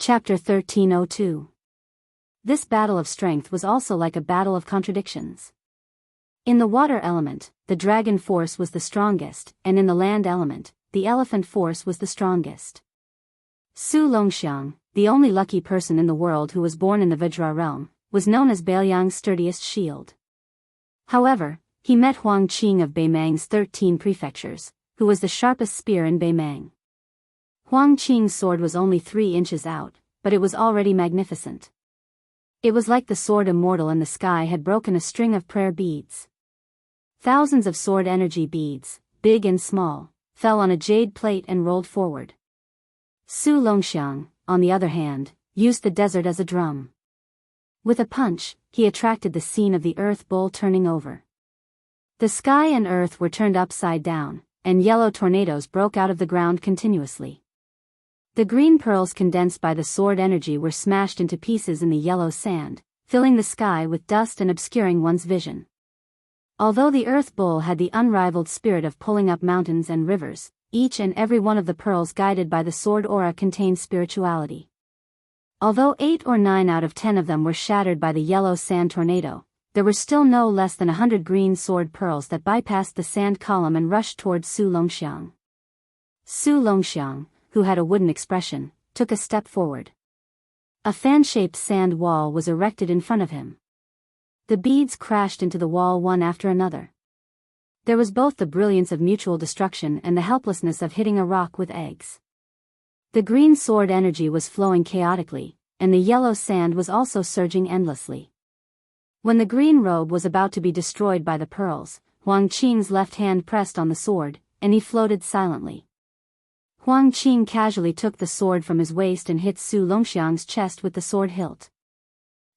Chapter 1302. This battle of strength was also like a battle of contradictions. In the water element, the dragon force was the strongest, and in the land element, the elephant force was the strongest. Su Longxiang, the only lucky person in the world who was born in the Vajra realm, was known as Beiliang's sturdiest shield. However, he met Huang Qing of Beimang's 13 prefectures, who was the sharpest spear in Beimang. Huang Qing's sword was only 3 inches out, but it was already magnificent. It was like the sword immortal in the sky had broken a string of prayer beads. Thousands of sword energy beads, big and small, fell on a jade plate and rolled forward. Su Longxiang, on the other hand, used the desert as a drum. With a punch, he attracted the scene of the earth bowl turning over. The sky and earth were turned upside down, and yellow tornadoes broke out of the ground continuously. The green pearls condensed by the sword energy were smashed into pieces in the yellow sand, filling the sky with dust and obscuring one's vision. Although the earth bowl had the unrivaled spirit of pulling up mountains and rivers, each and every one of the pearls guided by the sword aura contained spirituality. Although 8 or 9 out of 10 of them were shattered by the yellow sand tornado, there were still no less than 100 green sword pearls that bypassed the sand column and rushed towards Su Longxiang. Su Longxiang, who had a wooden expression, took a step forward. A fan-shaped sand wall was erected in front of him. The beads crashed into the wall one after another. There was both the brilliance of mutual destruction and the helplessness of hitting a rock with eggs. The green sword energy was flowing chaotically, and the yellow sand was also surging endlessly. When the green robe was about to be destroyed by the pearls, Huang Qing's left hand pressed on the sword, and he floated silently. Huang Qing casually took the sword from his waist and hit Su Longxiang's chest with the sword hilt.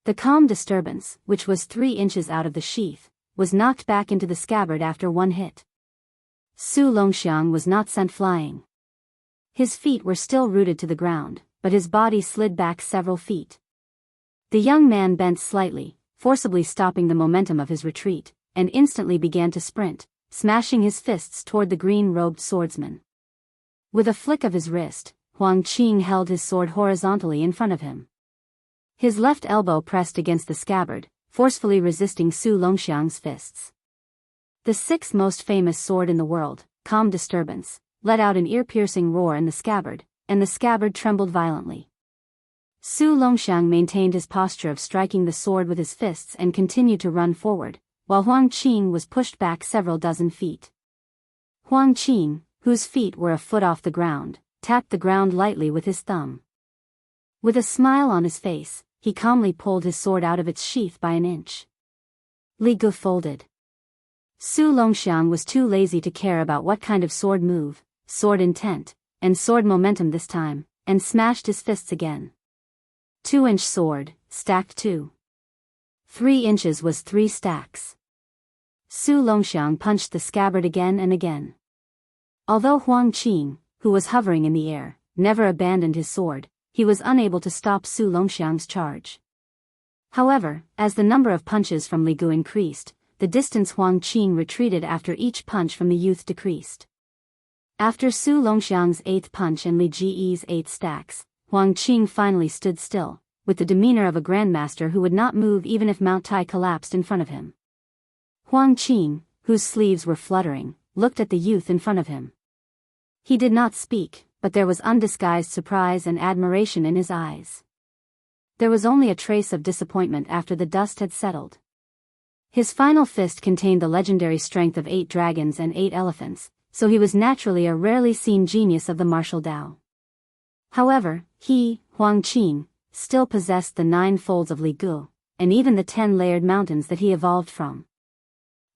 The calm disturbance, which was 3 inches out of the sheath, was knocked back into the scabbard after one hit. Su Longxiang was not sent flying. His feet were still rooted to the ground, but his body slid back several feet. The young man bent slightly, forcibly stopping the momentum of his retreat, and instantly began to sprint, smashing his fists toward the green-robed swordsman. With a flick of his wrist, Huang Qing held his sword horizontally in front of him. His left elbow pressed against the scabbard, forcefully resisting Su Longxiang's fists. The 6th most famous sword in the world, Calm Disturbance, let out an ear-piercing roar in the scabbard, and the scabbard trembled violently. Su Longxiang maintained his posture of striking the sword with his fists and continued to run forward, while Huang Qing was pushed back several dozen feet. Huang Qing, whose feet were a foot off the ground, tapped the ground lightly with his thumb. With a smile on his face, he calmly pulled his sword out of its sheath by an inch. Li Gu folded. Su Longxiang was too lazy to care about what kind of sword move, sword intent, and sword momentum this time, and smashed his fists again. 2-inch sword, stacked 2. 3 inches was 3 stacks. Su Longxiang punched the scabbard again and again. Although Huang Qing, who was hovering in the air, never abandoned his sword, he was unable to stop Su Longxiang's charge. However, as the number of punches from Li Gu increased, the distance Huang Qing retreated after each punch from the youth decreased. After Su Longxiang's 8th punch and Li Ji's 8 stacks, Huang Qing finally stood still, with the demeanor of a grandmaster who would not move even if Mount Tai collapsed in front of him. Huang Qing, whose sleeves were fluttering, looked at the youth in front of him. He did not speak, but there was undisguised surprise and admiration in his eyes. There was only a trace of disappointment after the dust had settled. His final fist contained the legendary strength of 8 dragons and 8 elephants, so he was naturally a rarely seen genius of the martial Tao. However, he, Huang Qing, still possessed the 9 folds of Li Gu, and even the 10-layered mountains that he evolved from.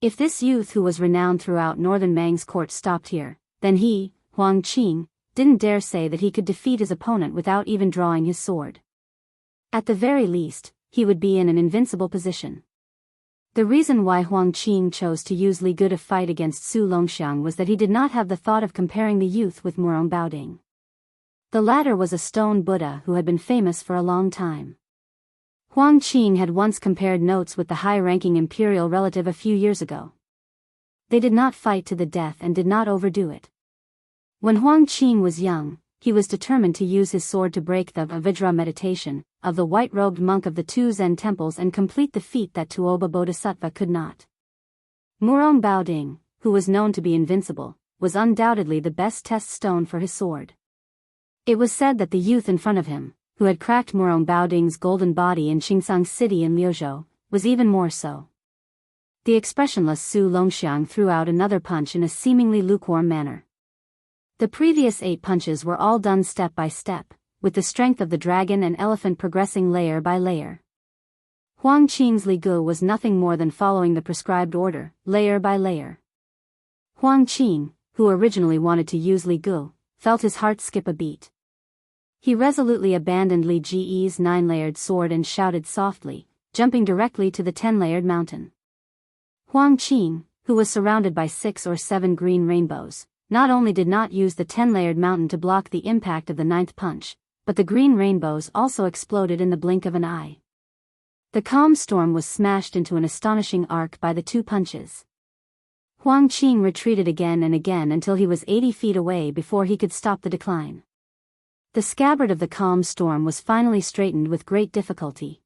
If this youth who was renowned throughout northern Mang's court stopped here, then he, Huang Qing, didn't dare say that he could defeat his opponent without even drawing his sword. At the very least, he would be in an invincible position. The reason why Huang Qing chose to use Li Gu to fight against Su Longxiang was that he did not have the thought of comparing the youth with Murong Baoding. The latter was a stone Buddha who had been famous for a long time. Huang Qing had once compared notes with the high-ranking imperial relative a few years ago. They did not fight to the death and did not overdo it. When Huang Qing was young, he was determined to use his sword to break the Avidra meditation of the white-robed monk of the two Zen temples and complete the feat that Tuoba Bodhisattva could not. Murong Baoding, who was known to be invincible, was undoubtedly the best test stone for his sword. It was said that the youth in front of him, who had cracked Murong Baoding's golden body in Qingsang City in Liuzhou, was even more so. The expressionless Su Longxiang threw out another punch in a seemingly lukewarm manner. The previous 8 punches were all done step by step, with the strength of the dragon and elephant progressing layer by layer. Huang Qing's Li Gu was nothing more than following the prescribed order, layer by layer. Huang Qing, who originally wanted to use Li Gu, felt his heart skip a beat. He resolutely abandoned Li Ji's 9-layered sword and shouted softly, jumping directly to the 10-layered mountain. Huang Qing, who was surrounded by 6 or 7 green rainbows, not only did not use the 10-layered mountain to block the impact of the 9th punch, but the green rainbows also exploded in the blink of an eye. The calm storm was smashed into an astonishing arc by the 2 punches. Huang Qing retreated again and again until he was 80 feet away before he could stop the decline. The scabbard of the calm storm was finally straightened with great difficulty.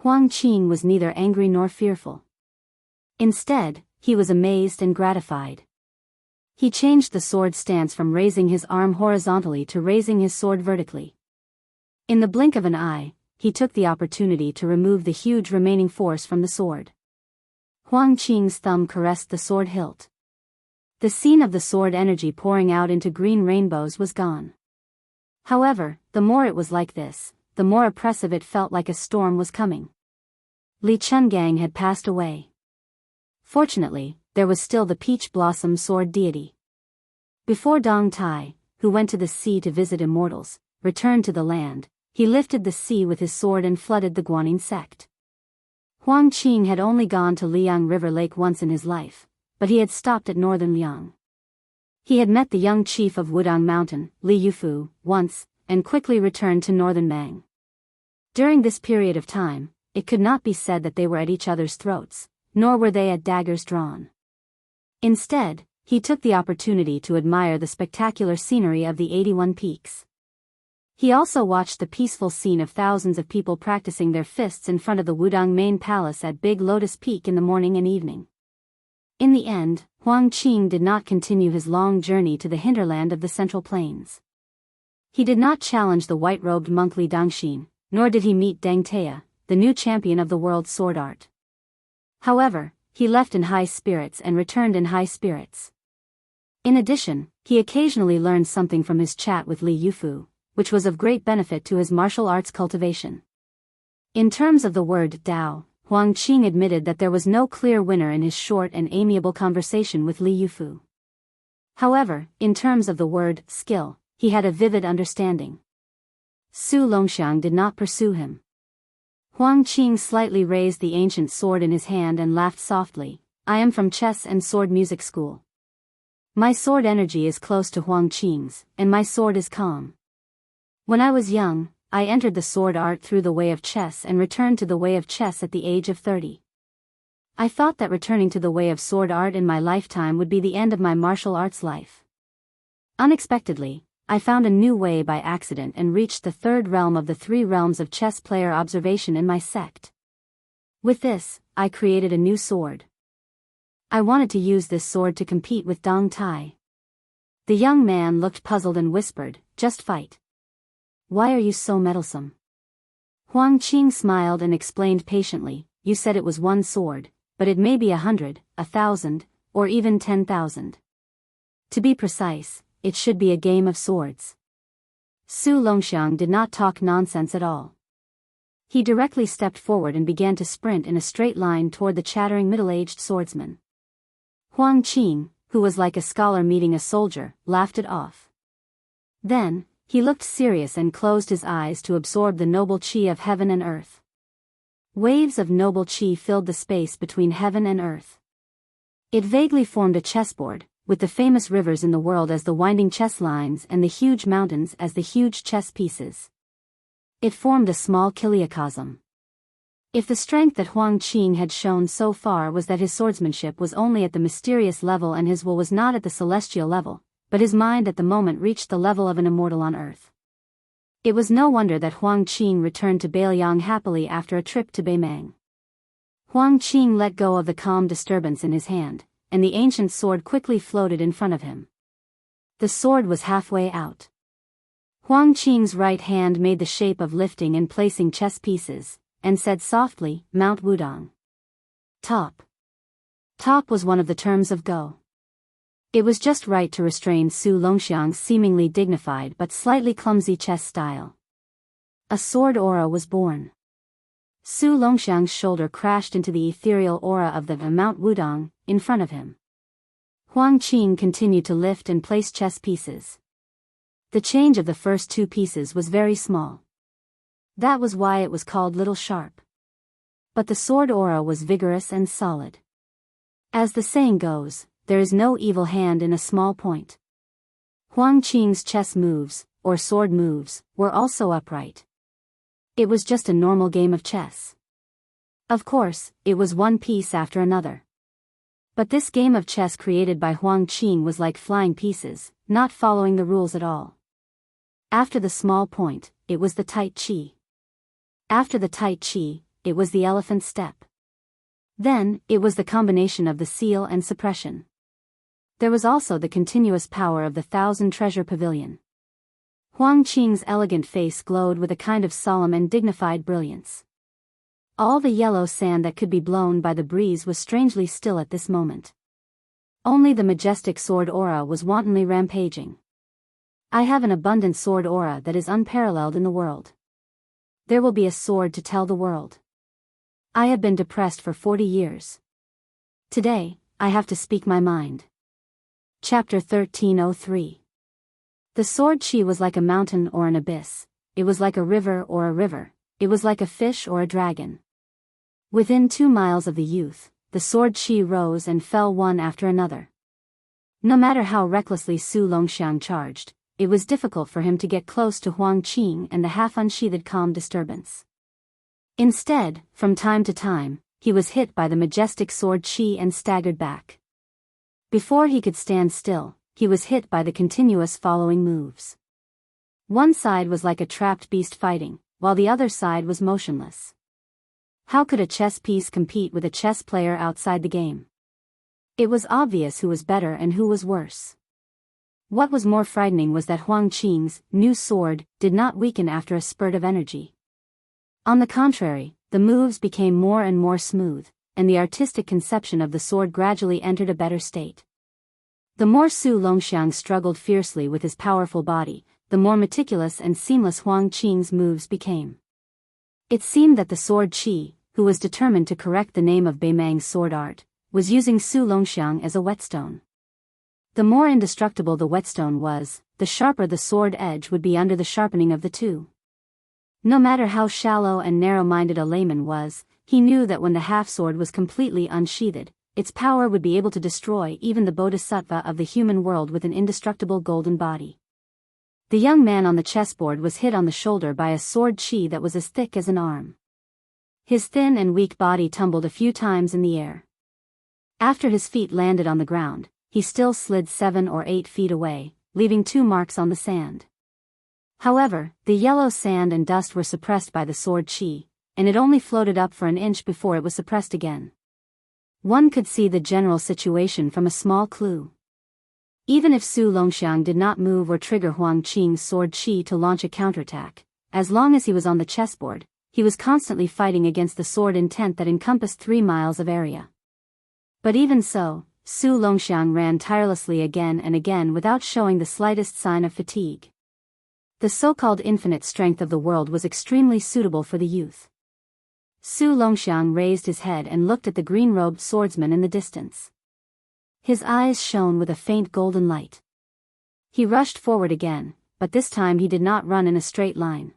Huang Qing was neither angry nor fearful. Instead, he was amazed and gratified. He changed the sword stance from raising his arm horizontally to raising his sword vertically. In the blink of an eye, he took the opportunity to remove the huge remaining force from the sword. Huang Qing's thumb caressed the sword hilt. The scene of the sword energy pouring out into green rainbows was gone. However, the more it was like this, the more oppressive it felt, like a storm was coming. Li Chungang had passed away. Fortunately, there was still the peach blossom sword deity. Before Dong Tai, who went to the sea to visit immortals, returned to the land, he lifted the sea with his sword and flooded the Guanyin sect. Huang Qing had only gone to Liang River Lake once in his life, but he had stopped at northern Liang. He had met the young chief of Wudang Mountain, Li Yufu, once, and quickly returned to northern Mang. During this period of time, it could not be said that they were at each other's throats, nor were they at daggers drawn. Instead, he took the opportunity to admire the spectacular scenery of the 81 peaks. He also watched the peaceful scene of thousands of people practicing their fists in front of the Wudang main palace at Big Lotus Peak in the morning and evening. In the end, Huang Qing did not continue his long journey to the hinterland of the Central Plains. He did not challenge the white-robed monk Li Dangxin, nor did he meet Deng Teia, the new champion of the world's sword art. However, he left in high spirits and returned in high spirits. In addition, he occasionally learned something from his chat with Li Yufu, which was of great benefit to his martial arts cultivation. In terms of the word Dao, Huang Qing admitted that there was no clear winner in his short and amiable conversation with Li Yufu. However, in terms of the word skill, he had a vivid understanding. Su Longxiang did not pursue him. Huang Qing slightly raised the ancient sword in his hand and laughed softly. I am from chess and sword music school. My sword energy is close to Huang Qing's, and my sword is calm. When I was young, I entered the sword art through the way of chess and returned to the way of chess at the age of 30. I thought that returning to the way of sword art in my lifetime would be the end of my martial arts life. Unexpectedly, I found a new way by accident and reached the 3rd realm of the 3 realms of chess player observation in my sect. With this, I created a new sword. I wanted to use this sword to compete with Dong Tai. The young man looked puzzled and whispered, "Just fight. Why are you so meddlesome?" Huang Qing smiled and explained patiently, "You said it was one sword, but it may be 100, 1,000, or even 10,000. To be precise, it should be a game of swords." Su Longxiang did not talk nonsense at all. He directly stepped forward and began to sprint in a straight line toward the chattering middle-aged swordsman. Huang Qing, who was like a scholar meeting a soldier, laughed it off. Then, he looked serious and closed his eyes to absorb the noble qi of heaven and earth. Waves of noble qi filled the space between heaven and earth. It vaguely formed a chessboard, with the famous rivers in the world as the winding chess lines and the huge mountains as the huge chess pieces. It formed a small kiliacosm. If the strength that Huang Qing had shown so far was that his swordsmanship was only at the mysterious level and his will was not at the celestial level, but his mind at the moment reached the level of an immortal on earth. It was no wonder that Huang Qing returned to Bailiang happily after a trip to Beimang. Huang Qing let go of the calm disturbance in his hand, and the ancient sword quickly floated in front of him. The sword was halfway out. Huang Qing's right hand made the shape of lifting and placing chess pieces, and said softly, "Mount Wudong." Top. Top was one of the terms of Go. It was just right to restrain Su Longxiang's seemingly dignified but slightly clumsy chess style. A sword aura was born. Su Longxiang's shoulder crashed into the ethereal aura of the Mount Wudong, in front of him. Huang Qing continued to lift and place chess pieces. The change of the first two pieces was very small. That was why it was called Little Sharp. But the sword aura was vigorous and solid. As the saying goes, there is no evil hand in a small point. Huang Qing's chess moves, or sword moves, were also upright. It was just a normal game of chess. Of course, it was one piece after another. But this game of chess created by Huang Qing was like flying pieces, not following the rules at all. After the small point, it was the tight chi. After the tight chi, it was the elephant step. Then, it was the combination of the seal and suppression. There was also the continuous power of the Thousand Treasure Pavilion. Huang Qing's elegant face glowed with a kind of solemn and dignified brilliance. All the yellow sand that could be blown by the breeze was strangely still at this moment. Only the majestic sword aura was wantonly rampaging. I have an abundant sword aura that is unparalleled in the world. There will be a sword to tell the world. I have been depressed for 40 years. Today, I have to speak my mind. Chapter 1303. The sword chi was like a mountain or an abyss, it was like a river or a river, it was like a fish or a dragon. Within 2 miles of the youth, the sword chi rose and fell one after another. No matter how recklessly Su Longxiang charged, it was difficult for him to get close to Huang Qing and the half-unsheathed calm disturbance. Instead, from time to time, he was hit by the majestic sword chi and staggered back. Before he could stand still, he was hit by the continuous following moves. One side was like a trapped beast fighting, while the other side was motionless. How could a chess piece compete with a chess player outside the game? It was obvious who was better and who was worse. What was more frightening was that Huang Qing's new sword did not weaken after a spurt of energy. On the contrary, the moves became more and more smooth, and the artistic conception of the sword gradually entered a better state. The more Su Longxiang struggled fiercely with his powerful body, the more meticulous and seamless Huang Qing's moves became. It seemed that the sword chi, who was determined to correct the name of Beimang's sword art, was using Su Longxiang as a whetstone. The more indestructible the whetstone was, the sharper the sword edge would be under the sharpening of the two. No matter how shallow and narrow-minded a layman was, he knew that when the half-sword was completely unsheathed, its power would be able to destroy even the bodhisattva of the human world with an indestructible golden body. The young man on the chessboard was hit on the shoulder by a sword chi that was as thick as an arm. His thin and weak body tumbled a few times in the air. After his feet landed on the ground, he still slid 7 or 8 feet away, leaving 2 marks on the sand. However, the yellow sand and dust were suppressed by the sword chi, and it only floated up for an inch before it was suppressed again. One could see the general situation from a small clue. Even if Su Longxiang did not move or trigger Huang Qing's sword chi to launch a counterattack, as long as he was on the chessboard, he was constantly fighting against the sword intent that encompassed 3 miles of area. But even so, Su Longxiang ran tirelessly again and again without showing the slightest sign of fatigue. The so-called infinite strength of the world was extremely suitable for the youth. Su Longxiang raised his head and looked at the green-robed swordsman in the distance. His eyes shone with a faint golden light. He rushed forward again, but this time he did not run in a straight line.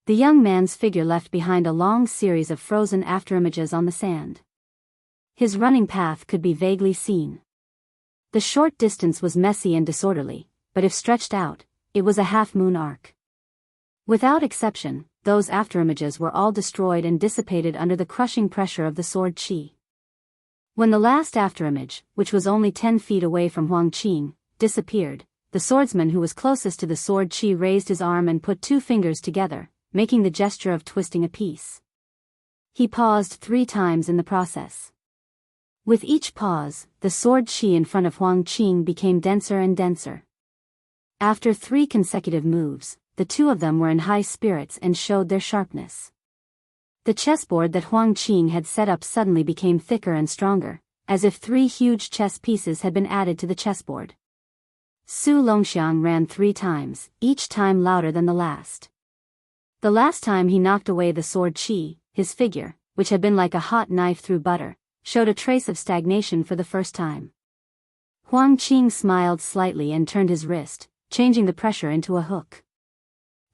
The young man's figure left behind a long series of frozen afterimages on the sand. His running path could be vaguely seen. The short distance was messy and disorderly, but if stretched out, it was a half-moon arc. Without exception, those afterimages were all destroyed and dissipated under the crushing pressure of the sword chi. When the last afterimage, which was only 10 feet away from Huang Qing, disappeared, the swordsman who was closest to the sword chi raised his arm and put two fingers together, making the gesture of twisting a piece. He paused 3 times in the process. With each pause, the sword chi in front of Huang Qing became denser and denser. After 3 consecutive moves, the two of them were in high spirits and showed their sharpness. The chessboard that Huang Qing had set up suddenly became thicker and stronger, as if 3 huge chess pieces had been added to the chessboard. Su Longxiang ran 3 times, each time louder than the last. The last time he knocked away the sword chi, his figure, which had been like a hot knife through butter, showed a trace of stagnation for the first time. Huang Qing smiled slightly and turned his wrist, changing the pressure into a hook.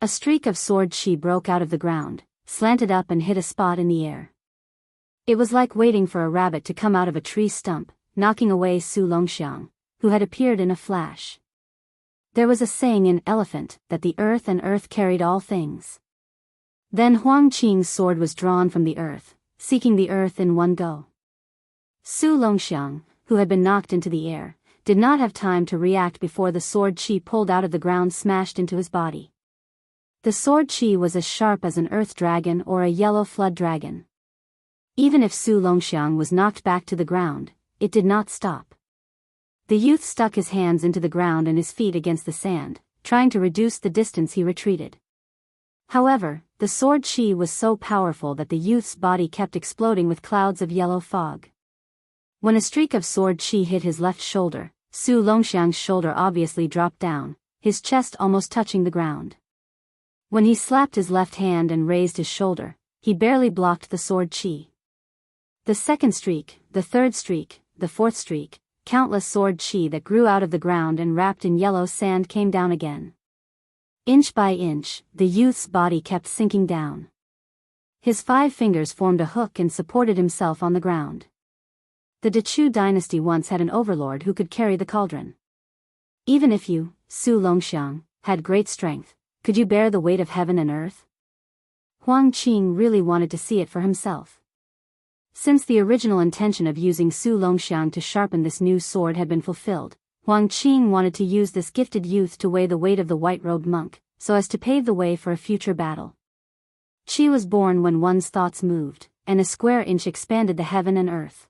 A streak of sword chi broke out of the ground, slanted up and hit a spot in the air. It was like waiting for a rabbit to come out of a tree stump, knocking away Su Longxiang, who had appeared in a flash. There was a saying in Elephant that the earth and earth carried all things. Then Huang Qing's sword was drawn from the earth, seeking the earth in one go. Su Longxiang, who had been knocked into the air, did not have time to react before the sword chi pulled out of the ground smashed into his body. The sword chi was as sharp as an earth dragon or a yellow flood dragon. Even if Su Longxiang was knocked back to the ground, it did not stop. The youth stuck his hands into the ground and his feet against the sand, trying to reduce the distance he retreated. However, the sword chi was so powerful that the youth's body kept exploding with clouds of yellow fog. When a streak of sword chi hit his left shoulder, Su Longxiang's shoulder obviously dropped down, his chest almost touching the ground. When he slapped his left hand and raised his shoulder, he barely blocked the sword chi. The second streak, the third streak, the fourth streak, countless sword chi that grew out of the ground and wrapped in yellow sand came down again. Inch by inch, the youth's body kept sinking down. His 5 fingers formed a hook and supported himself on the ground. The Dechu dynasty once had an overlord who could carry the cauldron. Even if you, Su Longxiang, had great strength, could you bear the weight of heaven and earth? Huang Qing really wanted to see it for himself. Since the original intention of using Su Longxiang to sharpen this new sword had been fulfilled, Huang Qing wanted to use this gifted youth to weigh the weight of the white-robed monk, so as to pave the way for a future battle. Qi was born when one's thoughts moved, and a square inch expanded the heaven and earth.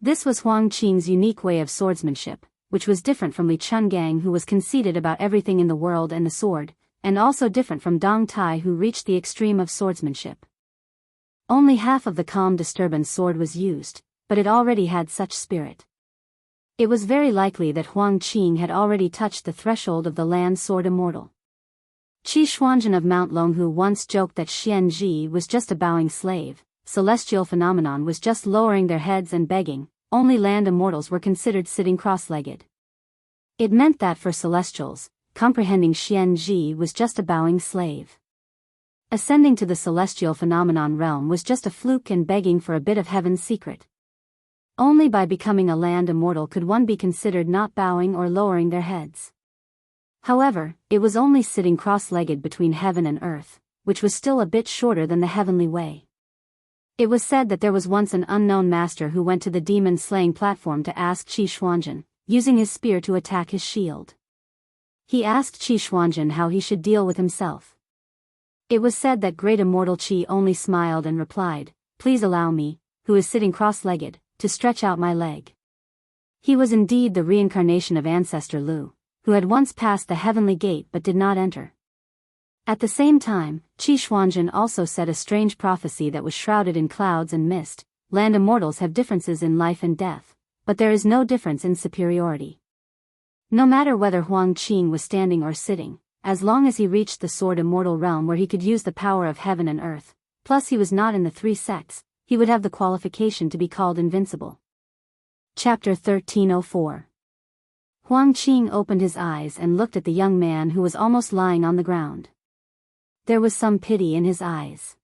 This was Huang Qing's unique way of swordsmanship, which was different from Li Chungang, who was conceited about everything in the world and the sword, and also different from Dong Tai, who reached the extreme of swordsmanship. Only half of the calm disturbance sword was used, but it already had such spirit. It was very likely that Huang Qing had already touched the threshold of the land sword immortal. Qi Xuanzhen of Mount Longhu once joked that Xian Ji was just a bowing slave, celestial phenomenon was just lowering their heads and begging, only land immortals were considered sitting cross-legged. It meant that for celestials, comprehending Xian Ji was just a bowing slave. Ascending to the celestial phenomenon realm was just a fluke and begging for a bit of heaven's secret. Only by becoming a land immortal could one be considered not bowing or lowering their heads. However, it was only sitting cross-legged between heaven and earth, which was still a bit shorter than the heavenly way. It was said that there was once an unknown master who went to the demon-slaying platform to ask Qi Xuanzhen, using his spear to attack his shield. He asked Qi Xuanzhen how he should deal with himself. It was said that great immortal Qi only smiled and replied, "Please allow me, who is sitting cross-legged, to stretch out my leg." He was indeed the reincarnation of ancestor Lu, who had once passed the heavenly gate but did not enter. At the same time, Qi Xuanzhen also said a strange prophecy that was shrouded in clouds and mist: land immortals have differences in life and death, but there is no difference in superiority. No matter whether Huang Qing was standing or sitting, as long as he reached the sword immortal realm where he could use the power of heaven and earth, plus he was not in the 3 sects, he would have the qualification to be called invincible. Chapter 1304. Huang Qing opened his eyes and looked at the young man who was almost lying on the ground. There was some pity in his eyes.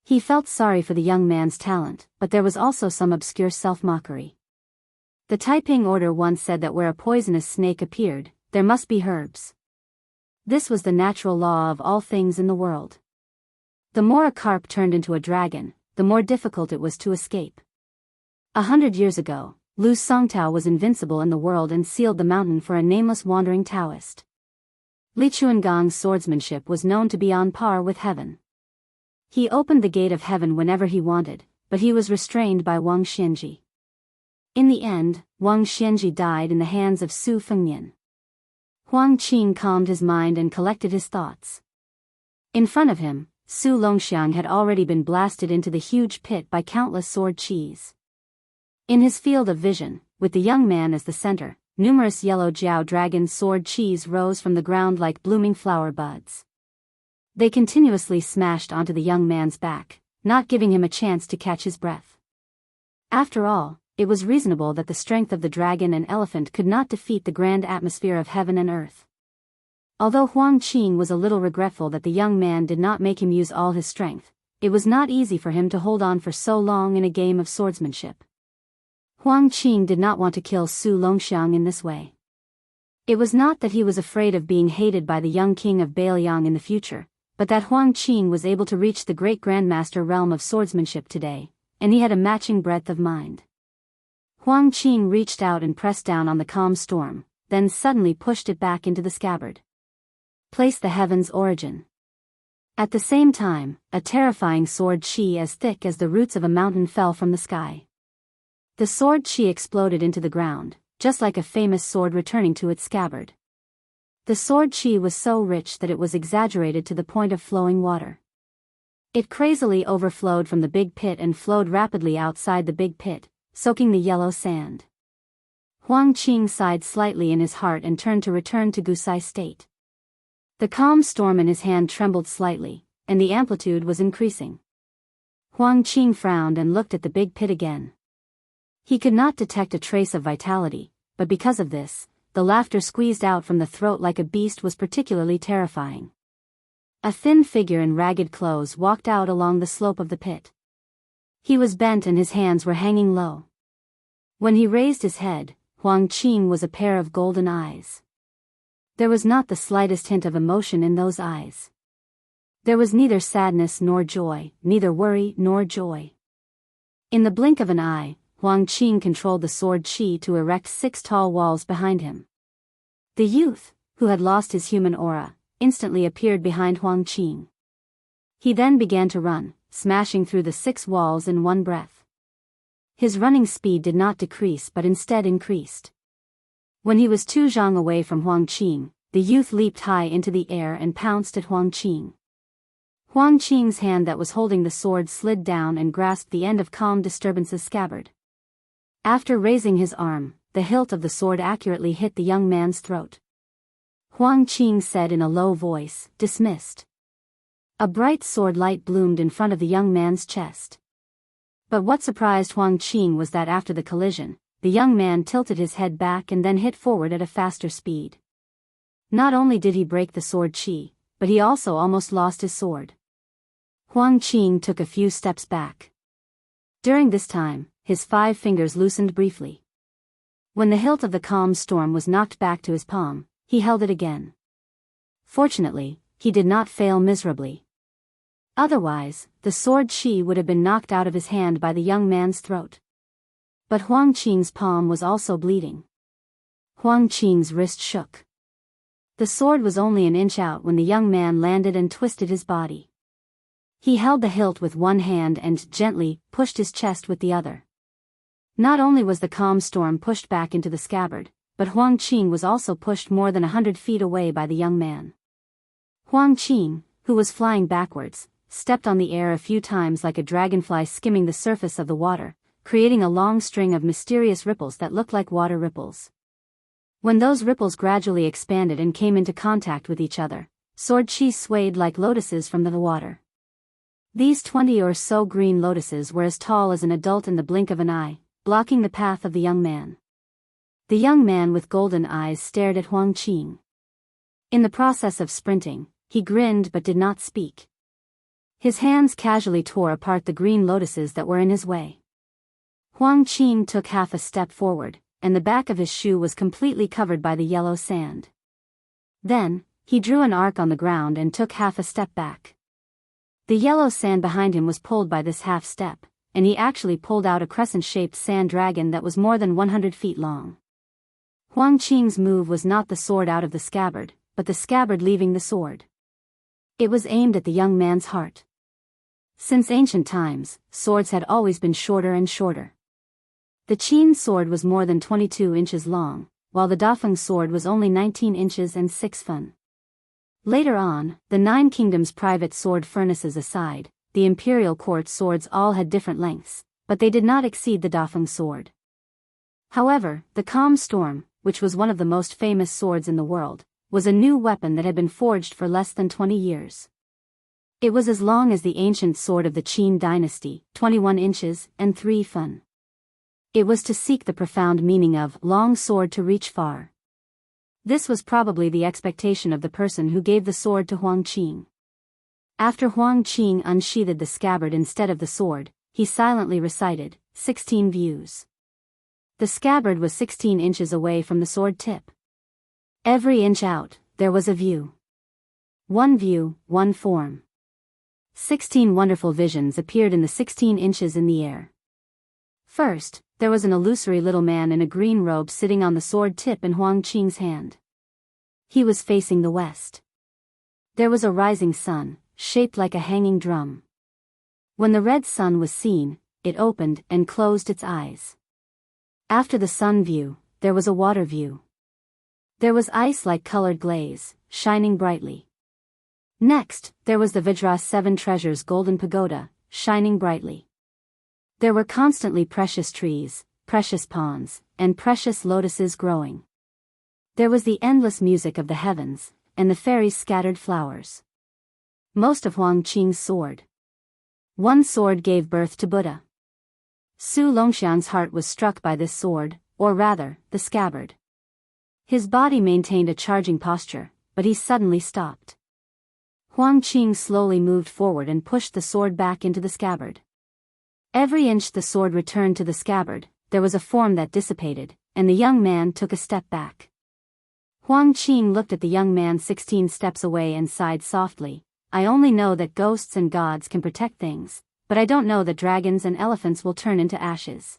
He felt sorry for the young man's talent, but there was also some obscure self-mockery. The Taiping order once said that where a poisonous snake appeared, there must be herbs. This was the natural law of all things in the world. The more a carp turned into a dragon, the more difficult it was to escape. 100 years ago, Lu Songtao was invincible in the world and sealed the mountain for a nameless wandering Taoist. Li Chuangong's swordsmanship was known to be on par with heaven. He opened the gate of heaven whenever he wanted, but he was restrained by Wang Xianji. In the end, Wang Xianji died in the hands of Su Fengnian. Huang Qing calmed his mind and collected his thoughts. In front of him, Su Longxiang had already been blasted into the huge pit by countless sword qis. In his field of vision, with the young man as the center, numerous yellow Jiao dragon sword qis rose from the ground like blooming flower buds. They continuously smashed onto the young man's back, not giving him a chance to catch his breath. After all, it was reasonable that the strength of the dragon and elephant could not defeat the grand atmosphere of heaven and earth. Although Huang Qing was a little regretful that the young man did not make him use all his strength, it was not easy for him to hold on for so long in a game of swordsmanship. Huang Qing did not want to kill Su Longxiang in this way. It was not that he was afraid of being hated by the young king of Bailiang in the future, but that Huang Qing was able to reach the great grandmaster realm of swordsmanship today, and he had a matching breadth of mind. Huang Qing reached out and pressed down on the calm storm, then suddenly pushed it back into the scabbard. Place the heaven's origin. At the same time, a terrifying sword qi as thick as the roots of a mountain fell from the sky. The sword qi exploded into the ground, just like a famous sword returning to its scabbard. The sword qi was so rich that it was exaggerated to the point of flowing water. It crazily overflowed from the big pit and flowed rapidly outside the big pit, soaking the yellow sand. Huang Qing sighed slightly in his heart and turned to return to Gusai state. The calm storm in his hand trembled slightly, and the amplitude was increasing. Huang Qing frowned and looked at the big pit again. He could not detect a trace of vitality, but because of this, the laughter squeezed out from the throat like a beast was particularly terrifying. A thin figure in ragged clothes walked out along the slope of the pit. He was bent and his hands were hanging low. When he raised his head, Huang Qing was a pair of golden eyes. There was not the slightest hint of emotion in those eyes. There was neither sadness nor joy, neither worry nor joy. In the blink of an eye, Huang Qing controlled the sword qi to erect 6 tall walls behind him. The youth, who had lost his human aura, instantly appeared behind Huang Qing. He then began to run, smashing through the 6 walls in one breath. His running speed did not decrease but instead increased. When he was 2 zhang away from Huang Qing, the youth leaped high into the air and pounced at Huang Qing. Huang Qing's hand that was holding the sword slid down and grasped the end of Calm Disturbance's scabbard. After raising his arm, the hilt of the sword accurately hit the young man's throat. Huang Qing said in a low voice, "Dismissed." A bright sword light bloomed in front of the young man's chest. But what surprised Huang Qing was that after the collision, the young man tilted his head back and then hit forward at a faster speed. Not only did he break the sword qi, but he also almost lost his sword. Huang Qing took a few steps back. During this time, his 5 fingers loosened briefly. When the hilt of the calm storm was knocked back to his palm, he held it again. Fortunately, he did not fail miserably. Otherwise, the sword qi would have been knocked out of his hand by the young man's throat. But Huang Qing's palm was also bleeding. Huang Qing's wrist shook. The sword was only an inch out when the young man landed and twisted his body. He held the hilt with one hand and gently pushed his chest with the other. Not only was the calm storm pushed back into the scabbard, but Huang Qing was also pushed more than 100 feet away by the young man. Huang Qing, who was flying backwards, stepped on the air a few times like a dragonfly skimming the surface of the water, creating a long string of mysterious ripples that looked like water ripples. When those ripples gradually expanded and came into contact with each other, sword qi swayed like lotuses from the water. These 20 or so green lotuses were as tall as an adult in the blink of an eye, blocking the path of the young man. The young man with golden eyes stared at Huang Qing. In the process of sprinting, he grinned but did not speak. His hands casually tore apart the green lotuses that were in his way. Huang Qing took half a step forward, and the back of his shoe was completely covered by the yellow sand. Then, he drew an arc on the ground and took half a step back. The yellow sand behind him was pulled by this half step, and he actually pulled out a crescent-shaped sand dragon that was more than 100 feet long. Huang Qing's move was not the sword out of the scabbard, but the scabbard leaving the sword. It was aimed at the young man's heart. Since ancient times, swords had always been shorter and shorter. The Qin sword was more than 22 inches long, while the Dafeng sword was only 19 inches and 6 fun. Later on, the Nine Kingdoms' private sword furnaces aside, the imperial court swords all had different lengths, but they did not exceed the Dafeng sword. However, the Calm Storm, which was one of the most famous swords in the world, was a new weapon that had been forged for less than 20 years. It was as long as the ancient sword of the Qin dynasty, 21 inches and 3 fun. It was to seek the profound meaning of long sword to reach far. This was probably the expectation of the person who gave the sword to Huang Qing. After Huang Qing unsheathed the scabbard instead of the sword, he silently recited, 16 views. The scabbard was 16 inches away from the sword tip. Every inch out, there was a view. One view, one form. 16 wonderful visions appeared in the 16 inches in the air. First, there was an illusory little man in a green robe sitting on the sword tip in Huang Qing's hand. He was facing the west. There was a rising sun, shaped like a hanging drum. When the red sun was seen, it opened and closed its eyes. After the sun view, there was a water view. There was ice-like colored glaze, shining brightly. Next, there was the Vajra 7 Treasures golden pagoda, shining brightly. There were constantly precious trees, precious ponds, and precious lotuses growing. There was the endless music of the heavens, and the fairies' scattered flowers. Most of Huang Qing's sword. One sword gave birth to Buddha. Su Longxiang's heart was struck by this sword, or rather, the scabbard. His body maintained a charging posture, but he suddenly stopped. Huang Qing slowly moved forward and pushed the sword back into the scabbard. Every inch the sword returned to the scabbard, there was a form that dissipated, and the young man took a step back. Huang Qing looked at the young man 16 steps away and sighed softly, I only know that ghosts and gods can protect things, but I don't know that dragons and elephants will turn into ashes.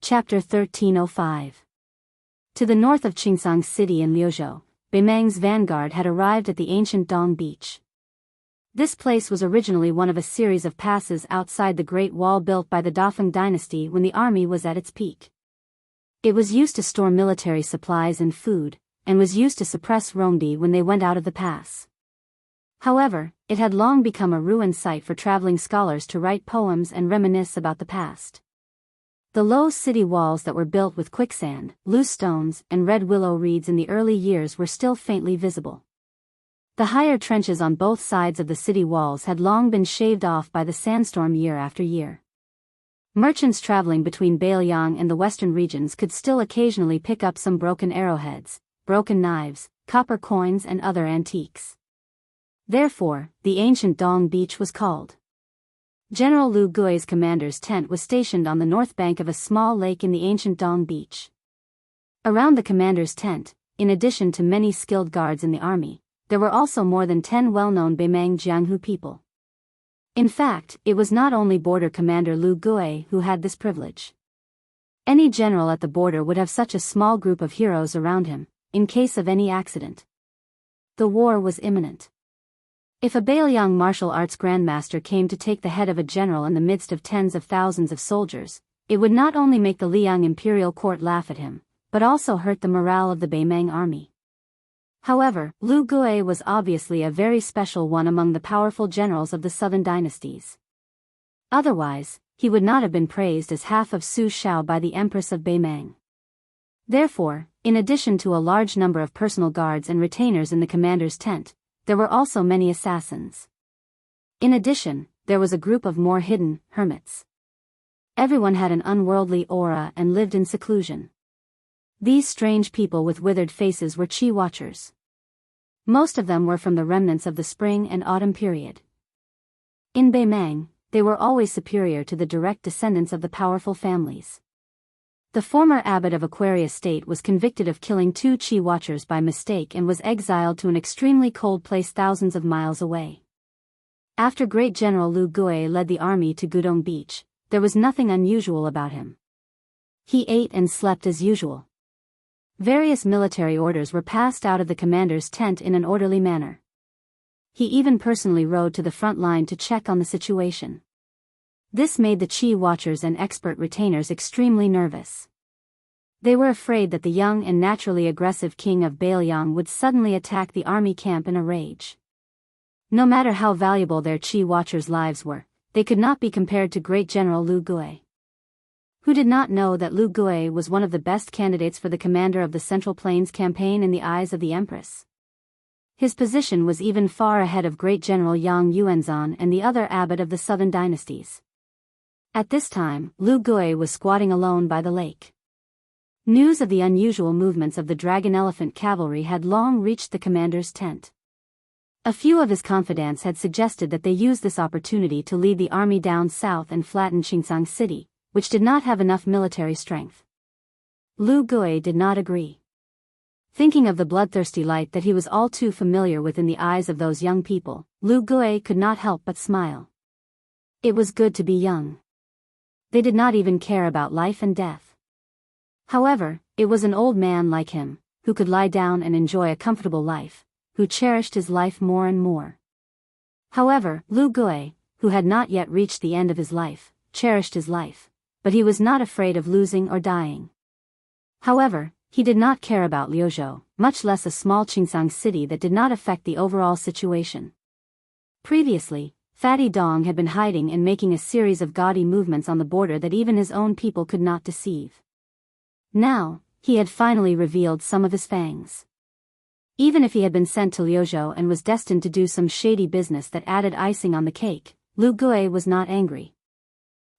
Chapter 1305. To the north of Qingsang City in Liuzhou, Beimang's vanguard had arrived at the ancient Dong Beach. This place was originally one of a series of passes outside the Great Wall built by the Dafeng dynasty when the army was at its peak. It was used to store military supplies and food, and was used to suppress Rongdi when they went out of the pass. However, it had long become a ruined site for traveling scholars to write poems and reminisce about the past. The low city walls that were built with quicksand, loose stones, and red willow reeds in the early years were still faintly visible. The higher trenches on both sides of the city walls had long been shaved off by the sandstorm year after year. Merchants traveling between Beiliang and the western regions could still occasionally pick up some broken arrowheads, broken knives, copper coins and other antiques. Therefore, the ancient Dong Beach was called. General Lu Gui's commander's tent was stationed on the north bank of a small lake in the ancient Dong Beach. Around the commander's tent, in addition to many skilled guards in the army, there were also more than 10 well-known Beimang Jianghu people. In fact, it was not only border commander Lu Gui who had this privilege. Any general at the border would have such a small group of heroes around him, in case of any accident. The war was imminent. If a Beiliang martial arts grandmaster came to take the head of a general in the midst of tens of thousands of soldiers, it would not only make the Liang imperial court laugh at him, but also hurt the morale of the Beimang army. However, Lu Gui was obviously a very special one among the powerful generals of the southern dynasties. Otherwise, he would not have been praised as half of Su Shao by the Empress of Beimang. Therefore, in addition to a large number of personal guards and retainers in the commander's tent, there were also many assassins. In addition, there was a group of more hidden hermits. Everyone had an unworldly aura and lived in seclusion. These strange people with withered faces were Qi watchers. Most of them were from the remnants of the spring and autumn period. In Beimang, they were always superior to the direct descendants of the powerful families. The former abbot of Aquarius State was convicted of killing 2 Qi watchers by mistake and was exiled to an extremely cold place thousands of miles away. After great general Lu Gui led the army to Gudong Beach, there was nothing unusual about him. He ate and slept as usual. Various military orders were passed out of the commander's tent in an orderly manner. He even personally rode to the front line to check on the situation. This made the Qi watchers and expert retainers extremely nervous. They were afraid that the young and naturally aggressive king of Bailiang would suddenly attack the army camp in a rage. No matter how valuable their Qi watchers' lives were, they could not be compared to great General Lu Gui. Who did not know that Lu Gui was one of the best candidates for the commander of the Central Plains campaign in the eyes of the Empress? His position was even far ahead of great General Yang Yuanzhan and the other abbot of the southern dynasties. At this time, Lu Gui was squatting alone by the lake. News of the unusual movements of the dragon elephant cavalry had long reached the commander's tent. A few of his confidants had suggested that they use this opportunity to lead the army down south and flatten Qingsang City, which did not have enough military strength. Lu Gui did not agree. Thinking of the bloodthirsty light that he was all too familiar with in the eyes of those young people, Lu Gui could not help but smile. It was good to be young. They did not even care about life and death. However, it was an old man like him, who could lie down and enjoy a comfortable life, who cherished his life more and more. However, Lu Gui, who had not yet reached the end of his life, cherished his life, but he was not afraid of losing or dying. However, he did not care about Liuzhou, much less a small Qingsang city that did not affect the overall situation. Previously, Fatty Dong had been hiding and making a series of gaudy movements on the border that even his own people could not deceive. Now, he had finally revealed some of his fangs. Even if he had been sent to Liuzhou and was destined to do some shady business that added icing on the cake, Lu Gui was not angry.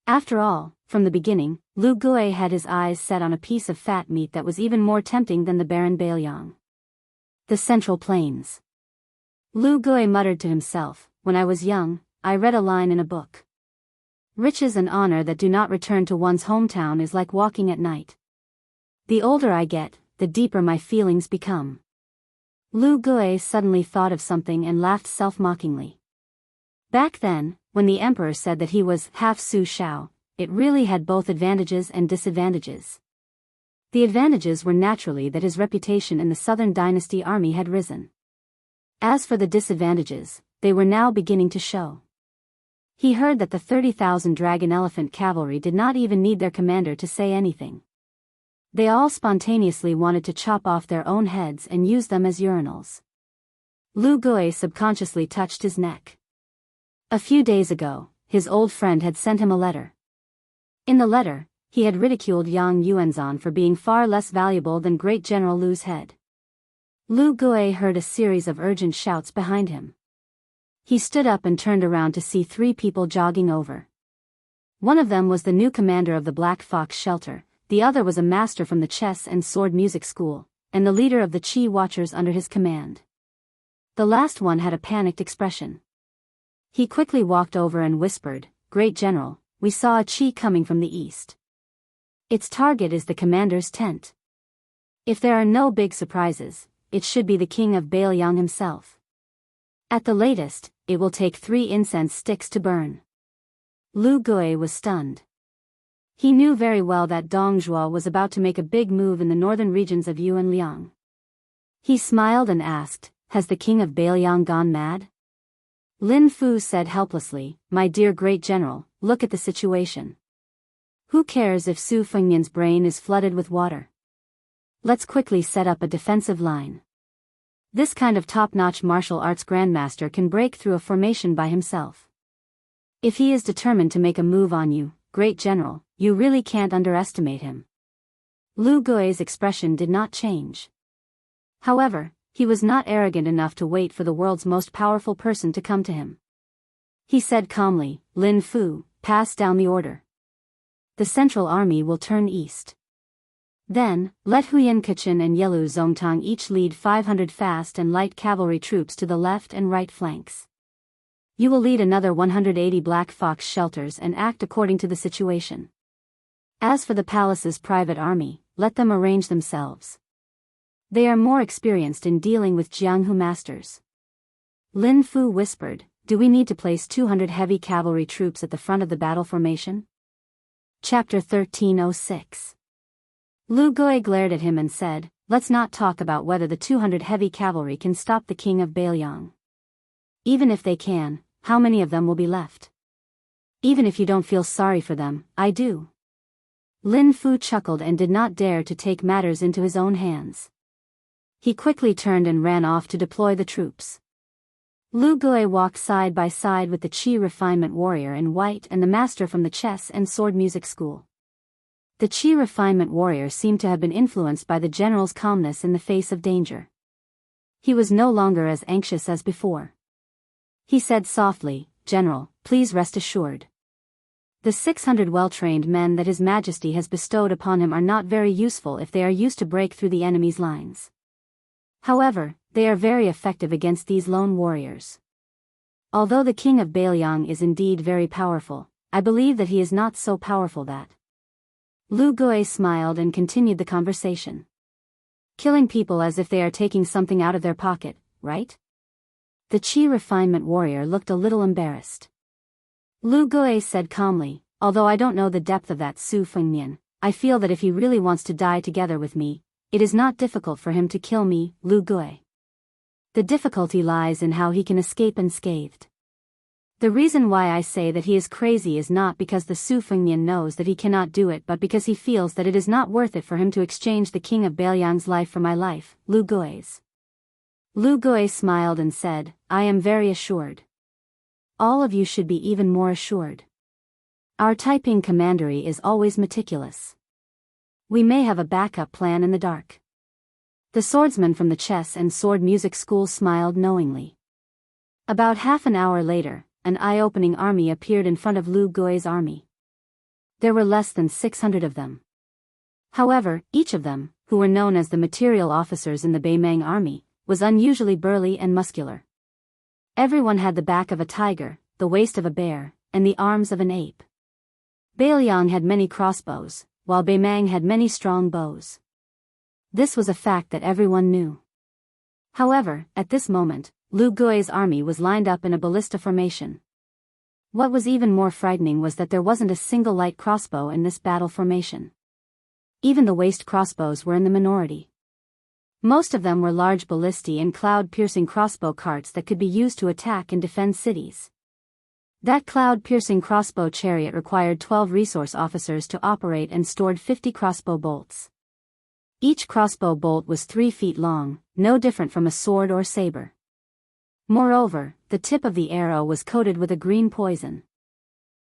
After all, from the beginning, Lu Gui had his eyes set on a piece of fat meat that was even more tempting than the barren Bailiang. The Central Plains. Lu Gui muttered to himself, "When I was young, I read a line in a book. Riches and honor that do not return to one's hometown is like walking at night. The older I get, the deeper my feelings become." Lu Gui suddenly thought of something and laughed self-mockingly. Back then, when the emperor said that he was half Su Shao, it really had both advantages and disadvantages. The advantages were naturally that his reputation in the southern dynasty army had risen. As for the disadvantages, they were now beginning to show. He heard that the 30,000 dragon elephant cavalry did not even need their commander to say anything. They all spontaneously wanted to chop off their own heads and use them as urinals. Lu Gui subconsciously touched his neck. A few days ago, his old friend had sent him a letter. In the letter, he had ridiculed Yang Yuanzhan for being far less valuable than great General Lu's head. Lu Gui heard a series of urgent shouts behind him. He stood up and turned around to see 3 people jogging over. One of them was the new commander of the Black Fox Shelter, the other was a master from the chess and sword music school, and the leader of the Qi watchers under his command. The last one had a panicked expression. He quickly walked over and whispered, "Great General, we saw a Qi coming from the east. Its target is the commander's tent. If there are no big surprises, it should be the king of Bailiang himself. At the latest, it will take 3 incense sticks to burn." Lu Gui was stunned. He knew very well that Dong Zhuo was about to make a big move in the northern regions of Yuanliang. He smiled and asked, "Has the king of Bailiang gone mad?" Lin Fu said helplessly, "My dear great general, look at the situation. Who cares if Su Fengnian's brain is flooded with water? Let's quickly set up a defensive line. This kind of top-notch martial arts grandmaster can break through a formation by himself. If he is determined to make a move on you, great general, you really can't underestimate him." Lu Gui's expression did not change. However, he was not arrogant enough to wait for the world's most powerful person to come to him. He said calmly, "Lin Fu, pass down the order. The Central Army will turn east. Then, let Huyan Kachin and Yelu Zongtang each lead 500 fast and light cavalry troops to the left and right flanks. You will lead another 180 Black Fox shelters and act according to the situation. As for the palace's private army, let them arrange themselves. They are more experienced in dealing with Jianghu masters." Lin Fu whispered, "Do we need to place 200 heavy cavalry troops at the front of the battle formation?" Chapter 1306. Lu Gui glared at him and said, "Let's not talk about whether the 200 heavy cavalry can stop the king of Bailiang. Even if they can, how many of them will be left? Even if you don't feel sorry for them, I do." Lin Fu chuckled and did not dare to take matters into his own hands. He quickly turned and ran off to deploy the troops. Lu Gui walked side by side with the Qi refinement warrior in white and the master from the chess and sword music school. The Qi refinement warrior seemed to have been influenced by the general's calmness in the face of danger. He was no longer as anxious as before. He said softly, "General, please rest assured. The 600 well-trained men that His Majesty has bestowed upon him are not very useful if they are used to break through the enemy's lines. However, they are very effective against these lone warriors. Although the king of Bailiang is indeed very powerful, I believe that he is not so powerful that." Lu Gui smiled and continued the conversation. "Killing people as if they are taking something out of their pocket, right?" The Qi refinement warrior looked a little embarrassed. Lu Gui said calmly, "Although I don't know the depth of that Su Fengmian, I feel that if he really wants to die together with me, it is not difficult for him to kill me, Lu Gui. The difficulty lies in how he can escape unscathed. The reason why I say that he is crazy is not because the Su Fengmian knows that he cannot do it, but because he feels that it is not worth it for him to exchange the king of Bailiang's life for my life, Lu Gui's." Lu Gui smiled and said, "I am very assured. All of you should be even more assured. Our Taiping commandery is always meticulous. We may have a backup plan in the dark." The swordsman from the chess and sword music school smiled knowingly. About half an hour later, an eye-opening army appeared in front of Lu Gui's army. There were less than 600 of them. However, each of them, who were known as the material officers in the Beimang army, was unusually burly and muscular. Everyone had the back of a tiger, the waist of a bear, and the arms of an ape. Bailiang had many crossbows, while Beimang had many strong bows. This was a fact that everyone knew. However, at this moment, Lu Gui's army was lined up in a ballista formation. What was even more frightening was that there wasn't a single light crossbow in this battle formation. Even the waist crossbows were in the minority. Most of them were large ballistae and cloud-piercing crossbow carts that could be used to attack and defend cities. That cloud-piercing crossbow chariot required 12 resource officers to operate and stored 50 crossbow bolts. Each crossbow bolt was 3 feet long, no different from a sword or saber. Moreover, the tip of the arrow was coated with a green poison.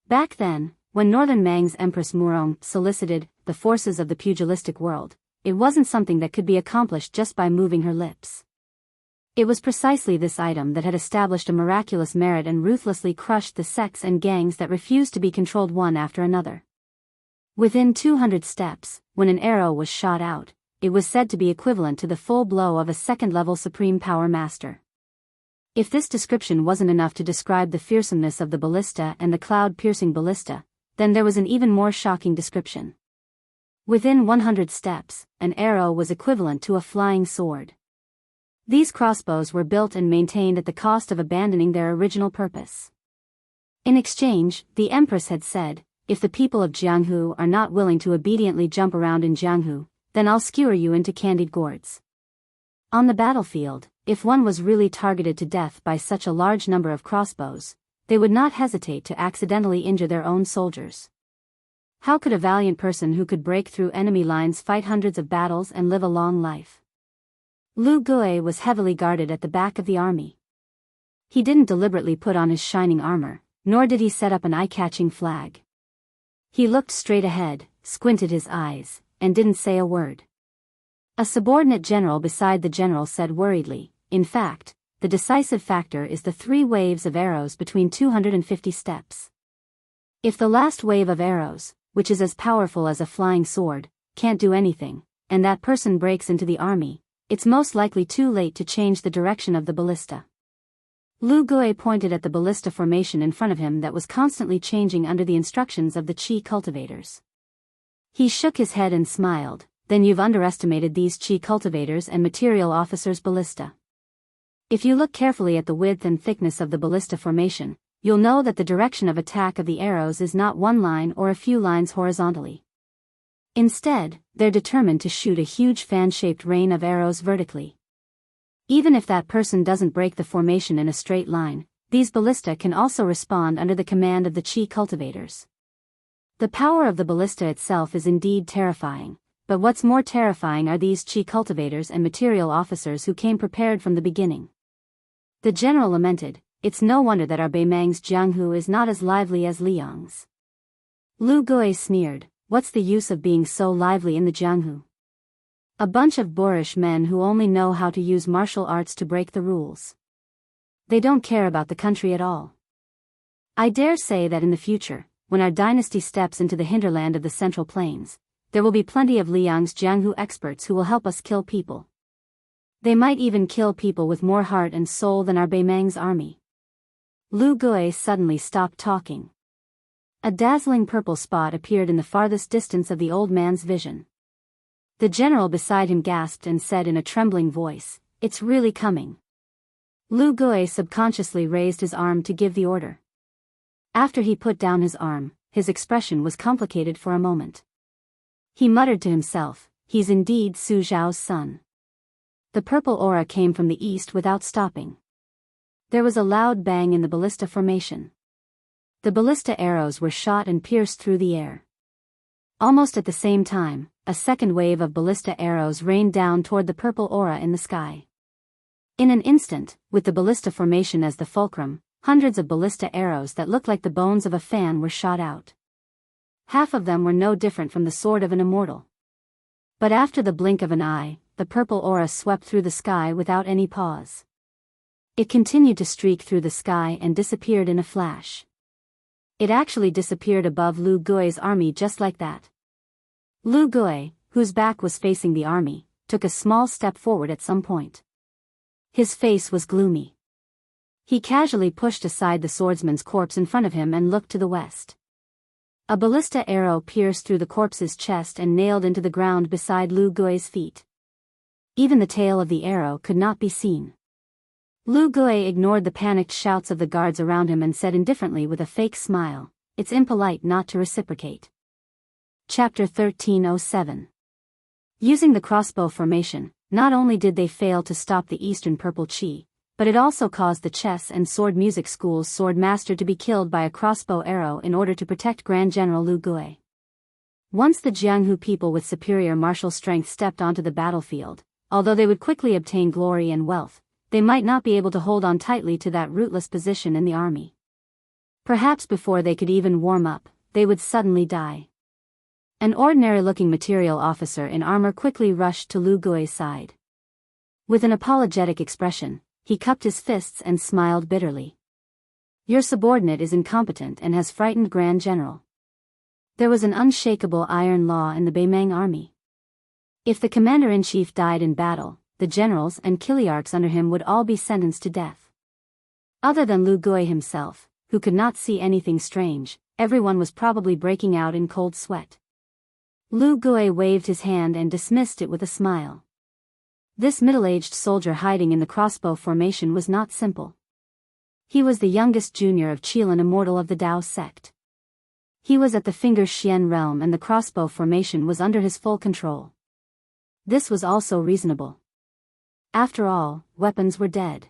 Back then, when Northern Mang's Empress Murong solicited the forces of the pugilistic world, it wasn't something that could be accomplished just by moving her lips. It was precisely this item that had established a miraculous merit and ruthlessly crushed the sects and gangs that refused to be controlled one after another. Within 200 steps, when an arrow was shot out, it was said to be equivalent to the full blow of a second-level Supreme Power Master. If this description wasn't enough to describe the fearsomeness of the ballista and the cloud-piercing ballista, then there was an even more shocking description. Within 100 steps, an arrow was equivalent to a flying sword. These crossbows were built and maintained at the cost of abandoning their original purpose. In exchange, the Empress had said, "If the people of Jianghu are not willing to obediently jump around in Jianghu, then I'll skewer you into candied gourds." On the battlefield, if one was really targeted to death by such a large number of crossbows, they would not hesitate to accidentally injure their own soldiers. How could a valiant person who could break through enemy lines fight hundreds of battles and live a long life? Lu Gui was heavily guarded at the back of the army. He didn't deliberately put on his shining armor, nor did he set up an eye-catching flag. He looked straight ahead, squinted his eyes, and didn't say a word. A subordinate general beside the general said worriedly, "In fact, the decisive factor is the 3 waves of arrows between 250 steps. If the last wave of arrows, which is as powerful as a flying sword, can't do anything, and that person breaks into the army, it's most likely too late to change the direction of the ballista." Lu Gui pointed at the ballista formation in front of him that was constantly changing under the instructions of the Qi cultivators. He shook his head and smiled, "Then you've underestimated these Qi cultivators and material officers' ballista. If you look carefully at the width and thickness of the ballista formation, you'll know that the direction of attack of the arrows is not one line or a few lines horizontally. Instead, they're determined to shoot a huge fan-shaped rain of arrows vertically. Even if that person doesn't break the formation in a straight line, these ballista can also respond under the command of the chi cultivators. The power of the ballista itself is indeed terrifying, but what's more terrifying are these chi cultivators and material officers who came prepared from the beginning. The general lamented, "It's no wonder that our Beimang's Jianghu is not as lively as Liang's." Lu Gui sneered, "What's the use of being so lively in the Jianghu? A bunch of boorish men who only know how to use martial arts to break the rules. They don't care about the country at all. I dare say that in the future, when our dynasty steps into the hinterland of the Central Plains, there will be plenty of Liang's Jianghu experts who will help us kill people. They might even kill people with more heart and soul than our Beimang's army." Lu Gui suddenly stopped talking. A dazzling purple spot appeared in the farthest distance of the old man's vision. The general beside him gasped and said in a trembling voice, "It's really coming." Lu Gui subconsciously raised his arm to give the order. After he put down his arm, his expression was complicated for a moment. He muttered to himself, "He's indeed Su Zhao's son." The purple aura came from the east without stopping. There was a loud bang in the ballista formation. The ballista arrows were shot and pierced through the air. Almost at the same time, a second wave of ballista arrows rained down toward the purple aura in the sky. In an instant, with the ballista formation as the fulcrum, hundreds of ballista arrows that looked like the bones of a fan were shot out. Half of them were no different from the sword of an immortal. But after the blink of an eye, the purple aura swept through the sky without any pause. It continued to streak through the sky and disappeared in a flash. It actually disappeared above Lu Gui's army just like that. Lu Gui, whose back was facing the army, took a small step forward at some point. His face was gloomy. He casually pushed aside the swordsman's corpse in front of him and looked to the west. A ballista arrow pierced through the corpse's chest and nailed into the ground beside Lu Gui's feet. Even the tail of the arrow could not be seen. Lu Gui ignored the panicked shouts of the guards around him and said indifferently with a fake smile, "It's impolite not to reciprocate." Chapter 1307. Using the crossbow formation, not only did they fail to stop the Eastern Purple Chi, but it also caused the chess and sword music school's sword master to be killed by a crossbow arrow in order to protect Grand General Lu Gui. Once the Jianghu people with superior martial strength stepped onto the battlefield, although they would quickly obtain glory and wealth, they might not be able to hold on tightly to that rootless position in the army. Perhaps before they could even warm up, they would suddenly die. An ordinary-looking material officer in armor quickly rushed to Lu Gui's side. With an apologetic expression, he cupped his fists and smiled bitterly. "Your subordinate is incompetent and has frightened Grand General." There was an unshakable iron law in the Beimang army. If the commander-in-chief died in battle, the generals and kiliarchs under him would all be sentenced to death. Other than Lu Gui himself, who could not see anything strange, everyone was probably breaking out in cold sweat. Lu Gui waved his hand and dismissed it with a smile. This middle-aged soldier hiding in the crossbow formation was not simple. He was the youngest junior of Qilin immortal of the Dao sect. He was at the Finger Xian realm and the crossbow formation was under his full control. This was also reasonable. After all, weapons were dead.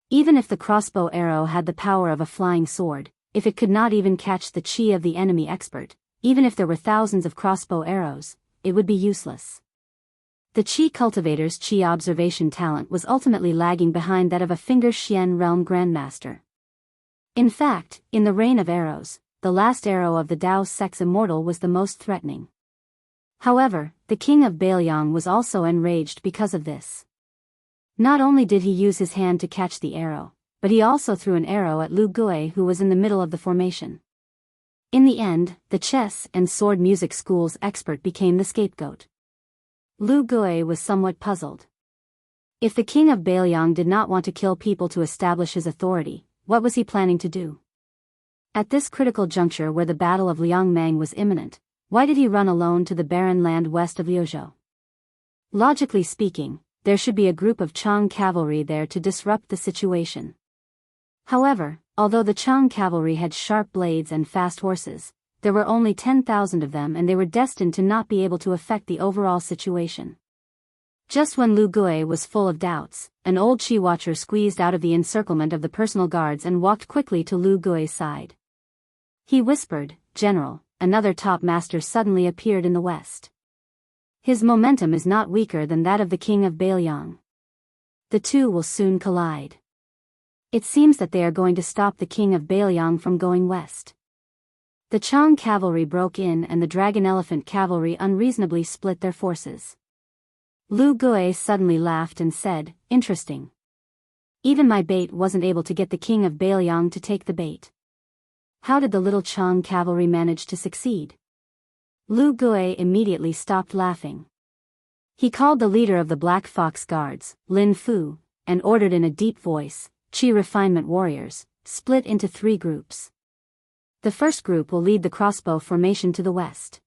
Even if the crossbow arrow had the power of a flying sword, if it could not even catch the chi of the enemy expert, even if there were thousands of crossbow arrows, it would be useless. The chi cultivator's chi observation talent was ultimately lagging behind that of a Finger Xian realm grandmaster. In fact, in the rain of arrows, the last arrow of the Dao sect's immortal was the most threatening. However, the king of Bailiang was also enraged because of this. Not only did he use his hand to catch the arrow, but he also threw an arrow at Lu Gui who was in the middle of the formation. In the end, the chess and sword music school's expert became the scapegoat. Lu Gui was somewhat puzzled. If the king of Bailiang did not want to kill people to establish his authority, what was he planning to do? At this critical juncture where the Battle of Liangmang was imminent, why did he run alone to the barren land west of Liuzhou? Logically speaking, there should be a group of Chang cavalry there to disrupt the situation. However, Although the Chang cavalry had sharp blades and fast horses, there were only 10,000 of them and they were destined to not be able to affect the overall situation. Just when Lu Gui was full of doubts, an old Qi watcher squeezed out of the encirclement of the personal guards and walked quickly to Lu Gui's side. He whispered, "General, another top master suddenly appeared in the west. His momentum is not weaker than that of the king of Bailiang. The two will soon collide. It seems that they are going to stop the king of Bailiang from going west." The Chang cavalry broke in and the dragon elephant cavalry unreasonably split their forces. Lu Gui suddenly laughed and said, "Interesting. Even my bait wasn't able to get the king of Bailiang to take the bait. How did the little Chang cavalry manage to succeed?" Lu Gui immediately stopped laughing. He called the leader of the Black Fox Guards, Lin Fu, and ordered in a deep voice, "Qi refinement warriors, split into 3 groups. The first group will lead the crossbow formation to the west.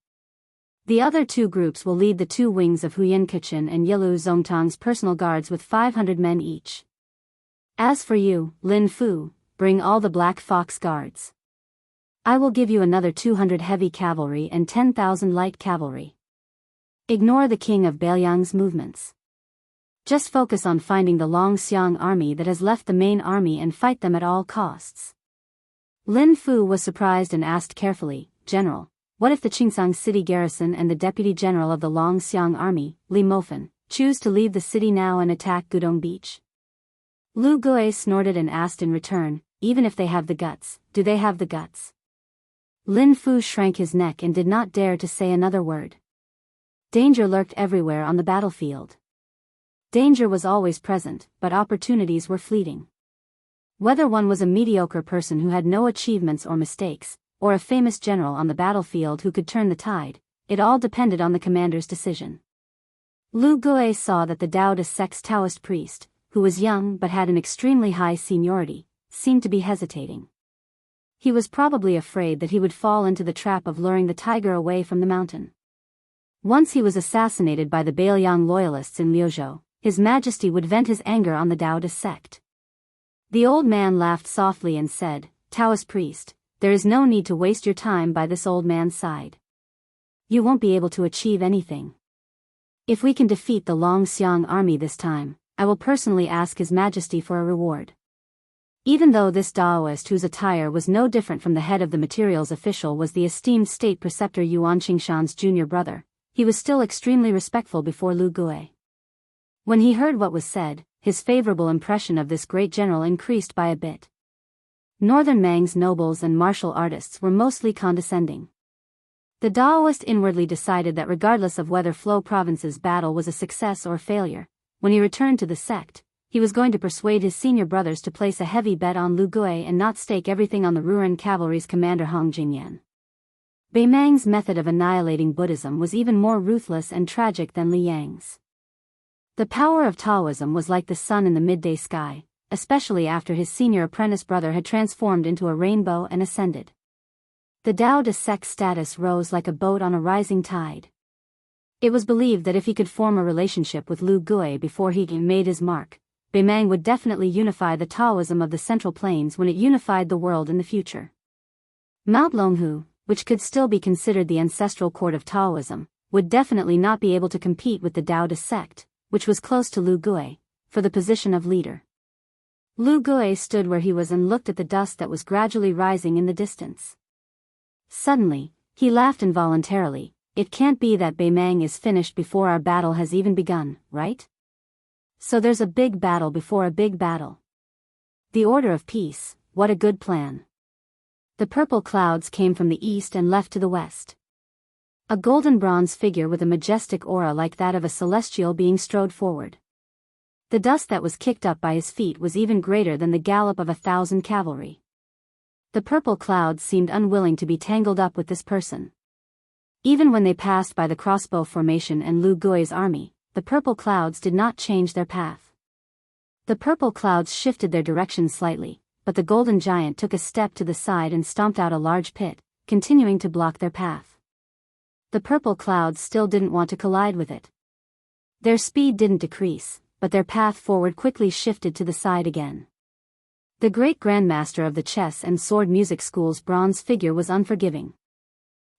The other 2 groups will lead the 2 wings of Huyan Kachin and Yilu Zongtang's personal guards with 500 men each. As for you, Lin Fu, bring all the Black Fox Guards. I will give you another 200 heavy cavalry and 10,000 light cavalry. Ignore the king of Bailiang's movements. Just focus on finding the Longxiang army that has left the main army and fight them at all costs." Lin Fu was surprised and asked carefully, "General, what if the Qingsang city garrison and the deputy general of the Longxiang army, Li Mofen, choose to leave the city now and attack Gudong Beach?" Lu Gui snorted and asked in return, "Even if they have the guts, do they have the guts?" Lin Fu shrank his neck and did not dare to say another word. Danger lurked everywhere on the battlefield. Danger was always present, but opportunities were fleeting. Whether one was a mediocre person who had no achievements or mistakes, or a famous general on the battlefield who could turn the tide, it all depended on the commander's decision. Lu Gui saw that the Dao de sect's Taoist priest, who was young but had an extremely high seniority, seemed to be hesitating. He was probably afraid that he would fall into the trap of luring the tiger away from the mountain. Once he was assassinated by the Bailiang loyalists in Liuzhou, His Majesty would vent his anger on the Dao de sect. The old man laughed softly and said, "Taoist priest, there is no need to waste your time by this old man's side. You won't be able to achieve anything. If we can defeat the Longxiang army this time, I will personally ask His Majesty for a reward." Even though this Daoist whose attire was no different from the head of the materials official was the esteemed state preceptor Yuan Qingshan's junior brother, he was still extremely respectful before Lu Gui. When he heard what was said, his favorable impression of this great general increased by a bit. Northern Mang's nobles and martial artists were mostly condescending. The Daoist inwardly decided that regardless of whether Flo Province's battle was a success or failure, when he returned to the sect, he was going to persuade his senior brothers to place a heavy bet on Lu Gui and not stake everything on the Ruren cavalry's commander Hong Jingyan. Bei Mang's method of annihilating Buddhism was even more ruthless and tragic than Li Yang's. The power of Taoism was like the sun in the midday sky, especially after his senior apprentice brother had transformed into a rainbow and ascended. The Dao de sect's status rose like a boat on a rising tide. It was believed that if he could form a relationship with Lu Gui before he made his mark, Bei Mang would definitely unify the Taoism of the Central Plains when it unified the world in the future. Mount Longhu, which could still be considered the ancestral court of Taoism, would definitely not be able to compete with the Dao de sect, which was close to Lu Gui, for the position of leader. Lu Gui stood where he was and looked at the dust that was gradually rising in the distance. Suddenly, he laughed involuntarily. "It can't be that Bei Mang is finished before our battle has even begun, right? So there's a big battle before a big battle. The order of peace, what a good plan." The purple clouds came from the east and left to the west. A golden bronze figure with a majestic aura like that of a celestial being strode forward. The dust that was kicked up by his feet was even greater than the gallop of 1,000 cavalry. The purple clouds seemed unwilling to be tangled up with this person. Even when they passed by the crossbow formation and Lu Gui's army, the purple clouds did not change their path. The purple clouds shifted their direction slightly, but the golden giant took a step to the side and stomped out a large pit, continuing to block their path. The purple clouds still didn't want to collide with it. Their speed didn't decrease, but their path forward quickly shifted to the side again. The great grandmaster of the chess and sword music school's bronze figure was unforgiving.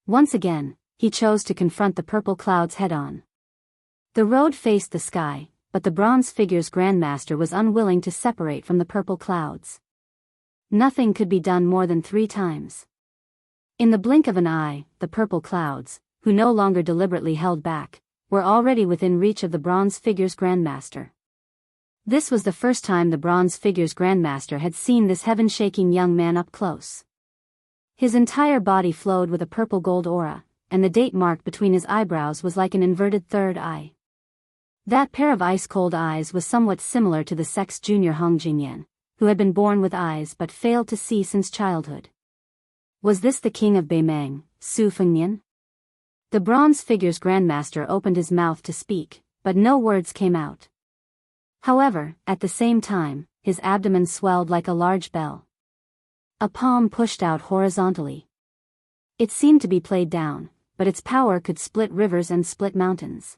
Once again, he chose to confront the purple clouds head-on. The road faced the sky, but the bronze figure's grandmaster was unwilling to separate from the purple clouds. Nothing could be done more than 3 times. In the blink of an eye, the purple clouds, who no longer deliberately held back, were already within reach of the bronze figure's grandmaster. This was the first time the bronze figure's grandmaster had seen this heaven-shaking young man up close. His entire body flowed with a purple-gold aura, and the date mark between his eyebrows was like an inverted third eye. That pair of ice-cold eyes was somewhat similar to the sex junior Hong Jingyan, who had been born with eyes but failed to see since childhood. Was this the king of Beimang, Su Fengnian? The bronze figure's grandmaster opened his mouth to speak, but no words came out. However, at the same time, his abdomen swelled like a large bell. A palm pushed out horizontally. It seemed to be played down, but its power could split rivers and split mountains.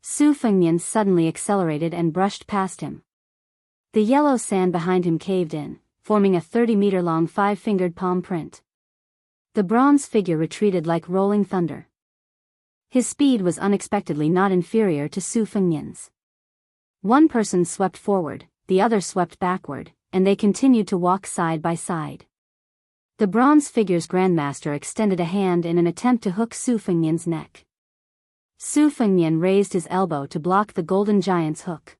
Su Fengnian suddenly accelerated and brushed past him. The yellow sand behind him caved in, forming a 30-meter-long 5-fingered palm print. The bronze figure retreated like rolling thunder. His speed was unexpectedly not inferior to Su Fengnian's. One person swept forward, the other swept backward, and they continued to walk side by side. The bronze figure's grandmaster extended a hand in an attempt to hook Su Fengnian's neck. Su Fengnian raised his elbow to block the golden giant's hook.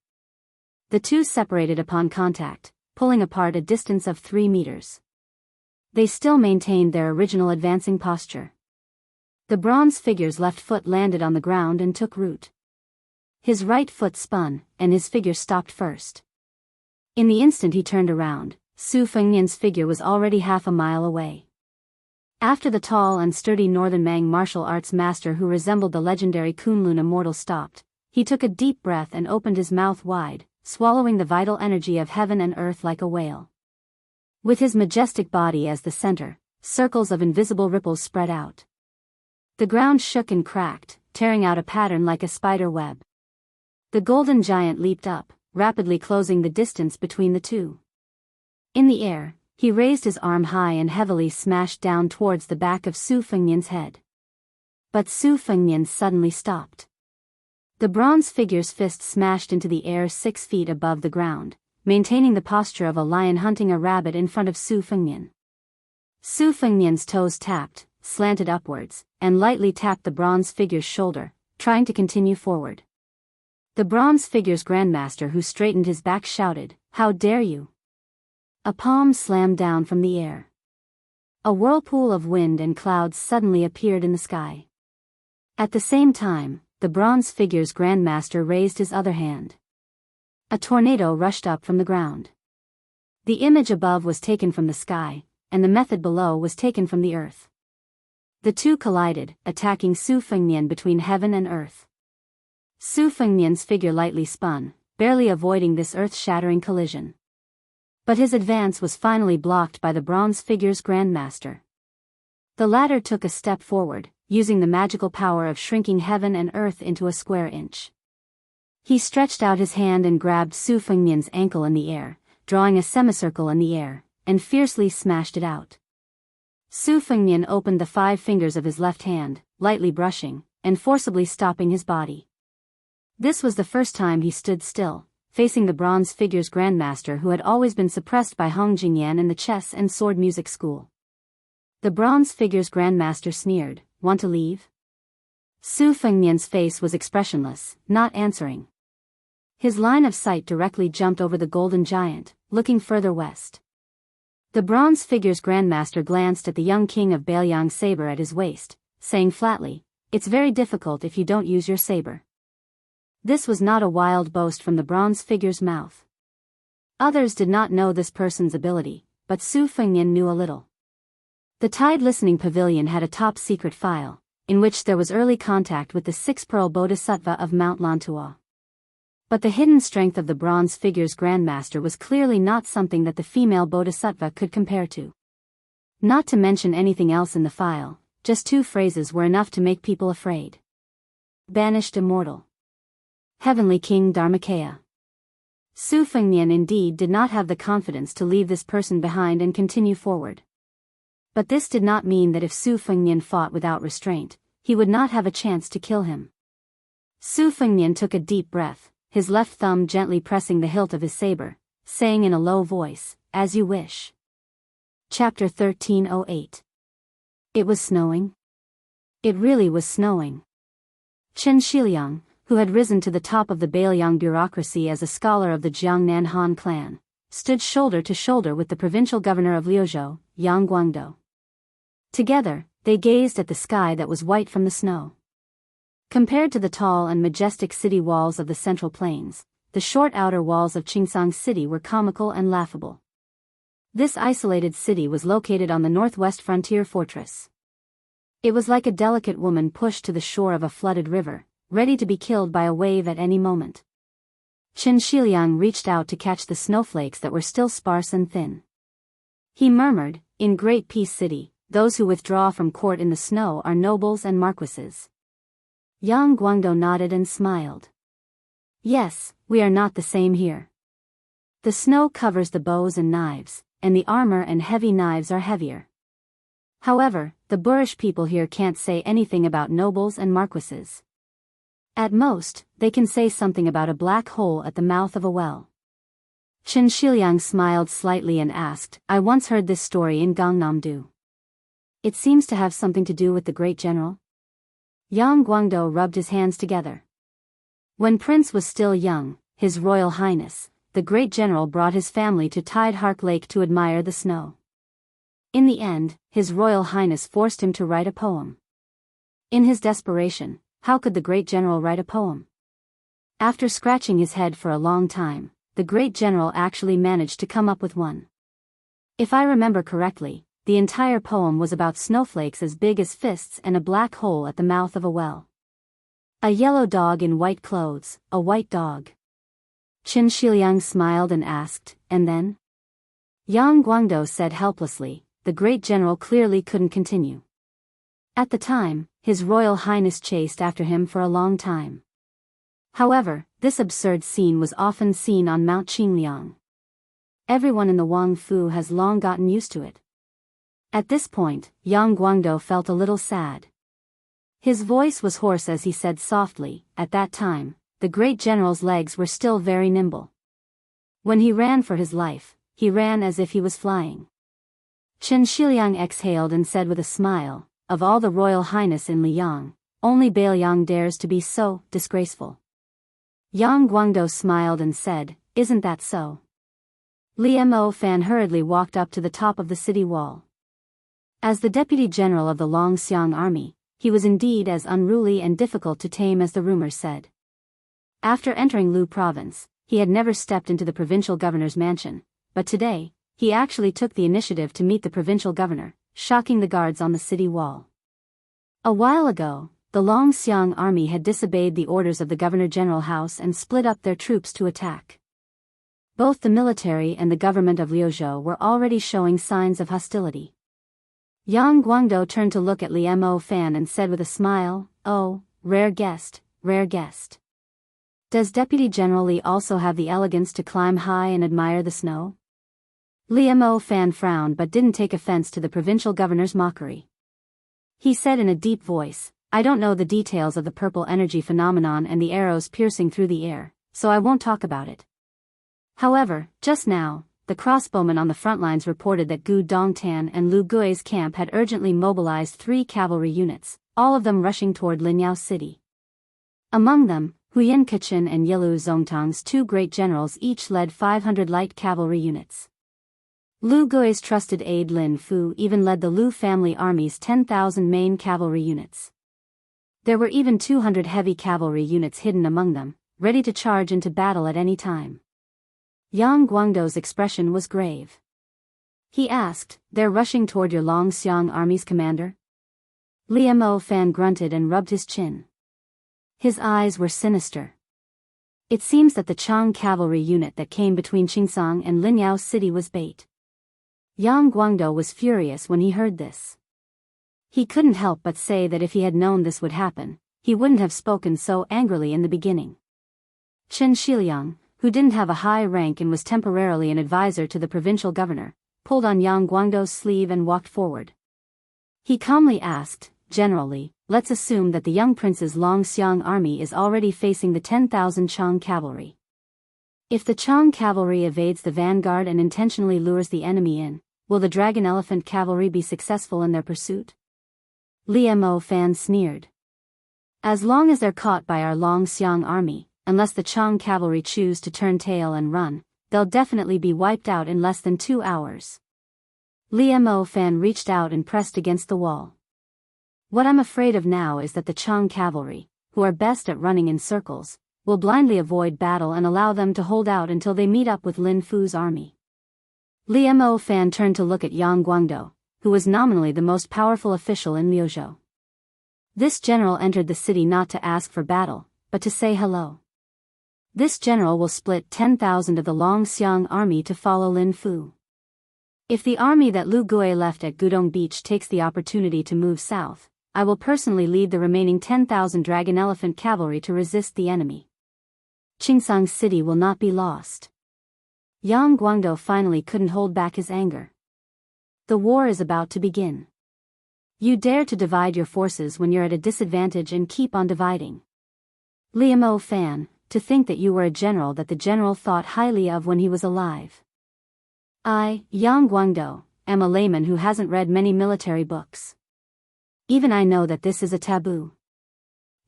The two separated upon contact, pulling apart a distance of 3 meters. They still maintained their original advancing posture. The bronze figure's left foot landed on the ground and took root. His right foot spun, and his figure stopped first. In the instant he turned around, Su Fengnian's figure was already half a mile away. After the tall and sturdy Northern Mang martial arts master who resembled the legendary Kunlun immortal stopped, he took a deep breath and opened his mouth wide, swallowing the vital energy of heaven and earth like a whale. With his majestic body as the center, circles of invisible ripples spread out. The ground shook and cracked, tearing out a pattern like a spider web. The golden giant leaped up, rapidly closing the distance between the two. In the air, he raised his arm high and heavily smashed down towards the back of Su Fengnian's head. But Su Fengnian suddenly stopped. The bronze figure's fist smashed into the air 6 feet above the ground, maintaining the posture of a lion hunting a rabbit in front of Su Fengnian. Su Fengnian's toes tapped, slanted upwards, and lightly tapped the bronze figure's shoulder, trying to continue forward. The bronze figure's grandmaster, who straightened his back, shouted, "How dare you!" A palm slammed down from the air. A whirlpool of wind and clouds suddenly appeared in the sky. At the same time, the bronze figure's grandmaster raised his other hand. A tornado rushed up from the ground. The image above was taken from the sky, and the method below was taken from the earth. The two collided, attacking Su Fengnian between heaven and earth. Su Fengnian's figure lightly spun, barely avoiding this earth-shattering collision. But his advance was finally blocked by the bronze figure's grandmaster. The latter took a step forward, using the magical power of shrinking heaven and earth into a square inch. He stretched out his hand and grabbed Su Fengnian's ankle in the air, drawing a semicircle in the air, and fiercely smashed it out. Su Fengnian opened the 5 fingers of his left hand, lightly brushing, and forcibly stopping his body. This was the first time he stood still, facing the bronze figure's grandmaster, who had always been suppressed by Hong Jingyan in the chess and sword music school. The bronze figure's grandmaster sneered, "Want to leave?" Su Fengnian's face was expressionless, not answering. His line of sight directly jumped over the golden giant, looking further west. The bronze figure's grandmaster glanced at the young king of Bailiang's saber at his waist, saying flatly, "It's very difficult if you don't use your saber." This was not a wild boast from the bronze figure's mouth. Others did not know this person's ability, but Su Fengnian knew a little. The Tide Listening Pavilion had a top-secret file, in which there was early contact with the 6-pearl bodhisattva of Mount Lantua. But the hidden strength of the bronze figure's grandmaster was clearly not something that the female bodhisattva could compare to. Not to mention anything else in the file, just 2 phrases were enough to make people afraid. Banished immortal. Heavenly King Dharmakaya. Su Fengnian indeed did not have the confidence to leave this person behind and continue forward. But this did not mean that if Su Fengnian fought without restraint, he would not have a chance to kill him. Su Fengnian took a deep breath, his left thumb gently pressing the hilt of his saber, saying in a low voice, "As you wish." Chapter 1308. It was snowing. It really was snowing. Chen Shiliang, who had risen to the top of the Bailiang bureaucracy as a scholar of the Jiangnan Han clan, stood shoulder to shoulder with the provincial governor of Liuzhou, Yang Guangdou. Together, they gazed at the sky that was white from the snow. Compared to the tall and majestic city walls of the Central Plains, the short outer walls of Qingsang City were comical and laughable. This isolated city was located on the northwest frontier fortress. It was like a delicate woman pushed to the shore of a flooded river, ready to be killed by a wave at any moment. Chen Shiliang reached out to catch the snowflakes that were still sparse and thin. He murmured, "In Great Peace City, those who withdraw from court in the snow are nobles and marquises." Yang Guangdou nodded and smiled. "Yes, we are not the same here. The snow covers the bows and knives, and the armor and heavy knives are heavier. However, the boorish people here can't say anything about nobles and marquises. At most, they can say something about a black hole at the mouth of a well." Chen Shiliang smiled slightly and asked, "I once heard this story in Gangnam-do. It seems to have something to do with the great general?" Yang Guangdou rubbed his hands together. When Prince was still young, His Royal Highness, the great general, brought his family to Tidehark Lake to admire the snow. In the end, His Royal Highness forced him to write a poem. In his desperation, how could the great general write a poem? After scratching his head for a long time, the great general actually managed to come up with one. If I remember correctly, the entire poem was about snowflakes as big as fists and a black hole at the mouth of a well. A yellow dog in white clothes, a white dog. Chen Shiliang smiled and asked, "And then?" Yang Guangdou said helplessly, "The great general clearly couldn't continue. At the time, His Royal Highness chased after him for a long time. However, this absurd scene was often seen on Mount Qingliang. Everyone in the Wang Fu has long gotten used to it." At this point, Yang Guangdou felt a little sad. His voice was hoarse as he said softly, "At that time, the great general's legs were still very nimble. When he ran for his life, he ran as if he was flying." Chen Shiliang exhaled and said with a smile, "Of all the Royal Highness in Liang, only Bailiang dares to be so disgraceful." Yang Guangdou smiled and said, "Isn't that so?" Liu Fan hurriedly walked up to the top of the city wall. As the deputy general of the Longxiang army, he was indeed as unruly and difficult to tame as the rumors said. After entering Lu province, he had never stepped into the provincial governor's mansion, but today, he actually took the initiative to meet the provincial governor, shocking the guards on the city wall. A while ago, the Longxiang army had disobeyed the orders of the Governor-General House and split up their troops to attack. Both the military and the government of Liuzhou were already showing signs of hostility. Yang Guangdou turned to look at Liu Fan and said with a smile, "Oh, rare guest, rare guest. Does Deputy General Li also have the elegance to climb high and admire the snow?" Liu Fan frowned but didn't take offense to the provincial governor's mockery. He said in a deep voice, "I don't know the details of the purple energy phenomenon and the arrows piercing through the air, so I won't talk about it. However, just now, the crossbowmen on the front lines reported that Gu Dongtan and Lu Gui's camp had urgently mobilized 3 cavalry units, all of them rushing toward Linyao City. Among them, Huyan Kachin and Yilu Zongtang's 2 great generals each led 500 light cavalry units. Lu Gui's trusted aide Lin Fu even led the Lu family army's 10,000 main cavalry units. There were even 200 heavy cavalry units hidden among them, ready to charge into battle at any time." Yang Guangdou's expression was grave. He asked, "They're rushing toward your Longxiang army's commander?" Liu Fan grunted and rubbed his chin. His eyes were sinister. It seems that the Chang cavalry unit that came between Qingsang and Linyao City was bait. Yang Guangdou was furious when he heard this. He couldn't help but say that if he had known this would happen, he wouldn't have spoken so angrily in the beginning. Chen Shiliang, who didn't have a high rank and was temporarily an advisor to the provincial governor, pulled on Yang Guangdo's sleeve and walked forward. He calmly asked, "Generally, let's assume that the young prince's Longxiang army is already facing the 10,000 Chang cavalry. If the Chang cavalry evades the vanguard and intentionally lures the enemy in, will the dragon elephant cavalry be successful in their pursuit?" Liu Fan sneered. "As long as they're caught by our Longxiang army, unless the Chang cavalry choose to turn tail and run, they'll definitely be wiped out in less than 2 hours. Liu Fan reached out and pressed against the wall. "What I'm afraid of now is that the Chang cavalry, who are best at running in circles, will blindly avoid battle and allow them to hold out until they meet up with Lin Fu's army." Liu Fan turned to look at Yang Guangdo, who was nominally the most powerful official in Liuzhou. This general entered the city not to ask for battle, but to say hello. This general will split 10,000 of the Longxiang army to follow Lin Fu. If the army that Lu Gui left at Gudong Beach takes the opportunity to move south, I will personally lead the remaining 10,000 dragon elephant cavalry to resist the enemy. Qingsang City will not be lost. Yang Guangdo finally couldn't hold back his anger. The war is about to begin. You dare to divide your forces when you're at a disadvantage and keep on dividing. Liu Fan, to think that you were a general that the general thought highly of when he was alive. I, Yang Guangdo, am a layman who hasn't read many military books. Even I know that this is a taboo.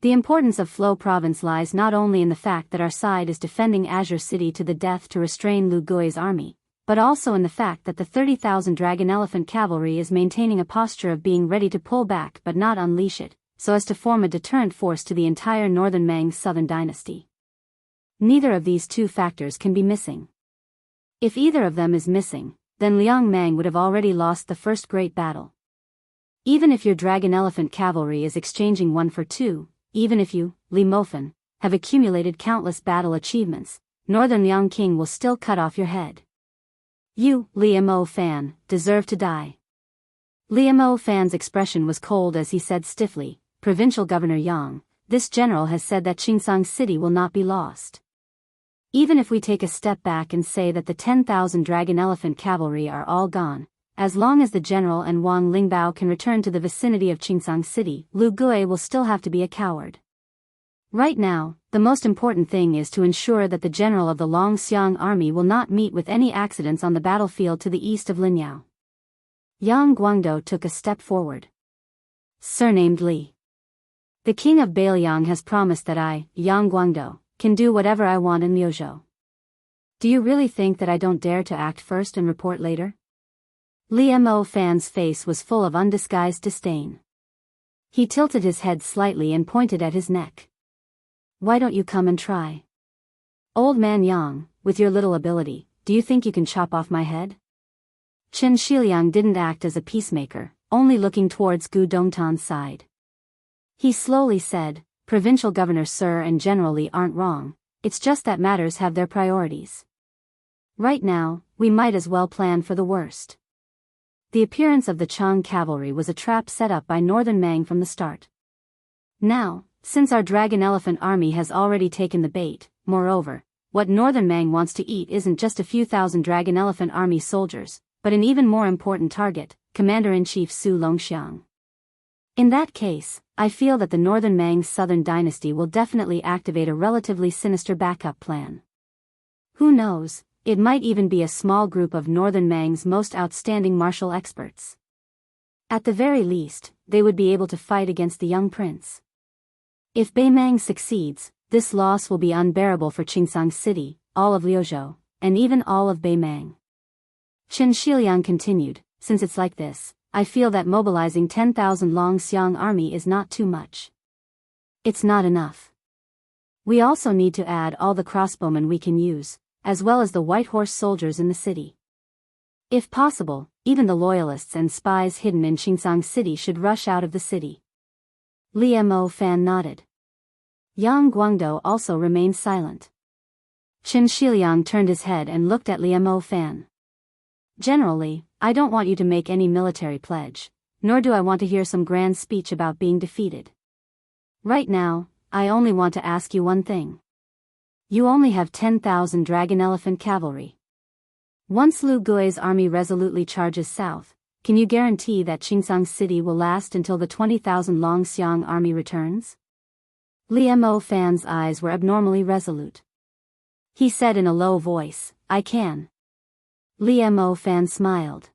The importance of Flo province lies not only in the fact that our side is defending Azure City to the death to restrain Lu Gui's army, but also in the fact that the 30,000 dragon elephant cavalry is maintaining a posture of being ready to pull back but not unleash it, so as to form a deterrent force to the entire northern Ming southern dynasty. Neither of these two factors can be missing. If either of them is missing, then Liang Mang would have already lost the first great battle. Even if your dragon elephant cavalry is exchanging 1 for 2, even if you, Li Mofan, have accumulated countless battle achievements, Northern Liang King will still cut off your head. You, Liu Fan, deserve to die. Liu Fan's expression was cold as he said stiffly, "Provincial Governor Yang, this general has said that Qingsang City will not be lost. Even if we take a step back and say that the 10,000 dragon elephant cavalry are all gone, as long as the general and Wang Lingbao can return to the vicinity of Qingsang City, Lu Gui will still have to be a coward. Right now, the most important thing is to ensure that the general of the Longxiang army will not meet with any accidents on the battlefield to the east of Linyao." Yang Guangdo took a step forward. "Surnamed Li. The king of Bailiang has promised that I, Yang Guangdo, can do whatever I want in Liuzhou. Do you really think that I don't dare to act first and report later?" Liu Fan's face was full of undisguised disdain. He tilted his head slightly and pointed at his neck. "Why don't you come and try? Old man Yang, with your little ability, do you think you can chop off my head?" Chen Shiliang didn't act as a peacemaker, only looking towards Gu Dongtan's side. He slowly said, "Provincial Governor Sir and General Li aren't wrong, it's just that matters have their priorities. Right now, we might as well plan for the worst." The appearance of the Chang cavalry was a trap set up by Northern Mang from the start. Now, since our dragon elephant army has already taken the bait, moreover, what Northern Mang wants to eat isn't just a few thousand dragon elephant army soldiers, but an even more important target, Commander-in-Chief Su Longxiang. In that case, I feel that the Northern Mang's southern dynasty will definitely activate a relatively sinister backup plan. Who knows, it might even be a small group of Northern Mang's most outstanding martial experts. At the very least, they would be able to fight against the young prince. If Beimang succeeds, this loss will be unbearable for Qingsang City, all of Liuzhou, and even all of Beimang. Chen Shiliang continued, "Since it's like this, I feel that mobilizing 10,000 Longxiang army is not too much. It's not enough. We also need to add all the crossbowmen we can use, as well as the white horse soldiers in the city. If possible, even the loyalists and spies hidden in Qingsang City should rush out of the city." Liu Fan nodded. Yang Guangdo also remained silent. Chen Shiliang turned his head and looked at Liu Fan. "Generally, I don't want you to make any military pledge, nor do I want to hear some grand speech about being defeated. Right now, I only want to ask you one thing. You only have 10,000 dragon elephant cavalry. Once Lu Gui's army resolutely charges south, can you guarantee that Qingsang City will last until the 20,000 Longxiang army returns? Li Mo Fan's eyes were abnormally resolute. He said in a low voice, I can. Li Mo Fan smiled.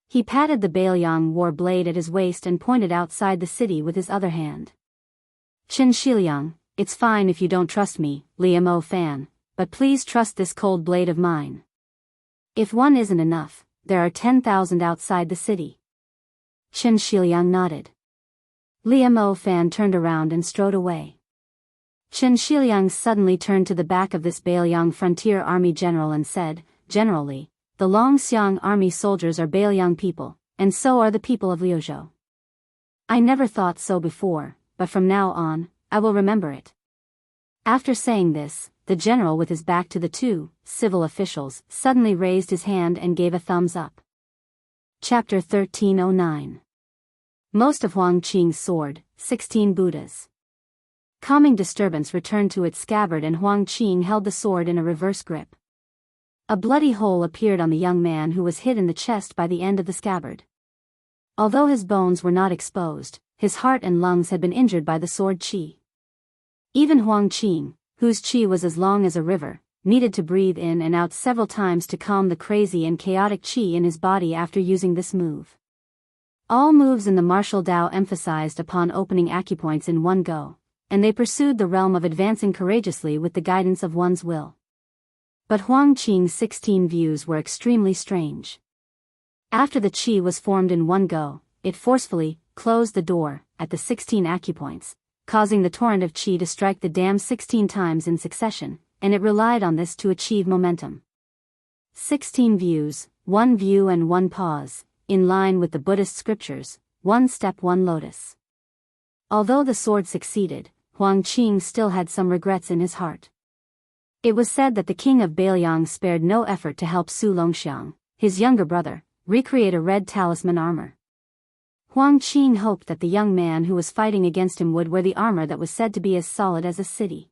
He patted the Bailiang war blade at his waist and pointed outside the city with his other hand. Qin Shiliang, it's fine if you don't trust me, Li Mo Fan, but please trust this cold blade of mine. If one isn't enough, there are 10,000 outside the city. Qin Shiliang nodded. Li Mo Fan turned around and strode away. Qin Shiliang suddenly turned to the back of this Bailiang frontier army general and said, Generally, the Longxiang army soldiers are Bailiang people, and so are the people of Liuzhou. I never thought so before, but from now on, I will remember it. After saying this, the general with his back to the two civil officials suddenly raised his hand and gave a thumbs up. Chapter 1309. Most of Huang Qing's sword, 16 Buddhas. Calming disturbance returned to its scabbard and Huang Qing held the sword in a reverse grip. A bloody hole appeared on the young man who was hit in the chest by the end of the scabbard. Although his bones were not exposed, his heart and lungs had been injured by the sword qi. Even Huang Qing, whose qi was as long as a river, needed to breathe in and out several times to calm the crazy and chaotic qi in his body after using this move. All moves in the martial Tao emphasized upon opening acupoints in one go, and they pursued the realm of advancing courageously with the guidance of one's will. But Huang Qing's 16 views were extremely strange. After the qi was formed in one go, it forcefully closed the door at the 16 acupoints, causing the torrent of qi to strike the dam 16 times in succession, and it relied on this to achieve momentum. 16 views, one view and one pause, in line with the Buddhist scriptures, one step one lotus. Although the sword succeeded, Huang Qing still had some regrets in his heart. It was said that the king of Bailiang spared no effort to help Su Longxiang, his younger brother, recreate a red talisman armor. Huang Qing hoped that the young man who was fighting against him would wear the armor that was said to be as solid as a city.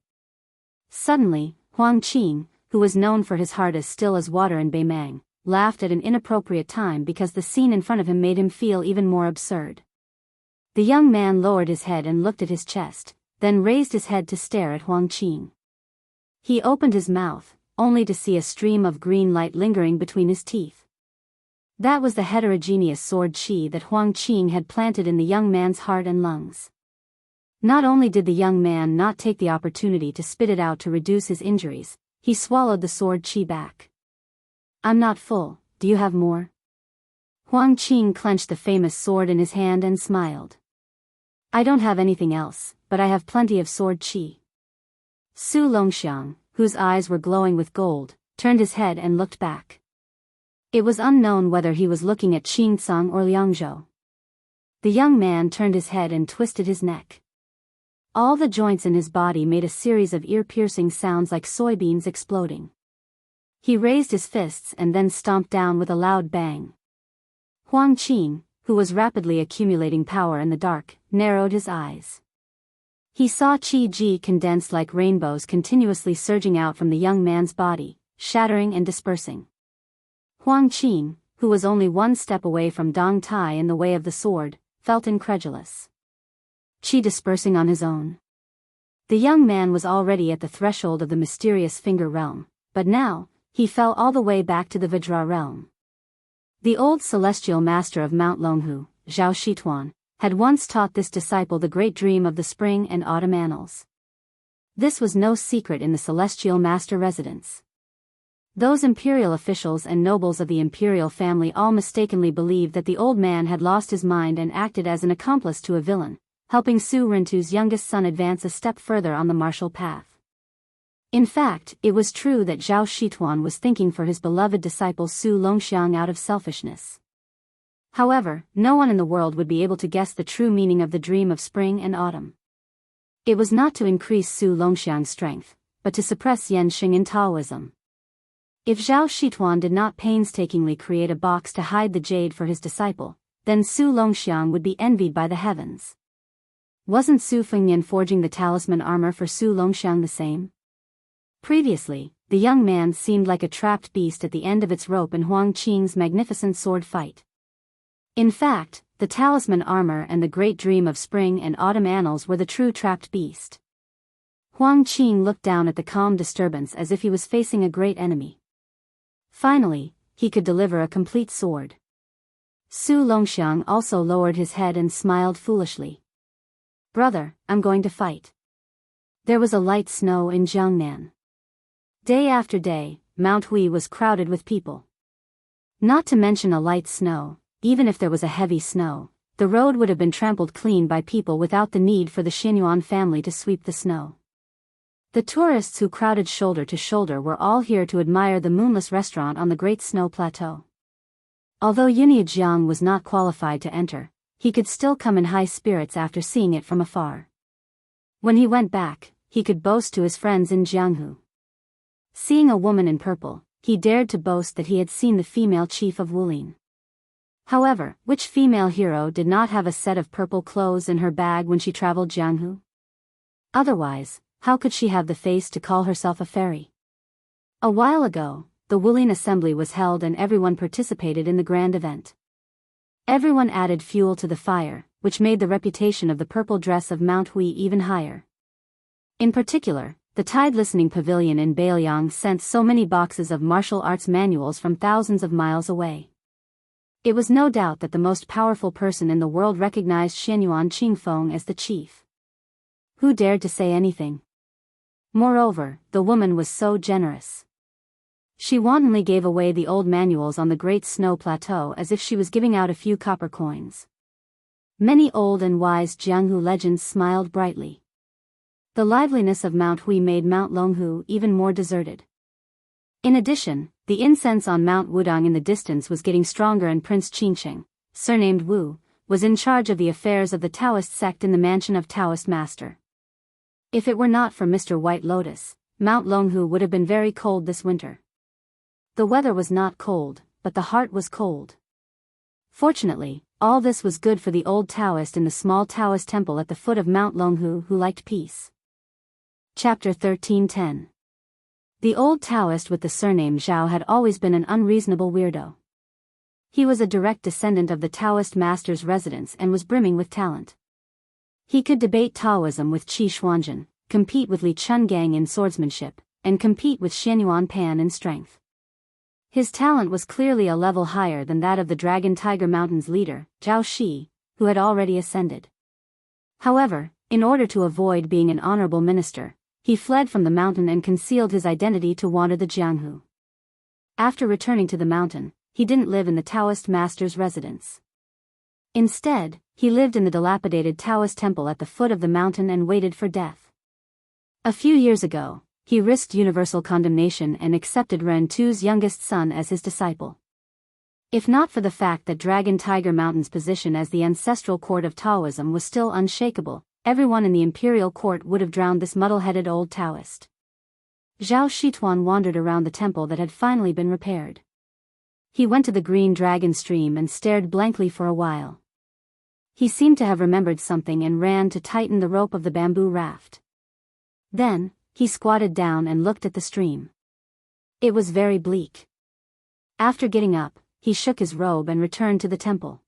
Suddenly, Huang Qing, who was known for his heart as still as water in Beimang, laughed at an inappropriate time because the scene in front of him made him feel even more absurd. The young man lowered his head and looked at his chest, then raised his head to stare at Huang Qing. He opened his mouth, only to see a stream of green light lingering between his teeth. That was the heterogeneous sword qi that Huang Qing had planted in the young man's heart and lungs. Not only did the young man not take the opportunity to spit it out to reduce his injuries, he swallowed the sword qi back. I'm not full, do you have more? Huang Qing clenched the famous sword in his hand and smiled. I don't have anything else, but I have plenty of sword qi. Su Longxiang, whose eyes were glowing with gold, turned his head and looked back. It was unknown whether he was looking at Qingcang or Liangzhou. The young man turned his head and twisted his neck. All the joints in his body made a series of ear-piercing sounds like soybeans exploding. He raised his fists and then stomped down with a loud bang. Huang Qing, who was rapidly accumulating power in the dark, narrowed his eyes. He saw qi ji condensed like rainbows continuously surging out from the young man's body, shattering and dispersing. Huang Qing, who was only one step away from Dong Tai in the way of the sword, felt incredulous. Qi dispersing on his own. The young man was already at the threshold of the mysterious finger realm, but now, he fell all the way back to the Vajra realm. The old celestial master of Mount Longhu, Zhao Shituan, had once taught this disciple the great dream of the spring and autumn annals. This was no secret in the celestial master residence. Those imperial officials and nobles of the imperial family all mistakenly believed that the old man had lost his mind and acted as an accomplice to a villain, helping Su Rintu's youngest son advance a step further on the martial path. In fact, it was true that Zhao Shituan was thinking for his beloved disciple Su Longxiang out of selfishness. However, no one in the world would be able to guess the true meaning of the dream of spring and autumn. It was not to increase Su Longxiang's strength, but to suppress Yanxing in Taoism. If Zhao Shituan did not painstakingly create a box to hide the jade for his disciple, then Su Longxiang would be envied by the heavens. Wasn't Su Fengnian forging the talisman armor for Su Longxiang the same? Previously, the young man seemed like a trapped beast at the end of its rope in Huang Qing's magnificent sword fight. In fact, the talisman armor and the great dream of spring and autumn annals were the true trapped beast. Huang Qing looked down at the calm disturbance as if he was facing a great enemy. Finally, he could deliver a complete sword. Su Longxiang also lowered his head and smiled foolishly. Brother, I'm going to fight. There was a light snow in Jiangnan. Day after day, Mount Hui was crowded with people. Not to mention a light snow, even if there was a heavy snow, the road would have been trampled clean by people without the need for the Xinyuan family to sweep the snow. The tourists who crowded shoulder to shoulder were all here to admire the moonless restaurant on the Great Snow Plateau. Although Yunia Jiang was not qualified to enter, he could still come in high spirits after seeing it from afar. When he went back, he could boast to his friends in Jianghu. Seeing a woman in purple, he dared to boast that he had seen the female chief of Wulin. However, which female hero did not have a set of purple clothes in her bag when she traveled Jianghu? Otherwise, how could she have the face to call herself a fairy? A while ago, the Wulin assembly was held and everyone participated in the grand event. Everyone added fuel to the fire, which made the reputation of the purple dress of Mount Hui even higher. In particular, the Tide Listening Pavilion in Beiliang sent so many boxes of martial arts manuals from thousands of miles away. It was no doubt that the most powerful person in the world recognized Xianyuan Qingfeng as the chief. Who dared to say anything? Moreover, the woman was so generous. She wantonly gave away the old manuals on the Great Snow Plateau as if she was giving out a few copper coins. Many old and wise Jianghu legends smiled brightly. The liveliness of Mount Hui made Mount Longhu even more deserted. In addition, the incense on Mount Wudong in the distance was getting stronger and Prince Qingsheng, surnamed Wu, was in charge of the affairs of the Taoist sect in the mansion of Taoist Master. If it were not for Mr. White Lotus, Mount Longhu would have been very cold this winter. The weather was not cold, but the heart was cold. Fortunately, all this was good for the old Taoist in the small Taoist temple at the foot of Mount Longhu who liked peace. Chapter 13:10. The old Taoist with the surname Zhao had always been an unreasonable weirdo. He was a direct descendant of the Taoist master's residence and was brimming with talent. He could debate Taoism with Qi Xuanzhen, compete with Li Chungang in swordsmanship, and compete with Xianyuan Pan in strength. His talent was clearly a level higher than that of the Dragon Tiger Mountain's leader, Zhao Shi, who had already ascended. However, in order to avoid being an honorable minister, he fled from the mountain and concealed his identity to wander the Jianghu. After returning to the mountain, he didn't live in the Taoist master's residence. Instead, he lived in the dilapidated Taoist temple at the foot of the mountain and waited for death. A few years ago, he risked universal condemnation and accepted Ren Tu's youngest son as his disciple. If not for the fact that Dragon Tiger Mountain's position as the ancestral court of Taoism was still unshakable, everyone in the imperial court would have drowned this muddle-headed old Taoist. Zhao Shituan wandered around the temple that had finally been repaired. He went to the Green Dragon stream and stared blankly for a while. He seemed to have remembered something and ran to tighten the rope of the bamboo raft. Then, he squatted down and looked at the stream. It was very bleak. After getting up, he shook his robe and returned to the temple.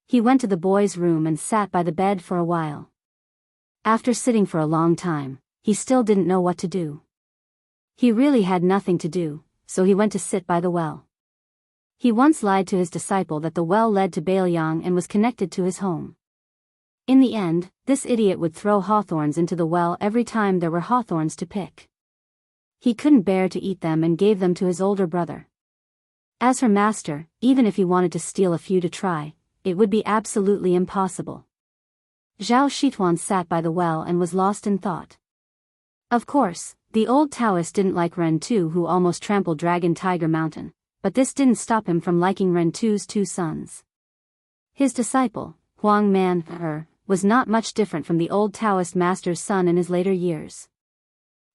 He went to the boy's room and sat by the bed for a while. After sitting for a long time, he still didn't know what to do. He really had nothing to do, so he went to sit by the well. He once lied to his disciple that the well led to Beiliang and was connected to his home. In the end, this idiot would throw hawthorns into the well every time there were hawthorns to pick. He couldn't bear to eat them and gave them to his older brother. As her master, even if he wanted to steal a few to try, it would be absolutely impossible. Zhao Shituan sat by the well and was lost in thought. Of course, the old Taoist didn't like Ren Tu, who almost trampled Dragon Tiger Mountain, but this didn't stop him from liking Ren Tu's two sons. His disciple, Huang Man was not much different from the old Taoist master's son in his later years.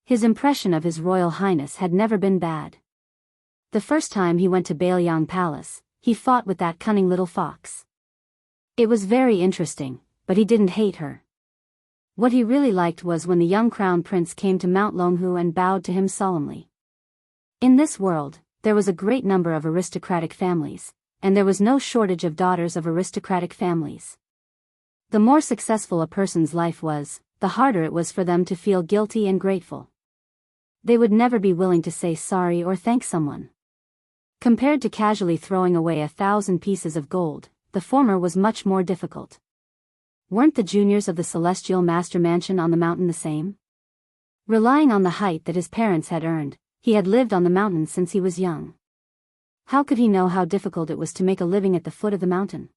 His impression of His Royal Highness had never been bad. The first time he went to Beiliang Palace, he fought with that cunning little fox. It was very interesting, but he didn't hate her. What he really liked was when the young crown prince came to Mount Longhu and bowed to him solemnly. In this world, there was a great number of aristocratic families, and there was no shortage of daughters of aristocratic families. The more successful a person's life was, the harder it was for them to feel guilty and grateful. They would never be willing to say sorry or thank someone. Compared to casually throwing away 1,000 pieces of gold, the former was much more difficult. Weren't the juniors of the Celestial Master Mansion on the mountain the same? Relying on the height that his parents had earned, he had lived on the mountain since he was young. How could he know how difficult it was to make a living at the foot of the mountain?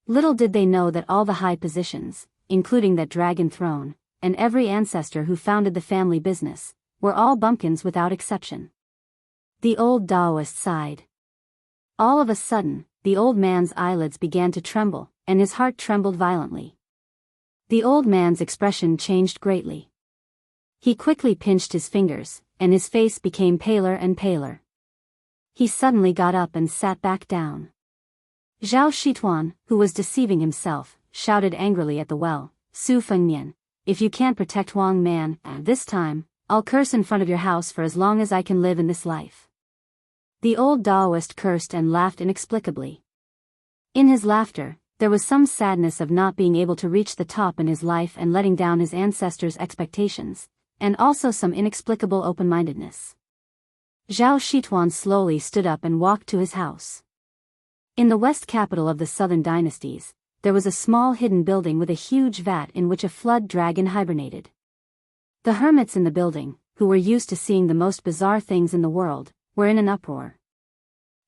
Little did they know that all the high positions, including that dragon throne, and every ancestor who founded the family business, were all bumpkins without exception. The old Taoist sighed. All of a sudden, the old man's eyelids began to tremble, and his heart trembled violently. The old man's expression changed greatly. He quickly pinched his fingers, and his face became paler and paler. He suddenly got up and sat back down. Zhao Shituan, who was deceiving himself, shouted angrily at the well, "Su Fengmian, if you can't protect Huang Man, this time, I'll curse in front of your house for as long as I can live in this life." The old Taoist cursed and laughed inexplicably. In his laughter, there was some sadness of not being able to reach the top in his life and letting down his ancestors' expectations, and also some inexplicable open-mindedness. Zhao Shituan slowly stood up and walked to his house. In the west capital of the southern dynasties, there was a small hidden building with a huge vat in which a flood dragon hibernated. The hermits in the building, who were used to seeing the most bizarre things in the world, were in an uproar.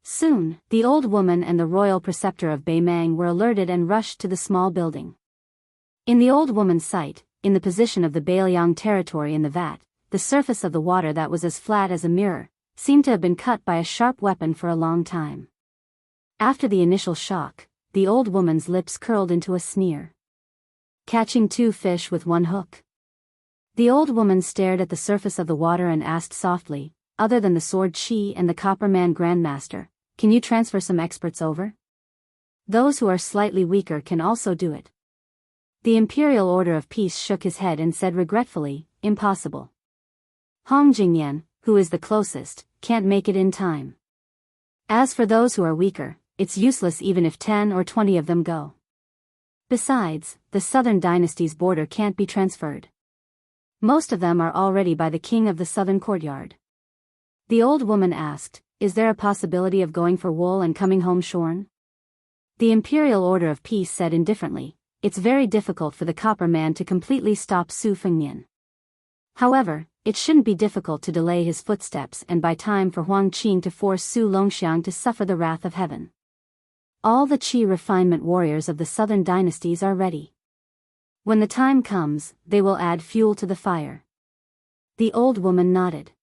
Soon, the old woman and the royal preceptor of Beimang were alerted and rushed to the small building. In the old woman's sight, in the position of the Bailiang territory in the vat, the surface of the water that was as flat as a mirror, seemed to have been cut by a sharp weapon for a long time. After the initial shock, the old woman's lips curled into a sneer. Catching 2 fish with 1 hook. The old woman stared at the surface of the water and asked softly, "Other than the Sword Chi and the Copper Man Grandmaster, can you transfer some experts over? Those who are slightly weaker can also do it." The Imperial Order of Peace shook his head and said regretfully, "Impossible. Hong Jingyan, who is the closest, can't make it in time. As for those who are weaker, it's useless even if 10 or 20 of them go. Besides, the Southern Dynasty's border can't be transferred. Most of them are already by the king of the Southern Courtyard." The old woman asked, "Is there a possibility of going for wool and coming home shorn?" The Imperial Order of Peace said indifferently, "It's very difficult for the Copper Man to completely stop Su Fengmian. However, it shouldn't be difficult to delay his footsteps and buy time for Huang Qing to force Su Longxiang to suffer the wrath of heaven. All the Qi refinement warriors of the southern dynasties are ready. When the time comes, they will add fuel to the fire." The old woman nodded.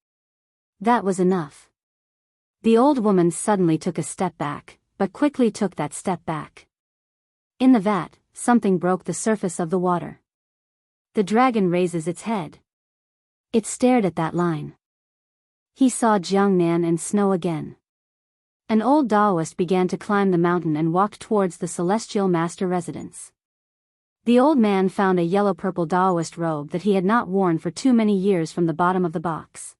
That was enough. The old woman suddenly took a step back, but quickly took that step back. In the vat, something broke the surface of the water. The dragon raises its head. It stared at that line. He saw Jiangnan and snow again. An old Taoist began to climb the mountain and walked towards the Celestial Master residence. The old man found a yellow-purple Taoist robe that he had not worn for too many years from the bottom of the box.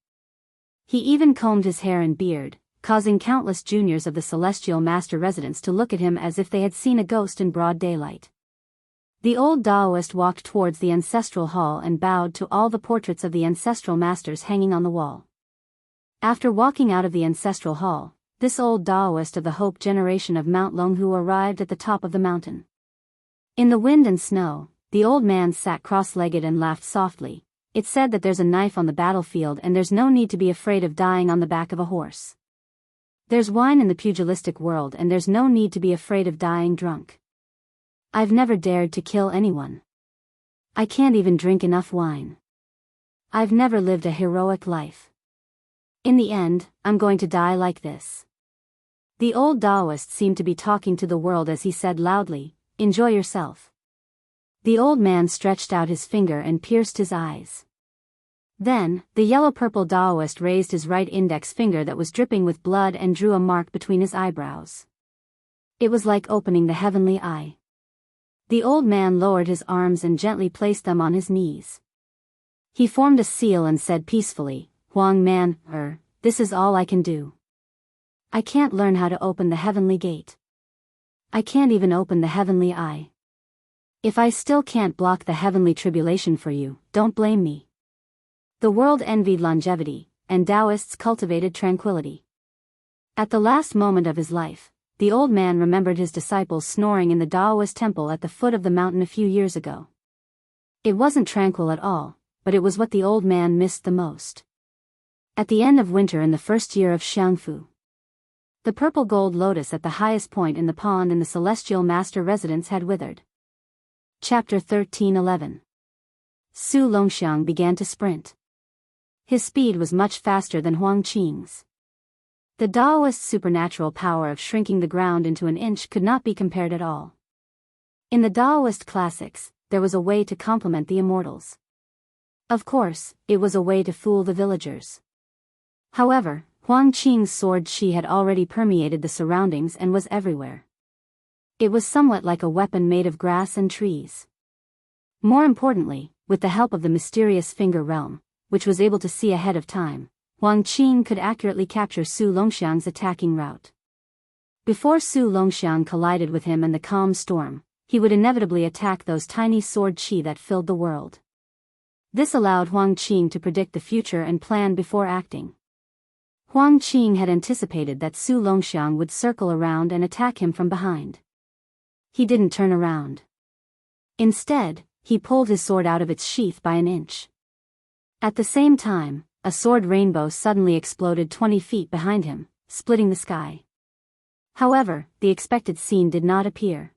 He even combed his hair and beard, causing countless juniors of the Celestial Master residence to look at him as if they had seen a ghost in broad daylight. The old Taoist walked towards the ancestral hall and bowed to all the portraits of the ancestral masters hanging on the wall. After walking out of the ancestral hall, this old Taoist of the Hope generation of Mount Longhu arrived at the top of the mountain. In the wind and snow, the old man sat cross-legged and laughed softly. "It's said that there's a knife on the battlefield and there's no need to be afraid of dying on the back of a horse. There's wine in the pugilistic world and there's no need to be afraid of dying drunk. I've never dared to kill anyone. I can't even drink enough wine. I've never lived a heroic life. In the end, I'm going to die like this." The old Taoist seemed to be talking to the world as he said loudly, "Enjoy yourself." The old man stretched out his finger and pierced his eyes. Then, the yellow-purple Taoist raised his right index finger that was dripping with blood and drew a mark between his eyebrows. It was like opening the heavenly eye. The old man lowered his arms and gently placed them on his knees. He formed a seal and said peacefully, "Huang man, this is all I can do. I can't learn how to open the heavenly gate. I can't even open the heavenly eye. If I still can't block the heavenly tribulation for you, don't blame me." The world envied longevity, and Taoists cultivated tranquility. At the last moment of his life, the old man remembered his disciples snoring in the Taoist temple at the foot of the mountain a few years ago. It wasn't tranquil at all, but it was what the old man missed the most. At the end of winter in the first year of Xiangfu, the purple gold lotus at the highest point in the pond in the celestial master residence had withered. Chapter 13:11. Su Longxiang began to sprint. His speed was much faster than Huang Qing's. The Taoist supernatural power of shrinking the ground into an inch could not be compared at all. In the Taoist classics, there was a way to complement the immortals. Of course, it was a way to fool the villagers. However, Huang Qing's sword qi had already permeated the surroundings and was everywhere. It was somewhat like a weapon made of grass and trees. More importantly, with the help of the mysterious finger realm, which was able to see ahead of time, Huang Qing could accurately capture Su Longxiang's attacking route. Before Su Longxiang collided with him and the calm storm, he would inevitably attack those tiny sword qi that filled the world. This allowed Huang Qing to predict the future and plan before acting. Huang Qing had anticipated that Su Longxiang would circle around and attack him from behind. He didn't turn around. Instead, he pulled his sword out of its sheath by an inch. At the same time, a sword rainbow suddenly exploded 20 feet behind him, splitting the sky. However, the expected scene did not appear.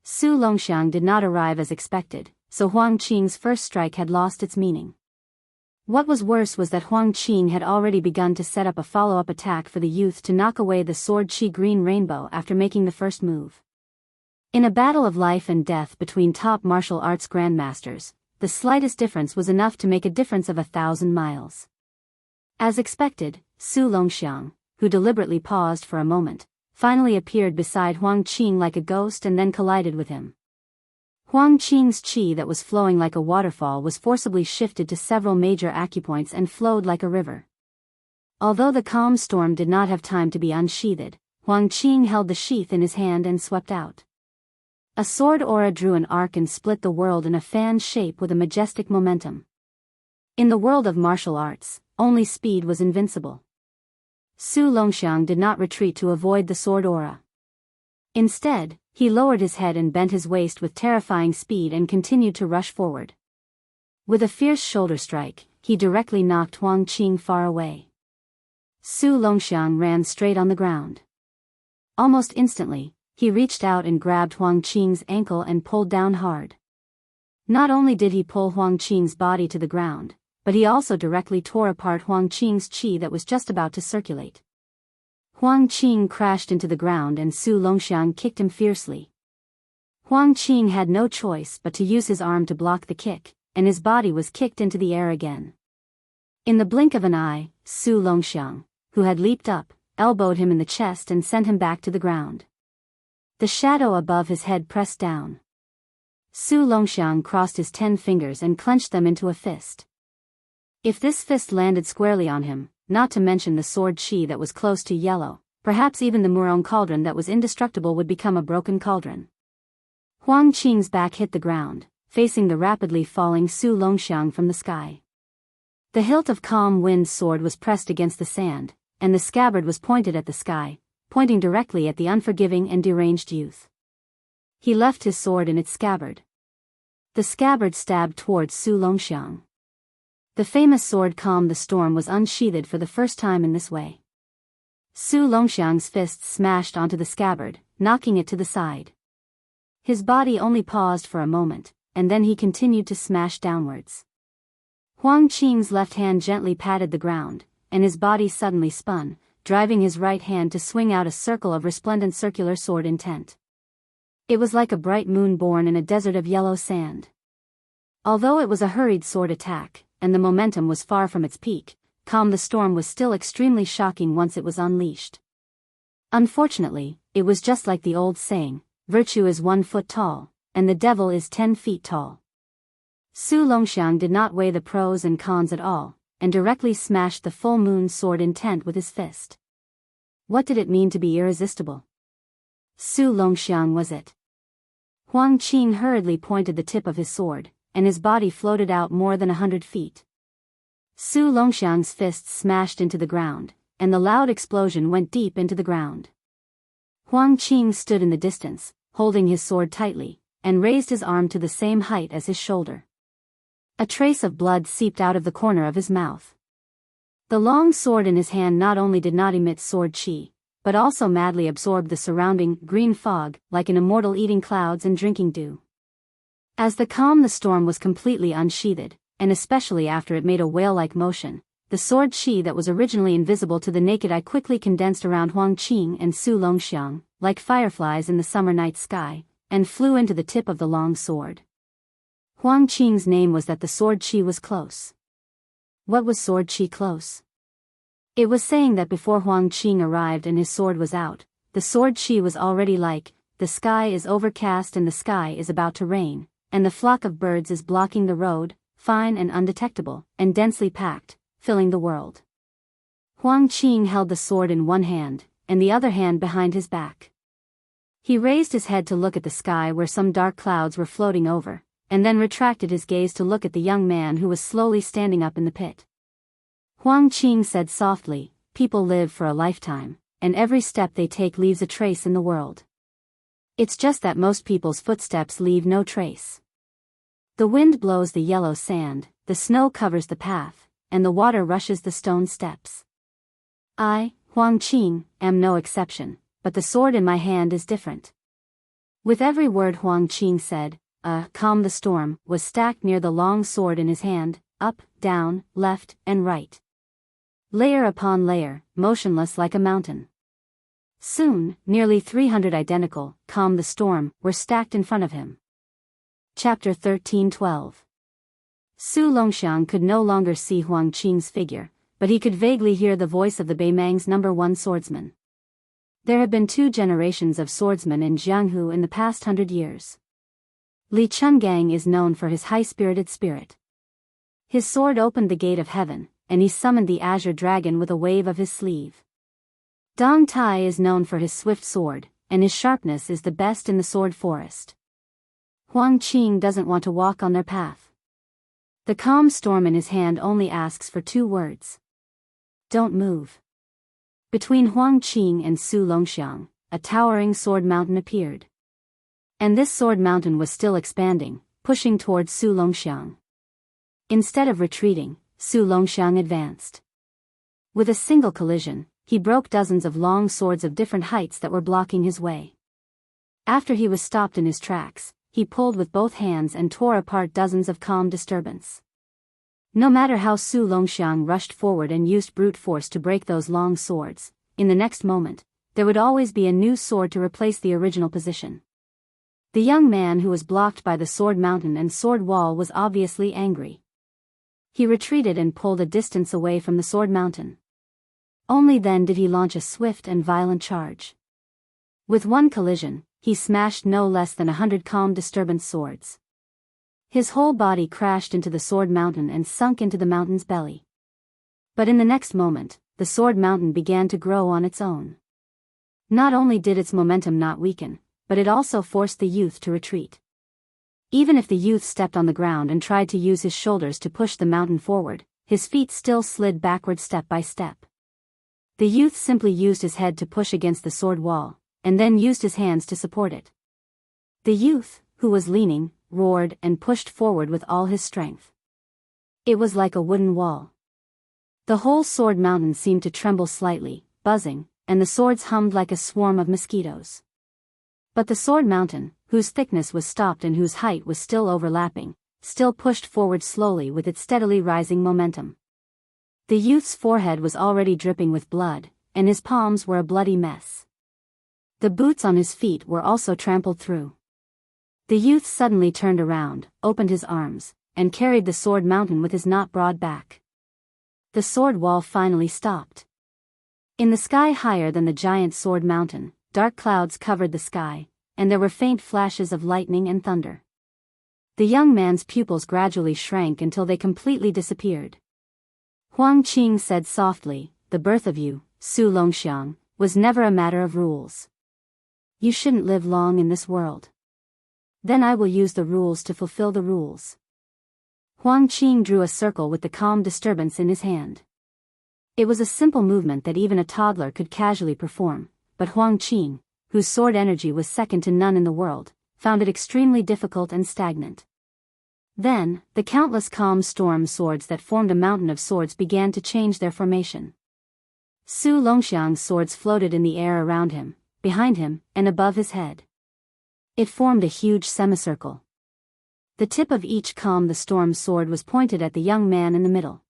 Su Longxiang did not arrive as expected, so Huang Qing's first strike had lost its meaning. What was worse was that Huang Qing had already begun to set up a follow-up attack for the youth to knock away the sword qi green rainbow after making the first move. In a battle of life and death between top martial arts grandmasters, the slightest difference was enough to make a difference of 1,000 miles. As expected, Su Longxiang, who deliberately paused for a moment, finally appeared beside Huang Qing like a ghost and then collided with him. Huang Qing's qi that was flowing like a waterfall was forcibly shifted to several major acupoints and flowed like a river. Although the calm storm did not have time to be unsheathed, Huang Qing held the sheath in his hand and swept out. A sword aura drew an arc and split the world in a fan shape with a majestic momentum. In the world of martial arts, only speed was invincible. Su Longxiang did not retreat to avoid the sword aura. Instead, he lowered his head and bent his waist with terrifying speed and continued to rush forward. With a fierce shoulder strike, he directly knocked Huang Qing far away. Su Longxiang ran straight on the ground. Almost instantly, he reached out and grabbed Huang Qing's ankle and pulled down hard. Not only did he pull Huang Qing's body to the ground, but he also directly tore apart Huang Qing's qi that was just about to circulate. Huang Qing crashed into the ground and Su Longxiang kicked him fiercely. Huang Qing had no choice but to use his arm to block the kick, and his body was kicked into the air again. In the blink of an eye, Su Longxiang, who had leaped up, elbowed him in the chest and sent him back to the ground. The shadow above his head pressed down. Su Longxiang crossed his 10 fingers and clenched them into a fist. If this fist landed squarely on him, not to mention the sword qi that was close to yellow, perhaps even the Murong cauldron that was indestructible would become a broken cauldron. Huang Qing's back hit the ground, facing the rapidly falling Su Longxiang from the sky. The hilt of Calm Wind's sword was pressed against the sand, and the scabbard was pointed at the sky, pointing directly at the unforgiving and deranged youth. He left his sword in its scabbard. The scabbard stabbed towards Su Longxiang. The famous sword Calm the Storm was unsheathed for the first time in this way. Su Longxiang's fists smashed onto the scabbard, knocking it to the side. His body only paused for a moment, and then he continued to smash downwards. Huang Qing's left hand gently patted the ground, and his body suddenly spun, driving his right hand to swing out a circle of resplendent circular sword intent. It was like a bright moon born in a desert of yellow sand. Although it was a hurried sword attack, and the momentum was far from its peak, Calm the Storm was still extremely shocking once it was unleashed. Unfortunately, it was just like the old saying, virtue is 1 foot tall, and the devil is 10 feet tall. Su Longxiang did not weigh the pros and cons at all, and directly smashed the full moon sword intent with his fist. What did it mean to be irresistible? Su Longxiang was it. Huang Qing hurriedly pointed the tip of his sword, and his body floated out more than 100 feet. Su Longxiang's fists smashed into the ground, and the loud explosion went deep into the ground. Huang Qing stood in the distance, holding his sword tightly, and raised his arm to the same height as his shoulder. A trace of blood seeped out of the corner of his mouth. The long sword in his hand not only did not emit sword qi, but also madly absorbed the surrounding green fog, like an immortal eating clouds and drinking dew. As the storm was completely unsheathed, and especially after it made a whale-like motion, the sword qi that was originally invisible to the naked eye quickly condensed around Huang Qing and Su Longxiang, like fireflies in the summer night sky, and flew into the tip of the long sword. Huang Qing's name was that the sword qi was close. What was sword qi close? It was saying that before Huang Qing arrived and his sword was out, the sword qi was already like, the sky is overcast and the sky is about to rain, and the flock of birds is blocking the road, fine and undetectable, and densely packed, filling the world. Huang Qing held the sword in one hand, and the other hand behind his back. He raised his head to look at the sky where some dark clouds were floating over, and then retracted his gaze to look at the young man who was slowly standing up in the pit. Huang Qing said softly, "People live for a lifetime, and every step they take leaves a trace in the world. It's just that most people's footsteps leave no trace. The wind blows the yellow sand, the snow covers the path, and the water rushes the stone steps. I, Huang Qing, am no exception, but the sword in my hand is different." With every word Huang Qing said, calm the storm, was stacked near the long sword in his hand, up, down, left, and right. Layer upon layer, motionless like a mountain. Soon, nearly 300 identical, calm the storm, were stacked in front of him. Chapter 13:12. Su Longxiang could no longer see Huang Qing's figure, but he could vaguely hear the voice of the Beimang's #1 swordsman. There have been 2 generations of swordsmen in Jianghu in the past 100 years. Li Chungang is known for his high-spirited spirit. His sword opened the gate of heaven, and he summoned the azure dragon with a wave of his sleeve. Dong Tai is known for his swift sword, and his sharpness is the best in the sword forest. Huang Qing doesn't want to walk on their path. The calm storm in his hand only asks for 2 words. Don't move. Between Huang Qing and Su Longxiang, a towering sword mountain appeared. And this sword mountain was still expanding, pushing towards Su Longxiang. Instead of retreating, Su Longxiang advanced. With a single collision, he broke dozens of long swords of different heights that were blocking his way. After he was stopped in his tracks, he pulled with both hands and tore apart dozens of calm disturbance. No matter how Su Longxiang rushed forward and used brute force to break those long swords, in the next moment, there would always be a new sword to replace the original position. The young man who was blocked by the sword mountain and sword wall was obviously angry. He retreated and pulled a distance away from the sword mountain. Only then did he launch a swift and violent charge. With one collision, he smashed no less than 100 calm disturbance swords. His whole body crashed into the sword mountain and sunk into the mountain's belly. But in the next moment, the sword mountain began to grow on its own. Not only did its momentum not weaken, but it also forced the youth to retreat. Even if the youth stepped on the ground and tried to use his shoulders to push the mountain forward, his feet still slid backward step by step. The youth simply used his head to push against the sword wall, and then used his hands to support it. The youth, who was leaning, roared and pushed forward with all his strength. It was like a wooden wall. The whole sword mountain seemed to tremble slightly, buzzing, and the swords hummed like a swarm of mosquitoes. But the sword mountain, whose thickness was stopped and whose height was still overlapping, still pushed forward slowly with its steadily rising momentum. The youth's forehead was already dripping with blood, and his palms were a bloody mess. The boots on his feet were also trampled through. The youth suddenly turned around, opened his arms, and carried the sword mountain with his not broad back. The sword wall finally stopped. In the sky higher than the giant sword mountain, dark clouds covered the sky, and there were faint flashes of lightning and thunder. The young man's pupils gradually shrank until they completely disappeared. Huang Qing said softly, "The birth of you, Su Longxiang, was never a matter of rules. You shouldn't live long in this world. Then I will use the rules to fulfill the rules." Huang Qing drew a circle with the calm disturbance in his hand. It was a simple movement that even a toddler could casually perform, but Huang Qing, whose sword energy was second to none in the world, found it extremely difficult and stagnant. Then, the countless calm storm swords that formed a mountain of swords began to change their formation. Su Longxiang's swords floated in the air around him, behind him, and above his head. It formed a huge semicircle. The tip of each calm the storm sword was pointed at the young man in the middle.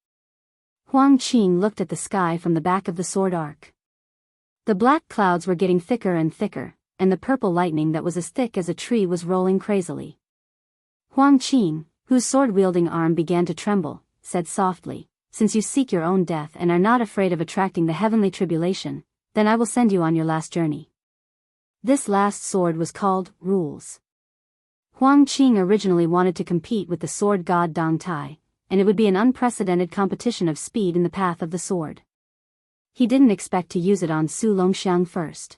Huang Qing looked at the sky from the back of the sword arc. The black clouds were getting thicker and thicker, and the purple lightning that was as thick as a tree was rolling crazily. Huang Qing, whose sword-wielding arm began to tremble, said softly, "Since you seek your own death and are not afraid of attracting the heavenly tribulation, then I will send you on your last journey." This last sword was called Rules. Huang Qing originally wanted to compete with the sword god Dong Tai, and it would be an unprecedented competition of speed in the path of the sword. He didn't expect to use it on Su Longxiang first.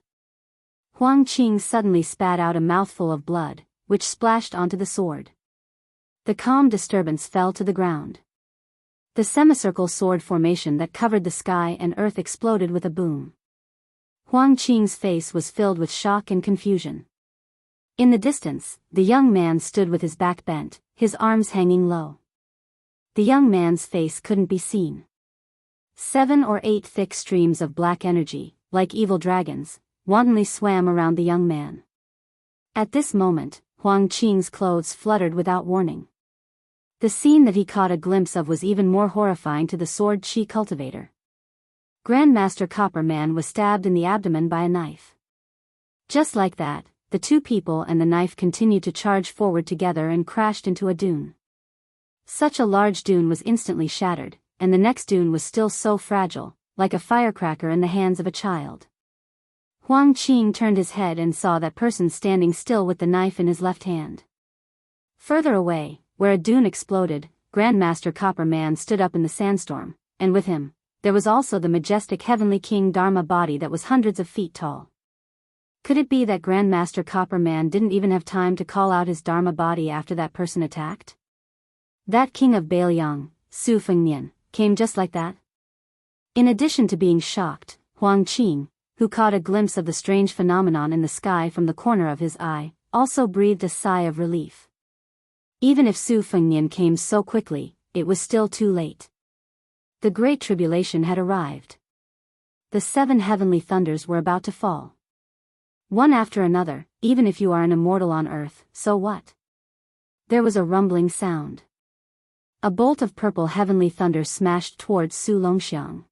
Huang Qing suddenly spat out a mouthful of blood, which splashed onto the sword. The calm disturbance fell to the ground. The semicircle sword formation that covered the sky and earth exploded with a boom. Huang Qing's face was filled with shock and confusion. In the distance, the young man stood with his back bent, his arms hanging low. The young man's face couldn't be seen. 7 or 8 thick streams of black energy, like evil dragons, wantonly swam around the young man. At this moment, Huang Qing's clothes fluttered without warning. The scene that he caught a glimpse of was even more horrifying to the sword chi cultivator. Grandmaster Copper Man was stabbed in the abdomen by a knife. Just like that, the two people and the knife continued to charge forward together and crashed into a dune. Such a large dune was instantly shattered, and the next dune was still so fragile, like a firecracker in the hands of a child. Huang Qing turned his head and saw that person standing still with the knife in his left hand. Further away, where a dune exploded, Grandmaster Copper Man stood up in the sandstorm, and with him, there was also the majestic Heavenly King Dharma body that was hundreds of feet tall. Could it be that Grandmaster Copper Man didn't even have time to call out his Dharma body after that person attacked? That king of Bailiang, Su Fengnian, came just like that? In addition to being shocked, Huang Qing, who caught a glimpse of the strange phenomenon in the sky from the corner of his eye, also breathed a sigh of relief. Even if Su Fengnian came so quickly, it was still too late. The Great Tribulation had arrived. The 7 heavenly thunders were about to fall. One after another, even if you are an immortal on earth, so what? There was a rumbling sound. A bolt of purple heavenly thunder smashed towards Su Longxiang.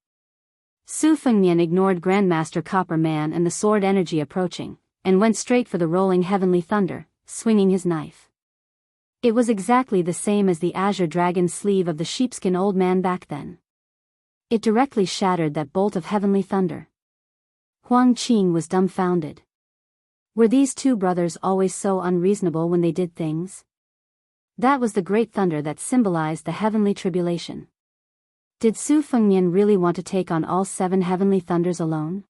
Su Fengnian ignored Grandmaster Copper Man and the sword energy approaching, and went straight for the rolling heavenly thunder, swinging his knife. It was exactly the same as the azure dragon sleeve of the sheepskin old man back then. It directly shattered that bolt of heavenly thunder. Huang Qing was dumbfounded. Were these two brothers always so unreasonable when they did things? That was the great thunder that symbolized the heavenly tribulation. Did Su Fengnian really want to take on all 7 heavenly thunders alone?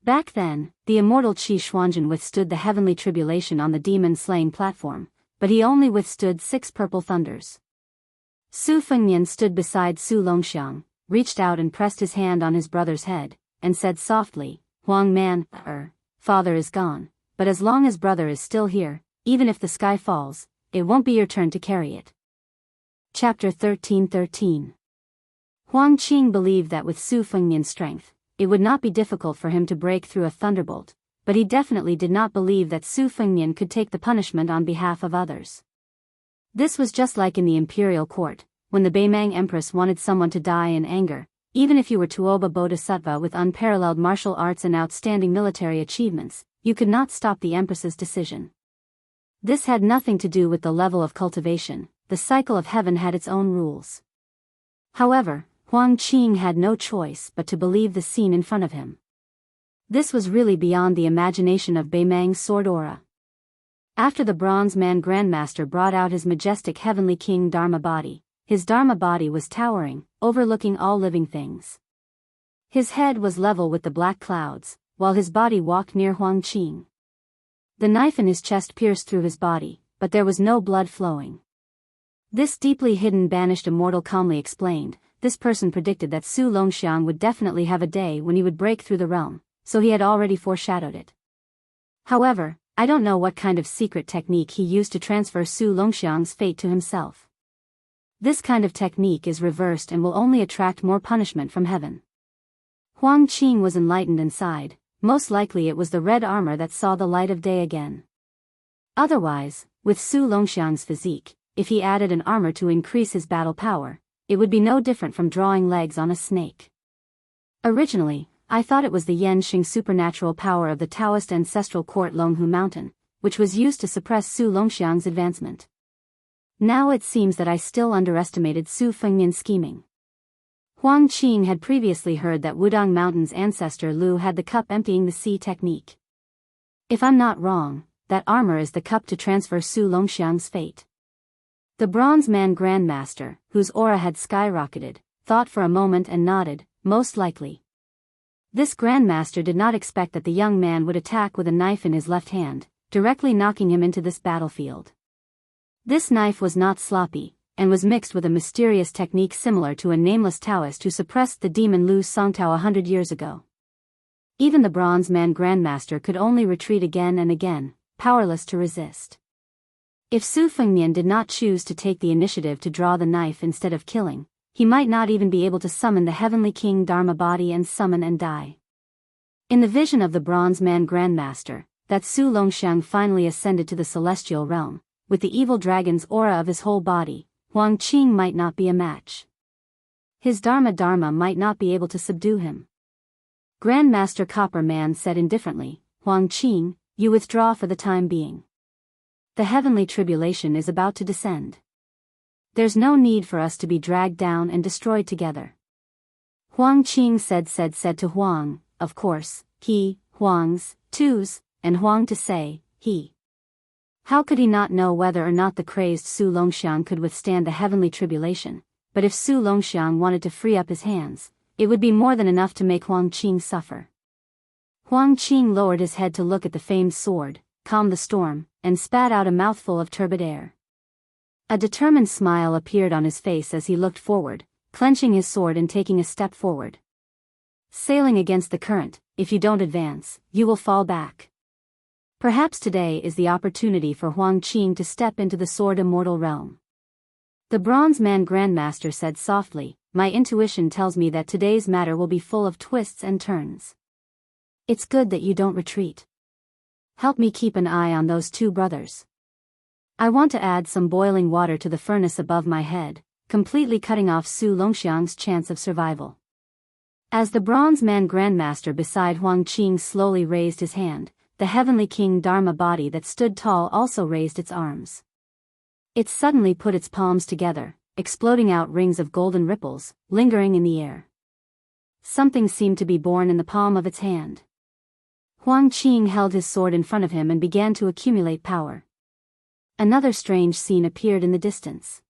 Back then, the immortal Qi Xuanjun withstood the heavenly tribulation on the demon-slaying platform, but he only withstood 6 purple thunders. Su Fengnian stood beside Su Longxiang, reached out and pressed his hand on his brother's head, and said softly, "Huang Man, father is gone, but as long as brother is still here, even if the sky falls, it won't be your turn to carry it." Chapter 13:13. Huang Qing believed that with Su Fengnian's strength, it would not be difficult for him to break through a thunderbolt, but he definitely did not believe that Su Fengnian could take the punishment on behalf of others. This was just like in the imperial court, when the Beimang Empress wanted someone to die in anger, even if you were Tuoba Bodhisattva with unparalleled martial arts and outstanding military achievements, you could not stop the Empress's decision. This had nothing to do with the level of cultivation, the cycle of heaven had its own rules. However, Huang Qing had no choice but to believe the scene in front of him. This was really beyond the imagination of Beimang's sword aura. After the Bronze Man Grandmaster brought out his majestic Heavenly King Dharma body, his Dharma body was towering, overlooking all living things. His head was level with the black clouds, while his body walked near Huang Qing. The knife in his chest pierced through his body, but there was no blood flowing. This deeply hidden banished immortal calmly explained, this person predicted that Su Longxiang would definitely have a day when he would break through the realm, so he had already foreshadowed it. However, I don't know what kind of secret technique he used to transfer Su Longxiang's fate to himself. This kind of technique is reversed and will only attract more punishment from heaven. Huang Qing was enlightened and sighed. Most likely it was the red armor that saw the light of day again. Otherwise, with Su Longxiang's physique, if he added an armor to increase his battle power, it would be no different from drawing legs on a snake. Originally, I thought it was the Yanxing supernatural power of the Taoist ancestral court Longhu Mountain, which was used to suppress Su Longxiang's advancement. Now it seems that I still underestimated Su Fengnian's scheming. Huang Qing had previously heard that Wudang Mountain's ancestor Lu had the cup emptying the sea technique. If I'm not wrong, that armor is the cup to transfer Su Longxiang's fate. The Bronze Man Grandmaster, whose aura had skyrocketed, thought for a moment and nodded, most likely. This Grandmaster did not expect that the young man would attack with a knife in his left hand, directly knocking him into this battlefield. This knife was not sloppy, and was mixed with a mysterious technique similar to a nameless Taoist who suppressed the demon Lu Songtao 100 years ago. Even the Bronze Man Grandmaster could only retreat again and again, powerless to resist. If Su Fengnian did not choose to take the initiative to draw the knife instead of killing, he might not even be able to summon the Heavenly King Dharma body and summon and die. In the vision of the Bronze Man Grandmaster, that Su Longxiang finally ascended to the celestial realm, with the evil dragon's aura of his whole body, Huang Qing might not be a match. His Dharma might not be able to subdue him. Grandmaster Copper Man said indifferently, Huang Qing, you withdraw for the time being. The heavenly tribulation is about to descend. There's no need for us to be dragged down and destroyed together. Huang Qing said to Huang, of course, he, Huang's, twos, and Huang to say, he. How could he not know whether or not the crazed Su Longxiang could withstand the heavenly tribulation, but if Su Longxiang wanted to free up his hands, it would be more than enough to make Huang Qing suffer. Huang Qing lowered his head to look at the famed sword, calmed the storm, and spat out a mouthful of turbid air. A determined smile appeared on his face as he looked forward, clenching his sword and taking a step forward. Sailing against the current, if you don't advance, you will fall back. Perhaps today is the opportunity for Huang Qing to step into the sword immortal realm. The Bronze Man Grandmaster said softly, my intuition tells me that today's matter will be full of twists and turns. It's good that you don't retreat. Help me keep an eye on those two brothers. I want to add some boiling water to the furnace above my head, completely cutting off Su Longxiang's chance of survival. As the Bronze Man Grandmaster beside Huang Qing slowly raised his hand, the Heavenly King Dharma body that stood tall also raised its arms. It suddenly put its palms together, exploding out rings of golden ripples, lingering in the air. Something seemed to be born in the palm of its hand. Huang Qing held his sword in front of him and began to accumulate power. Another strange scene appeared in the distance.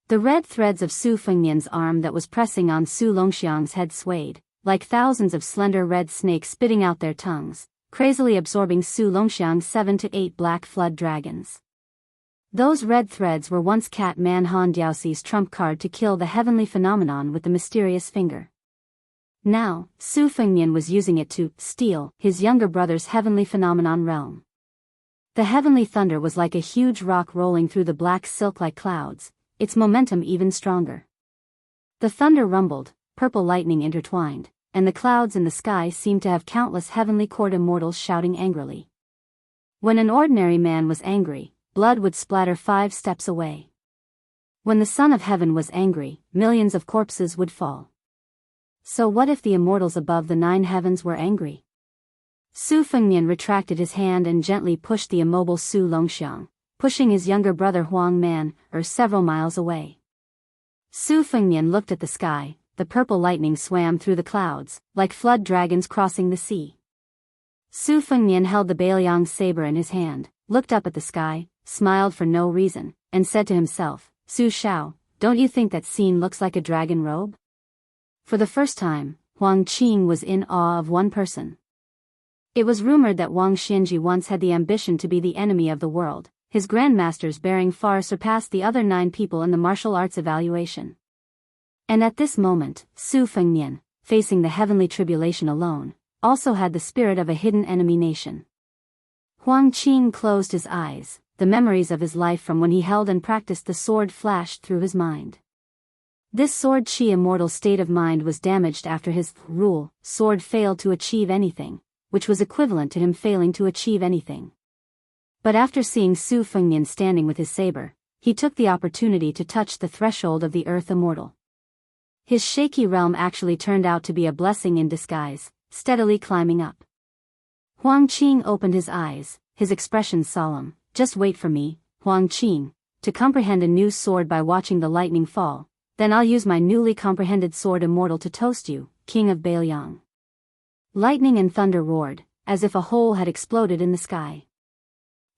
The red threads of Su Fengnian's arm that was pressing on Su Longxiang's head swayed, like thousands of slender red snakes spitting out their tongues, crazily absorbing Su Longxiang's 7 to 8 black flood dragons. Those red threads were once Cat Man Han Diaoxi's trump card to kill the heavenly phenomenon with the mysterious finger. Now, Su Fengnian was using it to steal his younger brother's heavenly phenomenon realm. The heavenly thunder was like a huge rock rolling through the black silk-like clouds, its momentum even stronger. The thunder rumbled, purple lightning intertwined, and the clouds in the sky seemed to have countless heavenly court immortals shouting angrily. When an ordinary man was angry, blood would splatter 5 steps away. When the Son of Heaven was angry, millions of corpses would fall. So what if the immortals above the 9 heavens were angry? Su Fengnian retracted his hand and gently pushed the immobile Su Longxiang, pushing his younger brother Huang Man, several miles away. Su Fengnian looked at the sky, the purple lightning swam through the clouds, like flood dragons crossing the sea. Su Fengnian held the Bailiang's saber in his hand, looked up at the sky, smiled for no reason, and said to himself, "Su Shao, don't you think that scene looks like a dragon robe?" For the first time, Huang Qing was in awe of one person. It was rumored that Wang Xianji once had the ambition to be the enemy of the world. His grandmaster's bearing far surpassed the other 9 people in the martial arts evaluation. And at this moment, Su Fengnian, facing the heavenly tribulation alone, also had the spirit of a hidden enemy nation. Huang Qing closed his eyes. The memories of his life from when he held and practiced the sword flashed through his mind. This sword chi immortal state of mind was damaged after his rule sword failed to achieve anything, which was equivalent to him failing to achieve anything. But after seeing Su Fengnian standing with his saber, he took the opportunity to touch the threshold of the earth immortal. His shaky realm actually turned out to be a blessing in disguise, steadily climbing up. Huang Qing opened his eyes, his expression solemn. "Just wait for me, Huang Qing, to comprehend a new sword by watching the lightning fall, then I'll use my newly comprehended sword immortal to toast you, King of Bailiang." Lightning and thunder roared, as if a hole had exploded in the sky.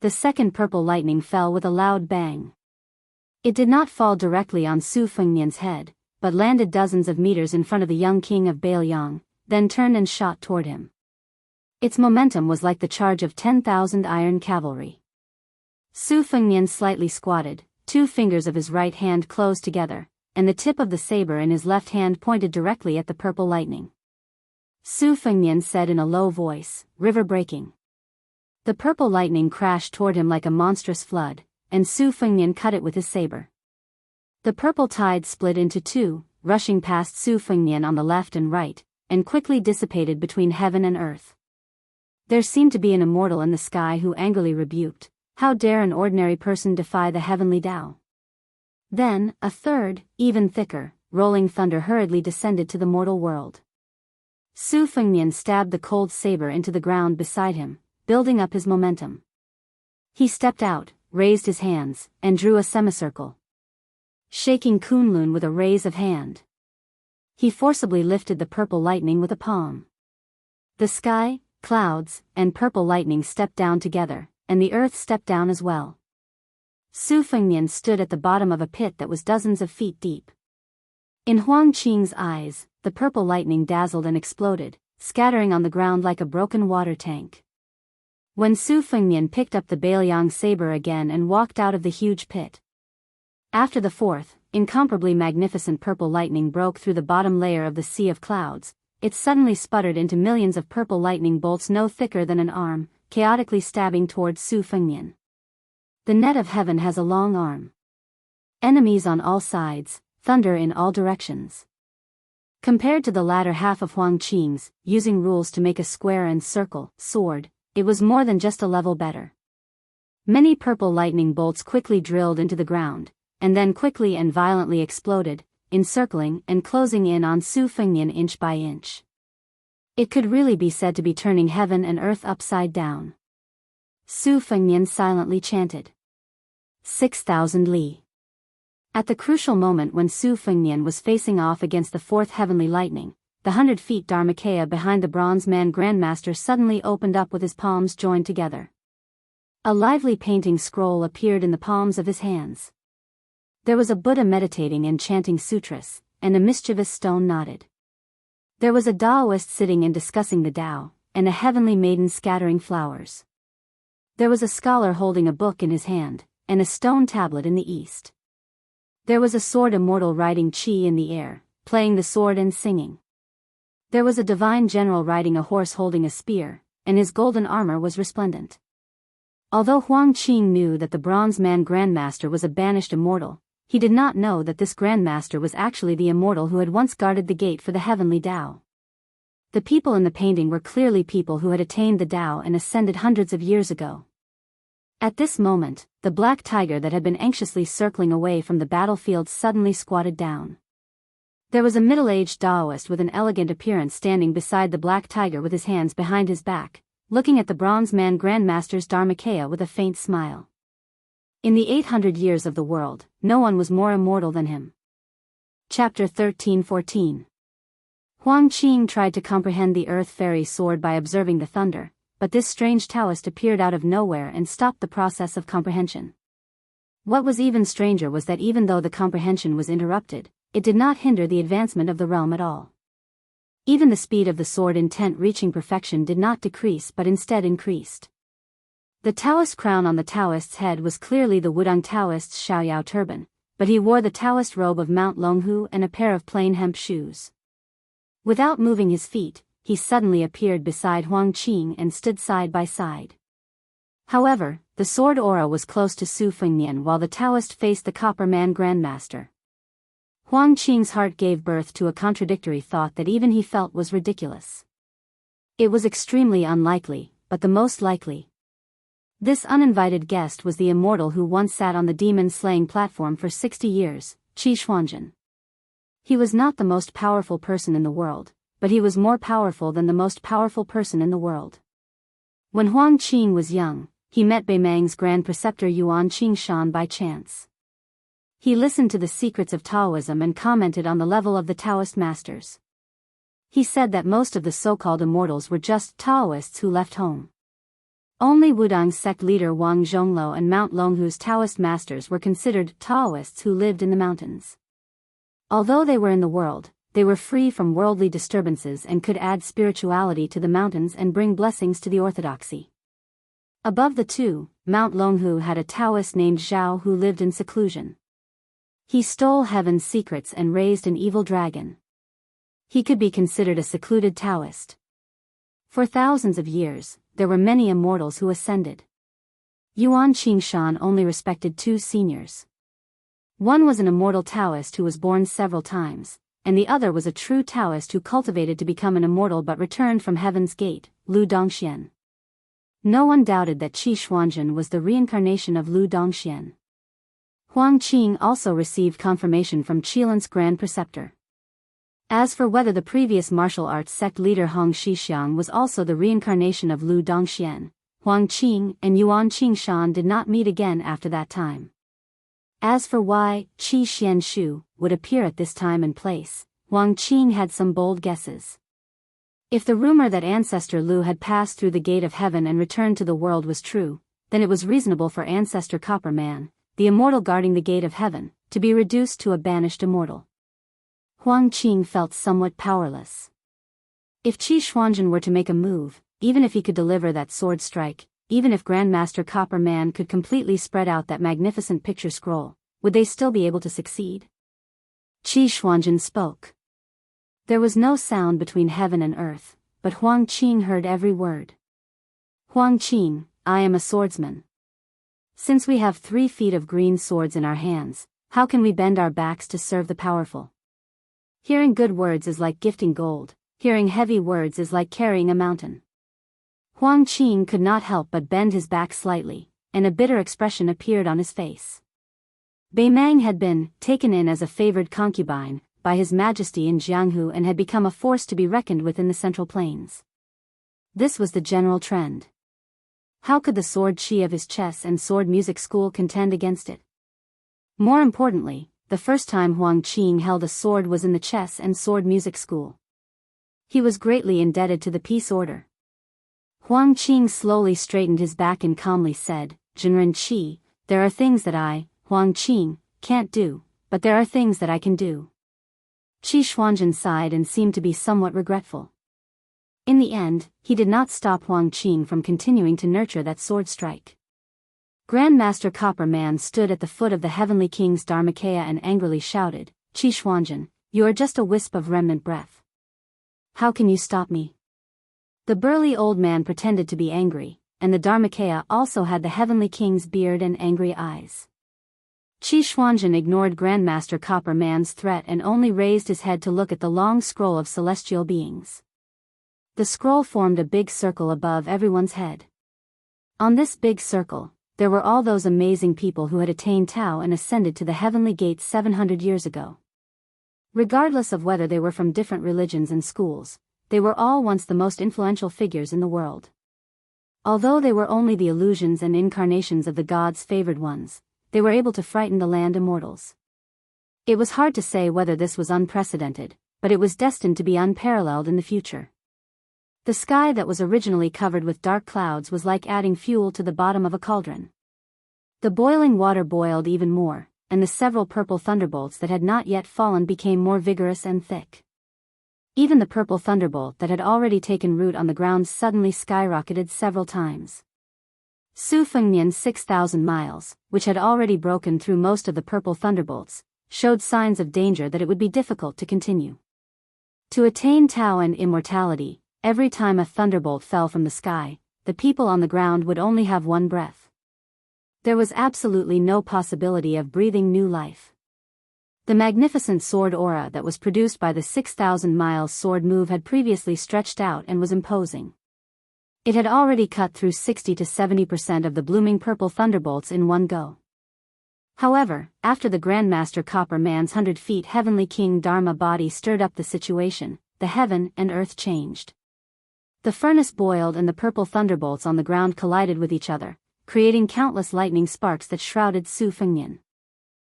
The second purple lightning fell with a loud bang. It did not fall directly on Su Fengnian's head, but landed dozens of meters in front of the young king of Bailiang, then turned and shot toward him. Its momentum was like the charge of 10,000 iron cavalry. Su Fengnian slightly squatted, 2 fingers of his right hand closed together, and the tip of the saber in his left hand pointed directly at the purple lightning. Su Fengnian said in a low voice, "River breaking." The purple lightning crashed toward him like a monstrous flood, and Su Fengnian cut it with his saber. The purple tide split into 2, rushing past Su Fengnian on the left and right, and quickly dissipated between heaven and earth. There seemed to be an immortal in the sky who angrily rebuked, "How dare an ordinary person defy the heavenly Tao?" Then, a third, even thicker, rolling thunder hurriedly descended to the mortal world. Su Fengnian stabbed the cold saber into the ground beside him, building up his momentum. He stepped out, raised his hands, and drew a semicircle. Shaking Kunlun with a raise of hand, he forcibly lifted the purple lightning with a palm. The sky, clouds, and purple lightning stepped down together, and the earth stepped down as well. Su Fengnian stood at the bottom of a pit that was dozens of feet deep. In Huang Qing's eyes, the purple lightning dazzled and exploded, scattering on the ground like a broken water tank. When Su Fengnian picked up the Bailiang saber again and walked out of the huge pit. After the 4th, incomparably magnificent purple lightning broke through the bottom layer of the sea of clouds, it suddenly sputtered into millions of purple lightning bolts no thicker than an arm, chaotically stabbing towards Su Fengnian. The net of heaven has a long arm. Enemies on all sides, thunder in all directions. Compared to the latter half of Huang Qing's, using rules to make a square and circle, sword, it was more than just a level better. Many purple lightning bolts quickly drilled into the ground, and then quickly and violently exploded, encircling and closing in on Su Fengnian inch by inch. It could really be said to be turning heaven and earth upside down. Su Fengnian silently chanted, 6,000 li. At the crucial moment when Su Fengnian was facing off against the 4th heavenly lightning, the 100 feet Dharmakaya behind the bronze man grandmaster suddenly opened up with his palms joined together. A lively painting scroll appeared in the palms of his hands. There was a Buddha meditating and chanting sutras, and a mischievous stone nodded. There was a Taoist sitting and discussing the Tao, and a heavenly maiden scattering flowers. There was a scholar holding a book in his hand, and a stone tablet in the east. There was a sword immortal riding qi in the air, playing the sword and singing. There was a divine general riding a horse holding a spear, and his golden armor was resplendent. Although Huang Qing knew that the bronze man grandmaster was a banished immortal, he did not know that this grandmaster was actually the immortal who had once guarded the gate for the heavenly Tao. The people in the painting were clearly people who had attained the Tao and ascended hundreds of years ago. At this moment, the black tiger that had been anxiously circling away from the battlefield suddenly squatted down. There was a middle-aged Taoist with an elegant appearance standing beside the black tiger with his hands behind his back, looking at the bronze man grandmaster's Dharmakaya with a faint smile. In the 800 years of the world, no one was more immortal than him. Chapter 13-14. Huang Qing tried to comprehend the earth fairy sword by observing the thunder, but this strange Taoist appeared out of nowhere and stopped the process of comprehension. What was even stranger was that even though the comprehension was interrupted, it did not hinder the advancement of the realm at all. Even the speed of the sword intent reaching perfection did not decrease but instead increased. The Taoist crown on the Taoist's head was clearly the Wudang Taoist's Xiaoyao turban, but he wore the Taoist robe of Mount Longhu and a pair of plain hemp shoes. Without moving his feet, he suddenly appeared beside Huang Qing and stood side by side. However, the sword aura was close to Su Fengnian while the Taoist faced the Copper Man Grandmaster. Huang Qing's heart gave birth to a contradictory thought that even he felt was ridiculous. It was extremely unlikely, but the most likely. This uninvited guest was the immortal who once sat on the demon-slaying platform for 60 years, Qi Xuanzhen. He was not the most powerful person in the world, but he was more powerful than the most powerful person in the world. When Huang Qing was young, he met Beimang's grand preceptor Yuan Qingshan by chance. He listened to the secrets of Taoism and commented on the level of the Taoist masters. He said that most of the so-called immortals were just Taoists who left home. Only Wudang's sect leader Wang Zhongluo and Mount Longhu's Taoist masters were considered Taoists who lived in the mountains. Although they were in the world, they were free from worldly disturbances and could add spirituality to the mountains and bring blessings to the orthodoxy. Above the two, Mount Longhu had a Taoist named Zhao who lived in seclusion. He stole heaven's secrets and raised an evil dragon. He could be considered a secluded Taoist. For thousands of years, there were many immortals who ascended. Yuan Qingshan only respected two seniors. One was an immortal Taoist who was born several times, and the other was a true Taoist who cultivated to become an immortal but returned from Heaven's Gate, Lu Dongxian. No one doubted that Qi Xuanzhen was the reincarnation of Lu Dongxian. Huang Qing also received confirmation from Qilan's grand preceptor. As for whether the previous martial arts sect leader Hong Shixiang was also the reincarnation of Lu Dongxian, Huang Qing and Yuan Qingshan did not meet again after that time. As for why Qi Xianshu would appear at this time and place, Huang Qing had some bold guesses. If the rumor that Ancestor Lu had passed through the gate of heaven and returned to the world was true, then it was reasonable for Ancestor Copper Man, the immortal guarding the gate of heaven, to be reduced to a banished immortal. Huang Qing felt somewhat powerless. If Qi Xuanzhen were to make a move, even if he could deliver that sword strike, even if Grandmaster Copper Man could completely spread out that magnificent picture scroll, would they still be able to succeed? Qi Xuanzhen spoke. There was no sound between heaven and earth, but Huang Qing heard every word. Huang Qing, I am a swordsman. Since we have 3 feet of green swords in our hands, how can we bend our backs to serve the powerful? Hearing good words is like gifting gold, hearing heavy words is like carrying a mountain. Huang Qing could not help but bend his back slightly, and a bitter expression appeared on his face. Beimang had been taken in as a favored concubine by His Majesty in Jianghu and had become a force to be reckoned with in the Central Plains. This was the general trend. How could the sword chi of his chess and sword music school contend against it? More importantly, the first time Huang Qing held a sword was in the chess and sword music school. He was greatly indebted to the peace order. Huang Qing slowly straightened his back and calmly said, Jinren Qi, there are things that I, Huang Qing, can't do, but there are things that I can do. Qi Xuanzhen sighed and seemed to be somewhat regretful. In the end, he did not stop Huang Qing from continuing to nurture that sword strike. Grandmaster Copper Man stood at the foot of the Heavenly King's Dharmakaya and angrily shouted, Qi Xuanzhen, you are just a wisp of remnant breath. How can you stop me? The burly old man pretended to be angry, and the Dharmakaya also had the Heavenly King's beard and angry eyes. Qi Xuanzhen ignored Grandmaster Copper Man's threat and only raised his head to look at the long scroll of celestial beings. The scroll formed a big circle above everyone's head. On this big circle, there were all those amazing people who had attained Tao and ascended to the heavenly gates 700 years ago. Regardless of whether they were from different religions and schools, they were all once the most influential figures in the world. Although they were only the illusions and incarnations of the gods' favored ones, they were able to frighten the land immortals. It was hard to say whether this was unprecedented, but it was destined to be unparalleled in the future. The sky that was originally covered with dark clouds was like adding fuel to the bottom of a cauldron. The boiling water boiled even more, and the several purple thunderbolts that had not yet fallen became more vigorous and thick. Even the purple thunderbolt that had already taken root on the ground suddenly skyrocketed several times. Su Fengnian's 6,000 miles, which had already broken through most of the purple thunderbolts, showed signs of danger that it would be difficult to continue. To attain Tao and immortality, every time a thunderbolt fell from the sky, the people on the ground would only have one breath. There was absolutely no possibility of breathing new life. The magnificent sword aura that was produced by the 6,000 miles sword move had previously stretched out and was imposing. It had already cut through 60 to 70% of the blooming purple thunderbolts in one go. However, after the Grandmaster Copper Man's 100 feet Heavenly King Dharma body stirred up the situation, the heaven and earth changed. The furnace boiled and the purple thunderbolts on the ground collided with each other, creating countless lightning sparks that shrouded Su Fengnian.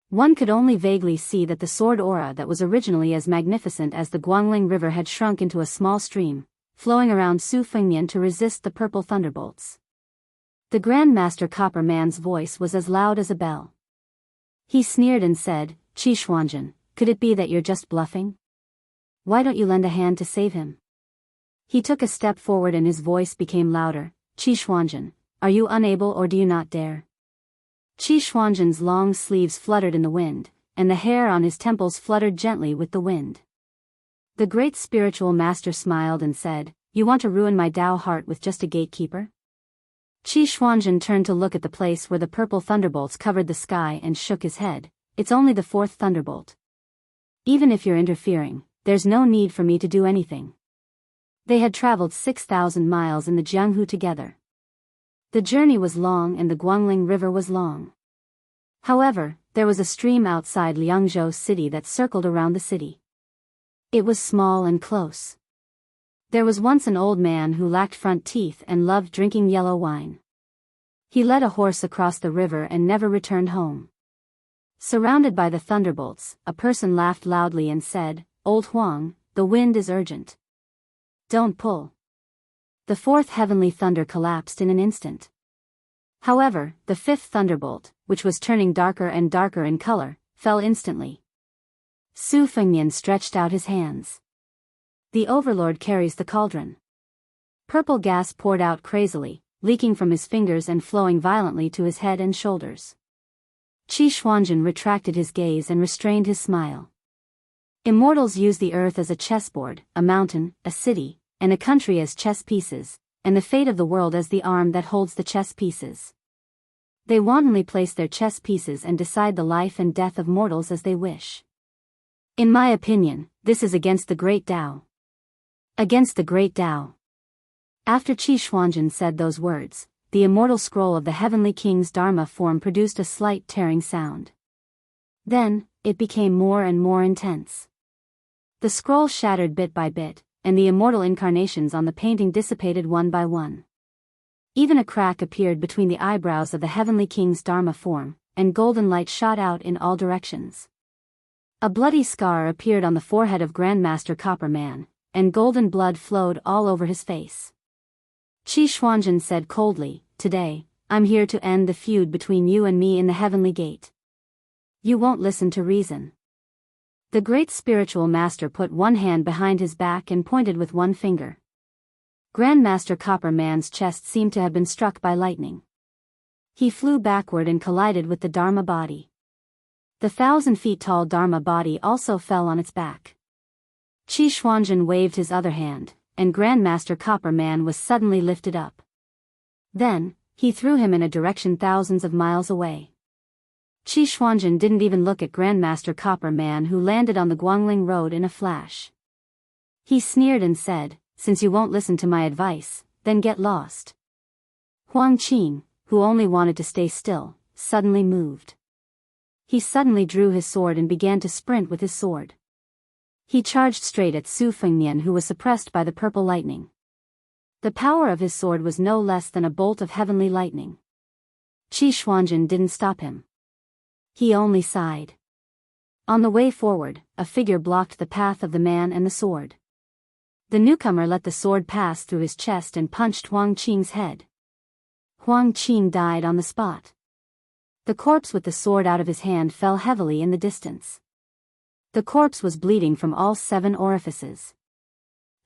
One could only vaguely see that the sword aura that was originally as magnificent as the Guangling River had shrunk into a small stream, flowing around Su Fengnian to resist the purple thunderbolts. The Grandmaster Copper Man's voice was as loud as a bell. He sneered and said, "Qi Xuanzhen, could it be that you're just bluffing? Why don't you lend a hand to save him?" He took a step forward and his voice became louder. "Qi Xuanzhen, are you unable or do you not dare?" Qi Xuanzhen's long sleeves fluttered in the wind, and the hair on his temples fluttered gently with the wind. The great spiritual master smiled and said, "You want to ruin my Tao heart with just a gatekeeper?" Qi Xuanzhen turned to look at the place where the purple thunderbolts covered the sky and shook his head. "It's only the fourth thunderbolt. Even if you're interfering, there's no need for me to do anything." They had traveled 6,000 miles in the Jianghu together. The journey was long and the Guangling River was long. However, there was a stream outside Liangzhou city that circled around the city. It was small and close. There was once an old man who lacked front teeth and loved drinking yellow wine. He led a horse across the river and never returned home. Surrounded by the thunderbolts, a person laughed loudly and said, "Old Huang, the wind is urgent. Don't pull." The fourth heavenly thunder collapsed in an instant. However, the fifth thunderbolt, which was turning darker and darker in color, fell instantly. Su Fengnian stretched out his hands. The Overlord carries the cauldron. Purple gas poured out crazily, leaking from his fingers and flowing violently to his head and shoulders. Qi Xuanzhen retracted his gaze and restrained his smile. Immortals use the earth as a chessboard, a mountain, a city, and a country as chess pieces, and the fate of the world as the arm that holds the chess pieces. They wantonly place their chess pieces and decide the life and death of mortals as they wish. In my opinion, this is against the great Tao. Against the great Tao. After Qi Xuanzhen said those words, the immortal scroll of the Heavenly King's Dharma form produced a slight tearing sound. Then, it became more and more intense. The scroll shattered bit by bit, and the immortal incarnations on the painting dissipated one by one. Even a crack appeared between the eyebrows of the Heavenly King's Dharma form, and golden light shot out in all directions. A bloody scar appeared on the forehead of Grandmaster Copper Man, and golden blood flowed all over his face. Qi Xuanzhen said coldly, "Today, I'm here to end the feud between you and me in the Heavenly Gate. You won't listen to reason." The great spiritual master put one hand behind his back and pointed with one finger. Grandmaster Copper Man's chest seemed to have been struck by lightning. He flew backward and collided with the Dharma body. The 1,000 feet tall Dharma body also fell on its back. Qi Xuanzhen waved his other hand, and Grandmaster Copper Man was suddenly lifted up. Then, he threw him in a direction thousands of miles away. Qi Xuanzhen didn't even look at Grandmaster Copper Man, who landed on the Guangling Road in a flash. He sneered and said, "Since you won't listen to my advice, then get lost." Huang Qin, who only wanted to stay still, suddenly moved. He suddenly drew his sword and began to sprint with his sword. He charged straight at Su Fengnian, who was suppressed by the purple lightning. The power of his sword was no less than a bolt of heavenly lightning. Qi Xuanzhen didn't stop him. He only sighed. On the way forward, a figure blocked the path of the man and the sword. The newcomer let the sword pass through his chest and punched Huang Qing's head. Huang Qing died on the spot. The corpse with the sword out of his hand fell heavily in the distance. The corpse was bleeding from all 7 orifices.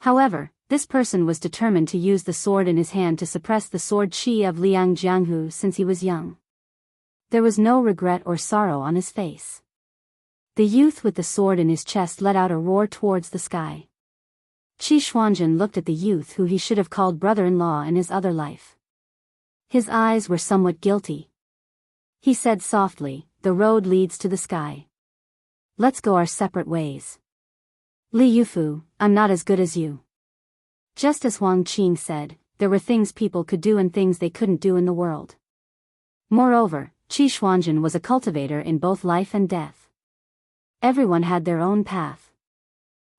However, this person was determined to use the sword in his hand to suppress the sword qi of Liang Jianghu since he was young. There was no regret or sorrow on his face. The youth with the sword in his chest let out a roar towards the sky. Qi Xuanzhen looked at the youth who he should have called brother-in-law in his other life. His eyes were somewhat guilty. He said softly, "The road leads to the sky. Let's go our separate ways. Li Yufu, I'm not as good as you." Just as Huang Qing said, there were things people could do and things they couldn't do in the world. Moreover, Qi Xuanzhen was a cultivator in both life and death. Everyone had their own path.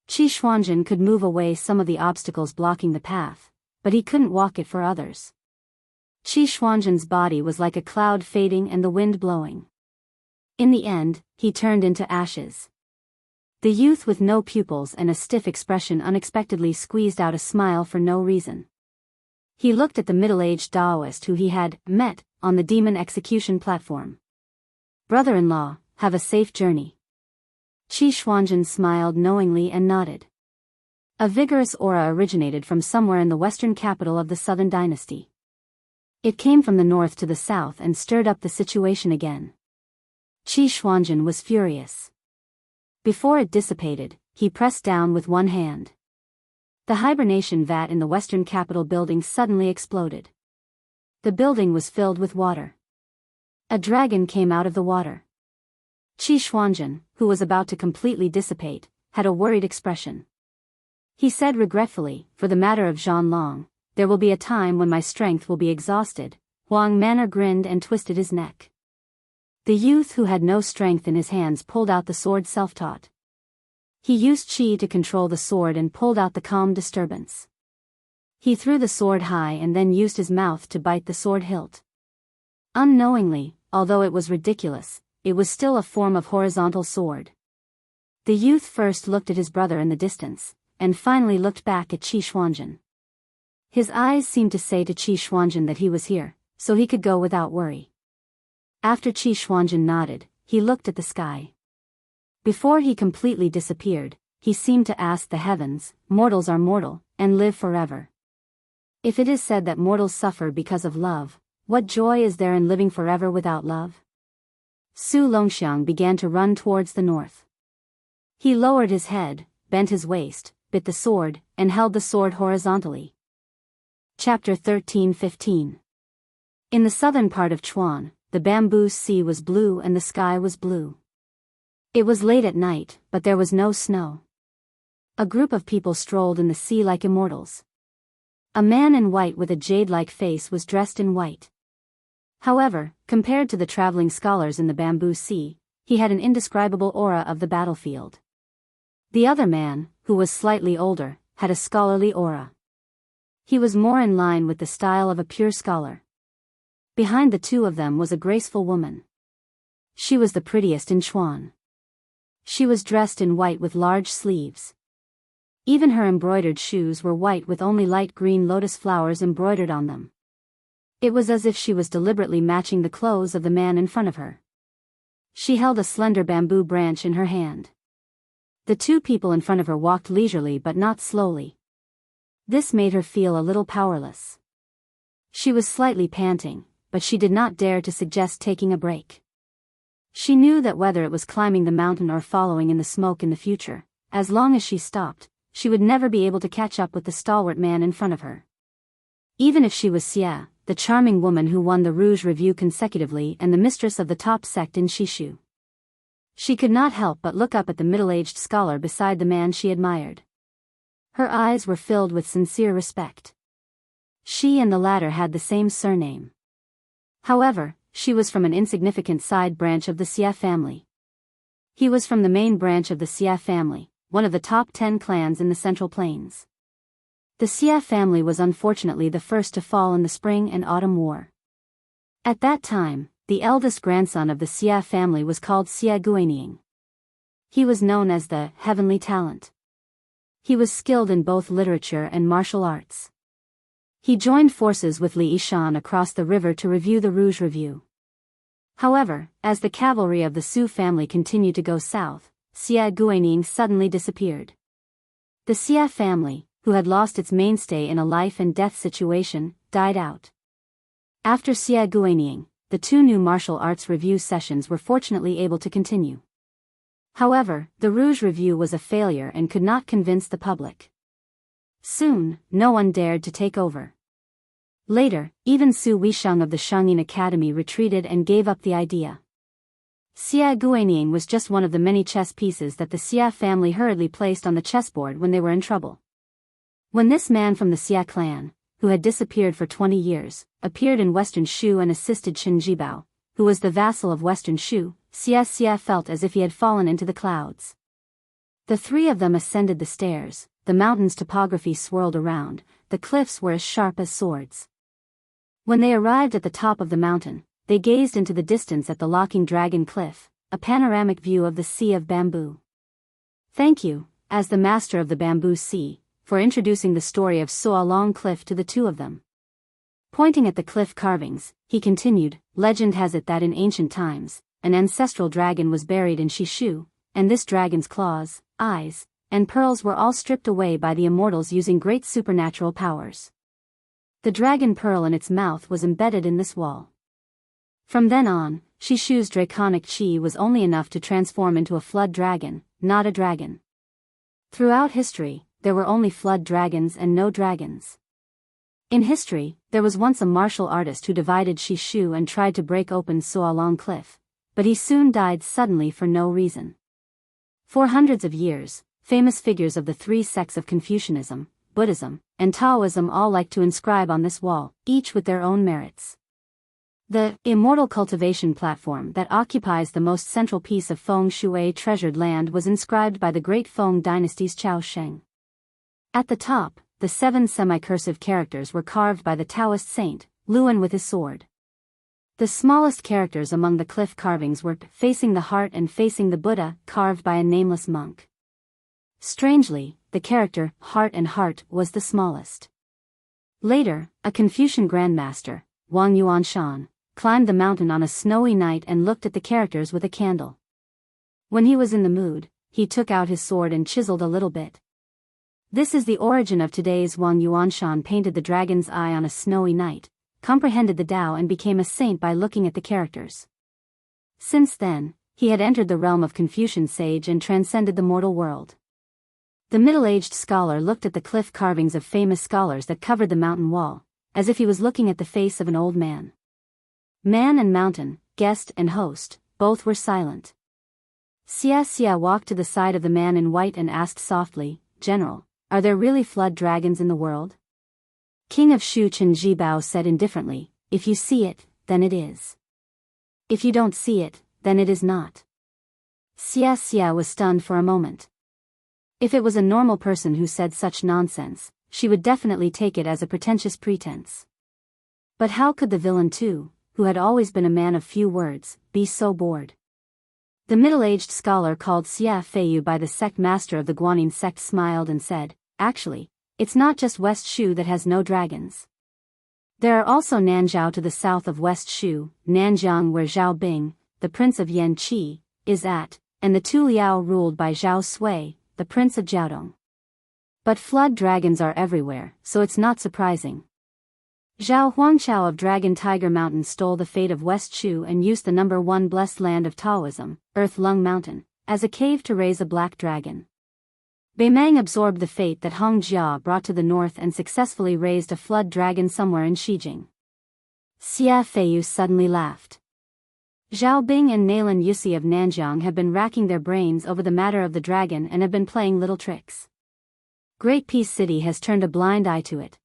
Qi Xuanzhen could move away some of the obstacles blocking the path, but he couldn't walk it for others. Qi Xuanzhen's body was like a cloud fading and the wind blowing. In the end, he turned into ashes. The youth with no pupils and a stiff expression unexpectedly squeezed out a smile for no reason. He looked at the middle-aged Taoist who he had met on the demon execution platform. "Brother-in-law, have a safe journey." Qi Xuanzhen smiled knowingly and nodded. A vigorous aura originated from somewhere in the western capital of the Southern dynasty. It came from the north to the south and stirred up the situation again. Qi Xuanzhen was furious. Before it dissipated, he pressed down with one hand. The hibernation vat in the western capital building suddenly exploded. The building was filled with water. A dragon came out of the water. Qi Xuanzhen, who was about to completely dissipate, had a worried expression. He said regretfully, "For the matter of Zhanlong, there will be a time when my strength will be exhausted." Huang Man'er grinned and twisted his neck. The youth who had no strength in his hands pulled out the sword self-taught. He used qi to control the sword and pulled out the calm disturbance. He threw the sword high and then used his mouth to bite the sword hilt. Unknowingly, although it was ridiculous, it was still a form of horizontal sword. The youth first looked at his brother in the distance, and finally looked back at Qi Xuanzhen. His eyes seemed to say to Qi Xuanzhen that he was here, so he could go without worry. After Qi Xuanzhen nodded, he looked at the sky. Before he completely disappeared, he seemed to ask the heavens, "Mortals are mortal, and live forever. If it is said that mortals suffer because of love, what joy is there in living forever without love?" Su Longxiang began to run towards the north. He lowered his head, bent his waist, bit the sword, and held the sword horizontally. Chapter 13-15. In the southern part of Chuan, the bamboo sea was blue and the sky was blue. It was late at night, but there was no snow. A group of people strolled in the sea like immortals. A man in white with a jade-like face was dressed in white. However, compared to the traveling scholars in the bamboo sea, he had an indescribable aura of the battlefield. The other man, who was slightly older, had a scholarly aura. He was more in line with the style of a pure scholar. Behind the two of them was a graceful woman. She was the prettiest in Chuan. She was dressed in white with large sleeves. Even her embroidered shoes were white with only light green lotus flowers embroidered on them. It was as if she was deliberately matching the clothes of the man in front of her. She held a slender bamboo branch in her hand. The two people in front of her walked leisurely but not slowly. This made her feel a little powerless. She was slightly panting, but she did not dare to suggest taking a break. She knew that whether it was climbing the mountain or following in the smoke in the future, as long as she stopped, she would never be able to catch up with the stalwart man in front of her. Even if she was Xia, the charming woman who won the Rouge Review consecutively and the mistress of the top sect in Shishu. She could not help but look up at the middle-aged scholar beside the man she admired. Her eyes were filled with sincere respect. She and the latter had the same surname. However, she was from an insignificant side branch of the Xia family. He was from the main branch of the Xia family, one of the top 10 clans in the Central Plains. The Xia family was unfortunately the first to fall in the Spring and Autumn War. At that time, the eldest grandson of the Xia family was called Xia Guinying. He was known as the Heavenly Talent. He was skilled in both literature and martial arts. He joined forces with Li Yishan across the river to review the Rouge Review. However, as the cavalry of the Su family continued to go south, Xia Guining suddenly disappeared. The Xia family, who had lost its mainstay in a life-and-death situation, died out. After Xia Guining, the 2 new martial arts review sessions were fortunately able to continue. However, the Rouge Review was a failure and could not convince the public. Soon, no one dared to take over. Later, even Su Weisheng of the Shangyin Academy retreated and gave up the idea. Xia Guining was just one of the many chess pieces that the Xia family hurriedly placed on the chessboard when they were in trouble. When this man from the Xia clan, who had disappeared for 20 years, appeared in Western Shu and assisted Qin Jibao, who was the vassal of Western Shu, Xia felt as if he had fallen into the clouds. The 3 of them ascended the stairs, the mountain's topography swirled around, the cliffs were as sharp as swords. When they arrived at the top of the mountain, they gazed into the distance at the locking Dragon Cliff, a panoramic view of the Sea of Bamboo. Thank you, as the master of the Bamboo Sea, for introducing the story of So Long Cliff to the 2 of them. Pointing at the cliff carvings, he continued, legend has it that in ancient times, an ancestral dragon was buried in Shishu, and this dragon's claws, eyes, and pearls were all stripped away by the immortals using great supernatural powers. The dragon pearl in its mouth was embedded in this wall. From then on, Shishu's draconic chi was only enough to transform into a flood dragon, not a dragon. Throughout history, there were only flood dragons and no dragons. In history, there was once a martial artist who divided Shishu and tried to break open So Long Cliff, but he soon died suddenly for no reason. For hundreds of years, famous figures of the 3 sects of Confucianism, Buddhism, and Taoism all like to inscribe on this wall, each with their own merits. The immortal cultivation platform that occupies the most central piece of Feng Shui treasured land was inscribed by the great Feng dynasty's Chao Sheng. At the top, the 7 semi-cursive characters were carved by the Taoist saint, Luan with his sword. The smallest characters among the cliff carvings were facing the heart and facing the Buddha, carved by a nameless monk. Strangely, the character, heart and heart, was the smallest. Later, a Confucian grandmaster, Wang Yuanshan, climbed the mountain on a snowy night and looked at the characters with a candle. When he was in the mood, he took out his sword and chiseled a little bit. This is the origin of today's Wang Yuanshan painted the dragon's eye on a snowy night, comprehended the Tao and became a saint by looking at the characters. Since then, he had entered the realm of Confucian sage and transcended the mortal world. The middle-aged scholar looked at the cliff carvings of famous scholars that covered the mountain wall, as if he was looking at the face of an old man. Man and mountain, guest and host, both were silent. Xia walked to the side of the man in white and asked softly, "General, are there really flood dragons in the world?" King of Shu Qin Jibao said indifferently, "If you see it, then it is. If you don't see it, then it is not." Xia was stunned for a moment. If it was a normal person who said such nonsense, she would definitely take it as a pretentious pretense. But how could the villain too, who had always been a man of few words, be so bored? The middle-aged scholar called Xia Feiyu by the sect master of the Guanyin sect smiled and said, "Actually, it's not just West Shu that has no dragons. There are also Nanzhao to the south of West Shu, Nanjiang where Zhao Bing, the prince of Yanqi, is at, and the Tu Liao ruled by Zhao Sui, the prince of Jiaodong. But flood dragons are everywhere, so it's not surprising." Zhao Huangchao of Dragon Tiger Mountain stole the fate of West Shu and used the number 1 blessed land of Taoism, Earth Lung Mountain, as a cave to raise a black dragon. Beimang absorbed the fate that Hong Jia brought to the north and successfully raised a flood dragon somewhere in Xijing. Xia Feiyu suddenly laughed. Zhao Bing and Nailan Yusi of Nanjiang have been racking their brains over the matter of the dragon and have been playing little tricks. Great Peace City has turned a blind eye to it.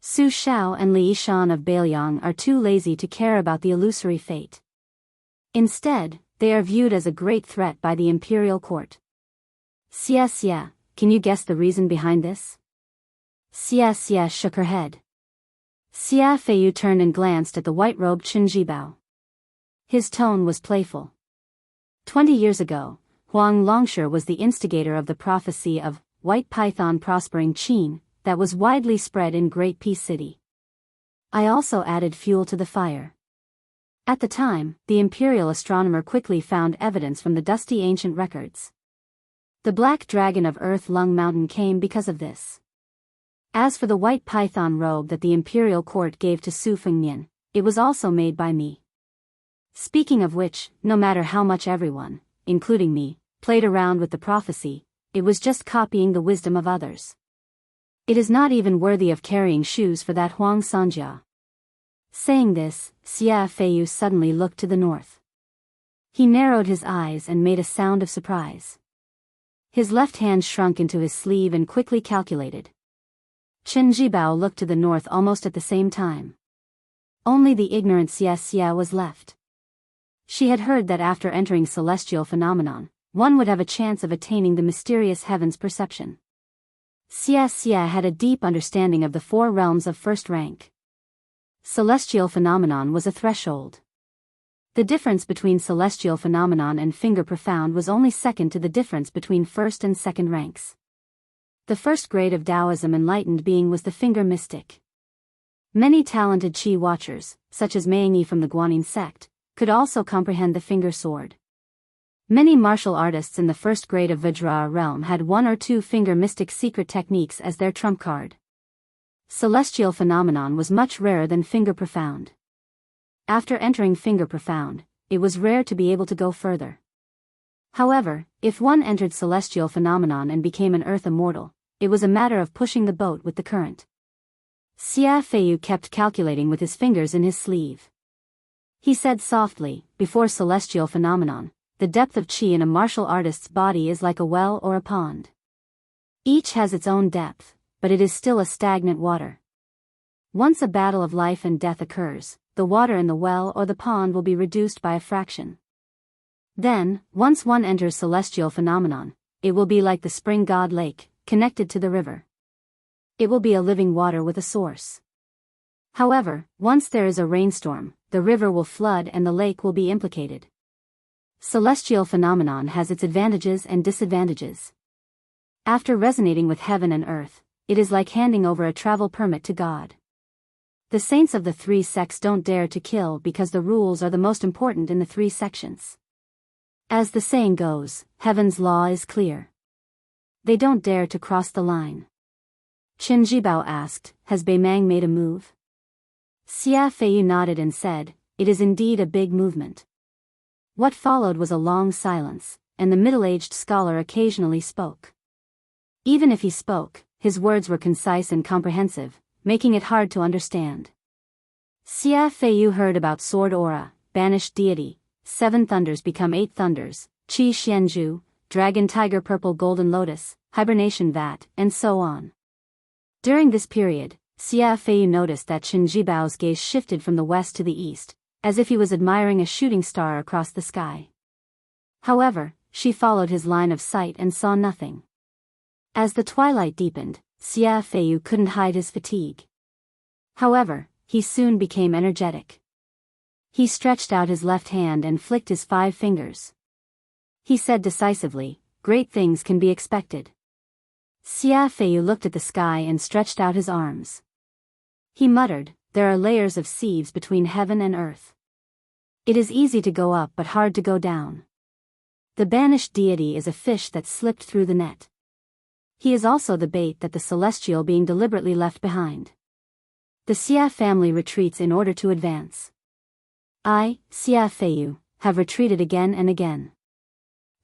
Su Shao and Li Yishan of Bailiang are too lazy to care about the illusory fate. Instead, they are viewed as a great threat by the imperial court. Xia, can you guess the reason behind this? Xia shook her head. Xia Feiyu turned and glanced at the white-robed Qin Jibao. His tone was playful. 20 years ago, Huang Longsher was the instigator of the prophecy of white python prospering Qin, that was widely spread in Great Peace City. I also added fuel to the fire. At the time, the imperial astronomer quickly found evidence from the dusty ancient records. The black dragon of Earth Lung Mountain came because of this. As for the white python robe that the imperial court gave to Su Fengnian, it was also made by me. Speaking of which, no matter how much everyone, including me, played around with the prophecy, it was just copying the wisdom of others. It is not even worthy of carrying shoes for that Huang Sanjia. Saying this, Xia Feiyu suddenly looked to the north. He narrowed his eyes and made a sound of surprise. His left hand shrunk into his sleeve and quickly calculated. Chen Jibao looked to the north almost at the same time. Only the ignorant Xia was left. She had heard that after entering celestial phenomenon, one would have a chance of attaining the mysterious heavens perception. Xia had a deep understanding of the four realms of first rank. Celestial phenomenon was a threshold. The difference between celestial phenomenon and finger profound was only second to the difference between first and second ranks. The first grade of Taoism enlightened being was the finger mystic. Many talented Qi watchers, such as Meiyingyi from the Guanyin sect, could also comprehend the finger sword. Many martial artists in the first grade of Vajra realm had one or two finger mystic secret techniques as their trump card. Celestial phenomenon was much rarer than finger profound. After entering finger profound, it was rare to be able to go further. However, if one entered celestial phenomenon and became an earth immortal, it was a matter of pushing the boat with the current. Xia Feiyu kept calculating with his fingers in his sleeve. He said softly, before celestial phenomenon, the depth of Qi in a martial artist's body is like a well or a pond. Each has its own depth, but it is still a stagnant water. Once a battle of life and death occurs, the water in the well or the pond will be reduced by a fraction. Then, once one enters celestial phenomenon, it will be like the spring god lake, connected to the river. It will be a living water with a source. However, once there is a rainstorm, the river will flood and the lake will be implicated. Celestial phenomenon has its advantages and disadvantages. After resonating with heaven and earth, it is like handing over a travel permit to God. The saints of the three sects don't dare to kill because the rules are the most important in the three sections. As the saying goes, heaven's law is clear. They don't dare to cross the line. Qin Jibao asked, has Beimang made a move? Xia Feiyu nodded and said, it is indeed a big movement. What followed was a long silence, and the middle-aged scholar occasionally spoke. Even if he spoke, his words were concise and comprehensive, making it hard to understand. Xia Feiyu heard about sword aura, banished deity, 7 thunders become 8 thunders, Qi Xianju, dragon tiger purple golden lotus, hibernation vat, and so on. During this period, Xia Feiyu noticed that Qin Jibao's gaze shifted from the west to the east, as if he was admiring a shooting star across the sky. However, she followed his line of sight and saw nothing. As the twilight deepened, Xia Feiyu couldn't hide his fatigue. However, he soon became energetic. He stretched out his left hand and flicked his 5 fingers. He said decisively, great things can be expected. Xia Feiyu looked at the sky and stretched out his arms. He muttered, there are layers of sieves between heaven and earth. It is easy to go up but hard to go down. The banished deity is a fish that slipped through the net. He is also the bait that the celestial being deliberately left behind. The Xia family retreats in order to advance. I, Xia Feiyu, have retreated again and again.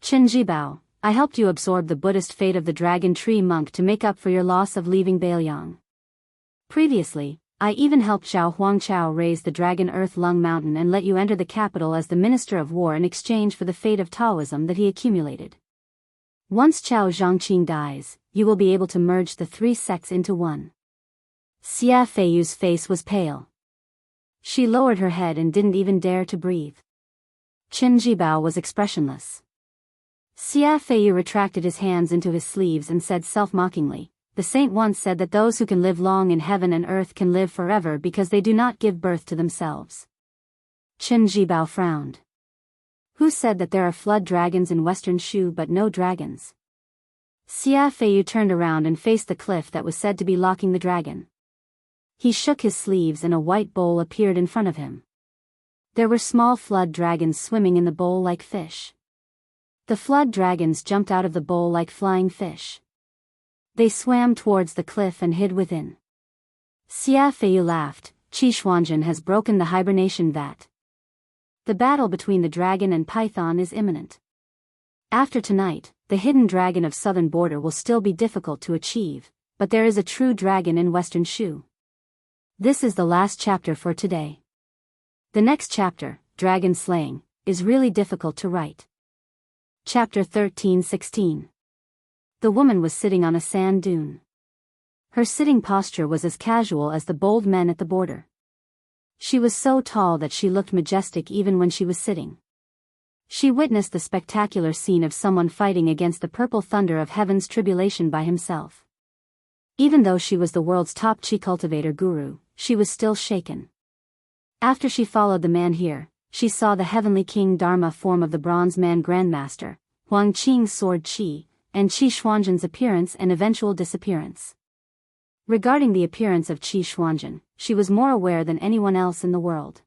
Qin Jibao, I helped you absorb the Buddhist fate of the dragon tree monk to make up for your loss of leaving Bailiang. Previously, I even helped Zhao Huangchao raise the dragon Earth Lung Mountain and let you enter the capital as the Minister of War in exchange for the fate of Taoism that he accumulated. Once Chao Zhangqing dies, you will be able to merge the 3 sects into one. Xia Feiyu's face was pale. She lowered her head and didn't even dare to breathe. Qin Jibao was expressionless. Xia Feiyu retracted his hands into his sleeves and said self-mockingly, the saint once said that those who can live long in heaven and earth can live forever because they do not give birth to themselves. Qin Jibao frowned. Who said that there are flood dragons in Western Shu but no dragons? Xia Feiyu turned around and faced the cliff that was said to be locking the dragon. He shook his sleeves and a white bowl appeared in front of him. There were small flood dragons swimming in the bowl like fish. The flood dragons jumped out of the bowl like flying fish. They swam towards the cliff and hid within. Xia Feiyu laughed. Qi Xuanjun has broken the hibernation vat. The battle between the dragon and python is imminent. After tonight, the hidden dragon of southern border will still be difficult to achieve, but there is a true dragon in western Shu. This is the last chapter for today. The next chapter, Dragon Slaying, is really difficult to write. Chapter 13-16. The woman was sitting on a sand dune. Her sitting posture was as casual as the bold men at the border. She was so tall that she looked majestic even when she was sitting. She witnessed the spectacular scene of someone fighting against the purple thunder of heaven's tribulation by himself. Even though she was the world's top chi cultivator guru, she was still shaken. After she followed the man here, she saw the heavenly king Dharma form of the bronze man grandmaster, Huang Qing's sword Qi, and Qi Xuanjun's appearance and eventual disappearance. Regarding the appearance of Qi Xuanjun, she was more aware than anyone else in the world.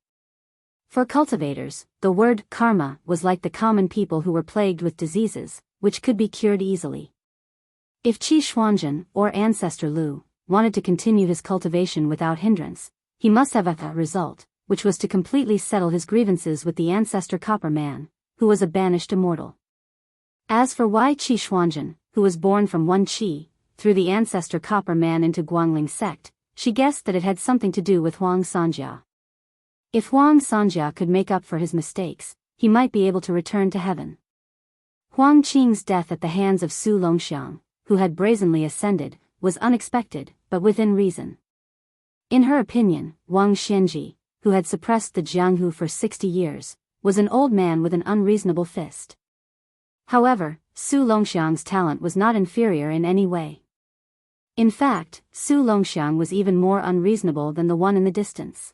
For cultivators, the word karma was like the common people who were plagued with diseases, which could be cured easily. If Qi Xuanjun, or Ancestor Lu, wanted to continue his cultivation without hindrance, he must have a result, which was to completely settle his grievances with the Ancestor Copper Man, who was a banished immortal. As for why Qi Xuanjun, who was born from one Qi, through the Ancestor Copper Man into Guangling sect, she guessed that it had something to do with Huang Sanjia. If Huang Sanjia could make up for his mistakes, he might be able to return to heaven. Huang Qing's death at the hands of Su Longxiang, who had brazenly ascended, was unexpected, but within reason. In her opinion, Wang Xianji, who had suppressed the Jianghu for 60 years, was an old man with an unreasonable fist. However, Su Longxiang's talent was not inferior in any way. In fact, Su Longxiang was even more unreasonable than the one in the distance.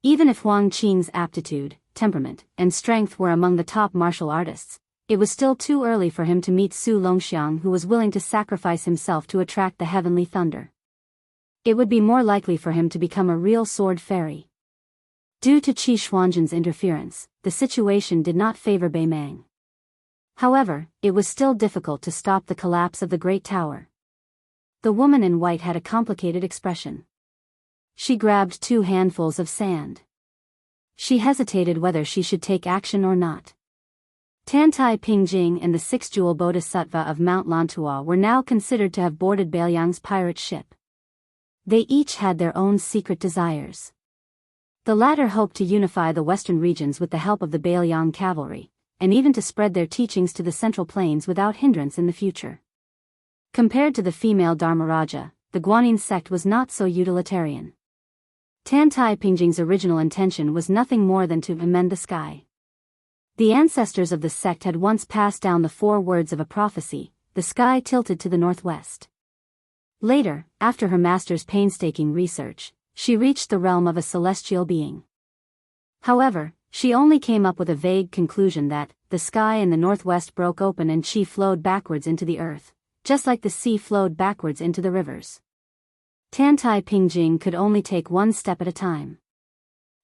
Even if Huang Qing's aptitude, temperament, and strength were among the top martial artists, it was still too early for him to meet Su Longxiang, who was willing to sacrifice himself to attract the heavenly thunder. It would be more likely for him to become a real sword fairy. Due to Qi Xuanjun's interference, the situation did not favor Bei Mang. However, it was still difficult to stop the collapse of the Great Tower. The woman in white had a complicated expression. She grabbed 2 handfuls of sand. She hesitated whether she should take action or not. Tantai Pingjing and the 6-jewel Bodhisattva of Mount Lantua were now considered to have boarded Bailiang's pirate ship. They each had their own secret desires. The latter hoped to unify the western regions with the help of the Bailiang cavalry, and even to spread their teachings to the Central Plains without hindrance in the future. Compared to the female Dharmaraja, the Guanyin sect was not so utilitarian. Tantai Pingjing's original intention was nothing more than to amend the sky. The ancestors of the sect had once passed down the 4 words of a prophecy: the sky tilted to the northwest. Later, after her master's painstaking research, she reached the realm of a celestial being. However, she only came up with a vague conclusion that the sky in the northwest broke open and Qi flowed backwards into the earth, just like the sea flowed backwards into the rivers. Tantai Pingjing could only take one step at a time.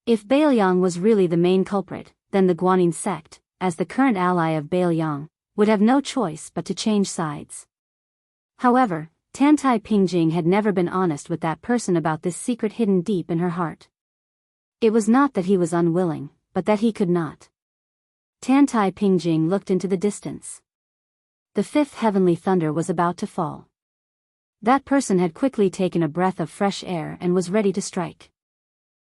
If Bailiang was really the main culprit, then the Guanyin sect, as the current ally of Bailiang, would have no choice but to change sides. However, Tantai Pingjing had never been honest with that person about this secret hidden deep in her heart. It was not that he was unwilling, but that he could not. Tantai Pingjing looked into the distance. The 5th heavenly thunder was about to fall. That person had quickly taken a breath of fresh air and was ready to strike.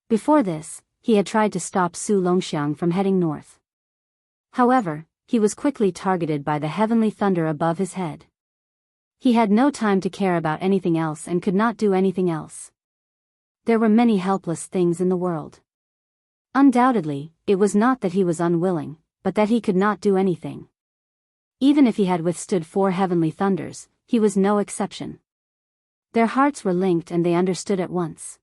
Before this, he had tried to stop Su Longxiang from heading north. However, he was quickly targeted by the heavenly thunder above his head. He had no time to care about anything else and could not do anything else. There were many helpless things in the world. Undoubtedly, it was not that he was unwilling, but that he could not do anything. Even if he had withstood 4 heavenly thunders, he was no exception. Their hearts were linked and they understood at once.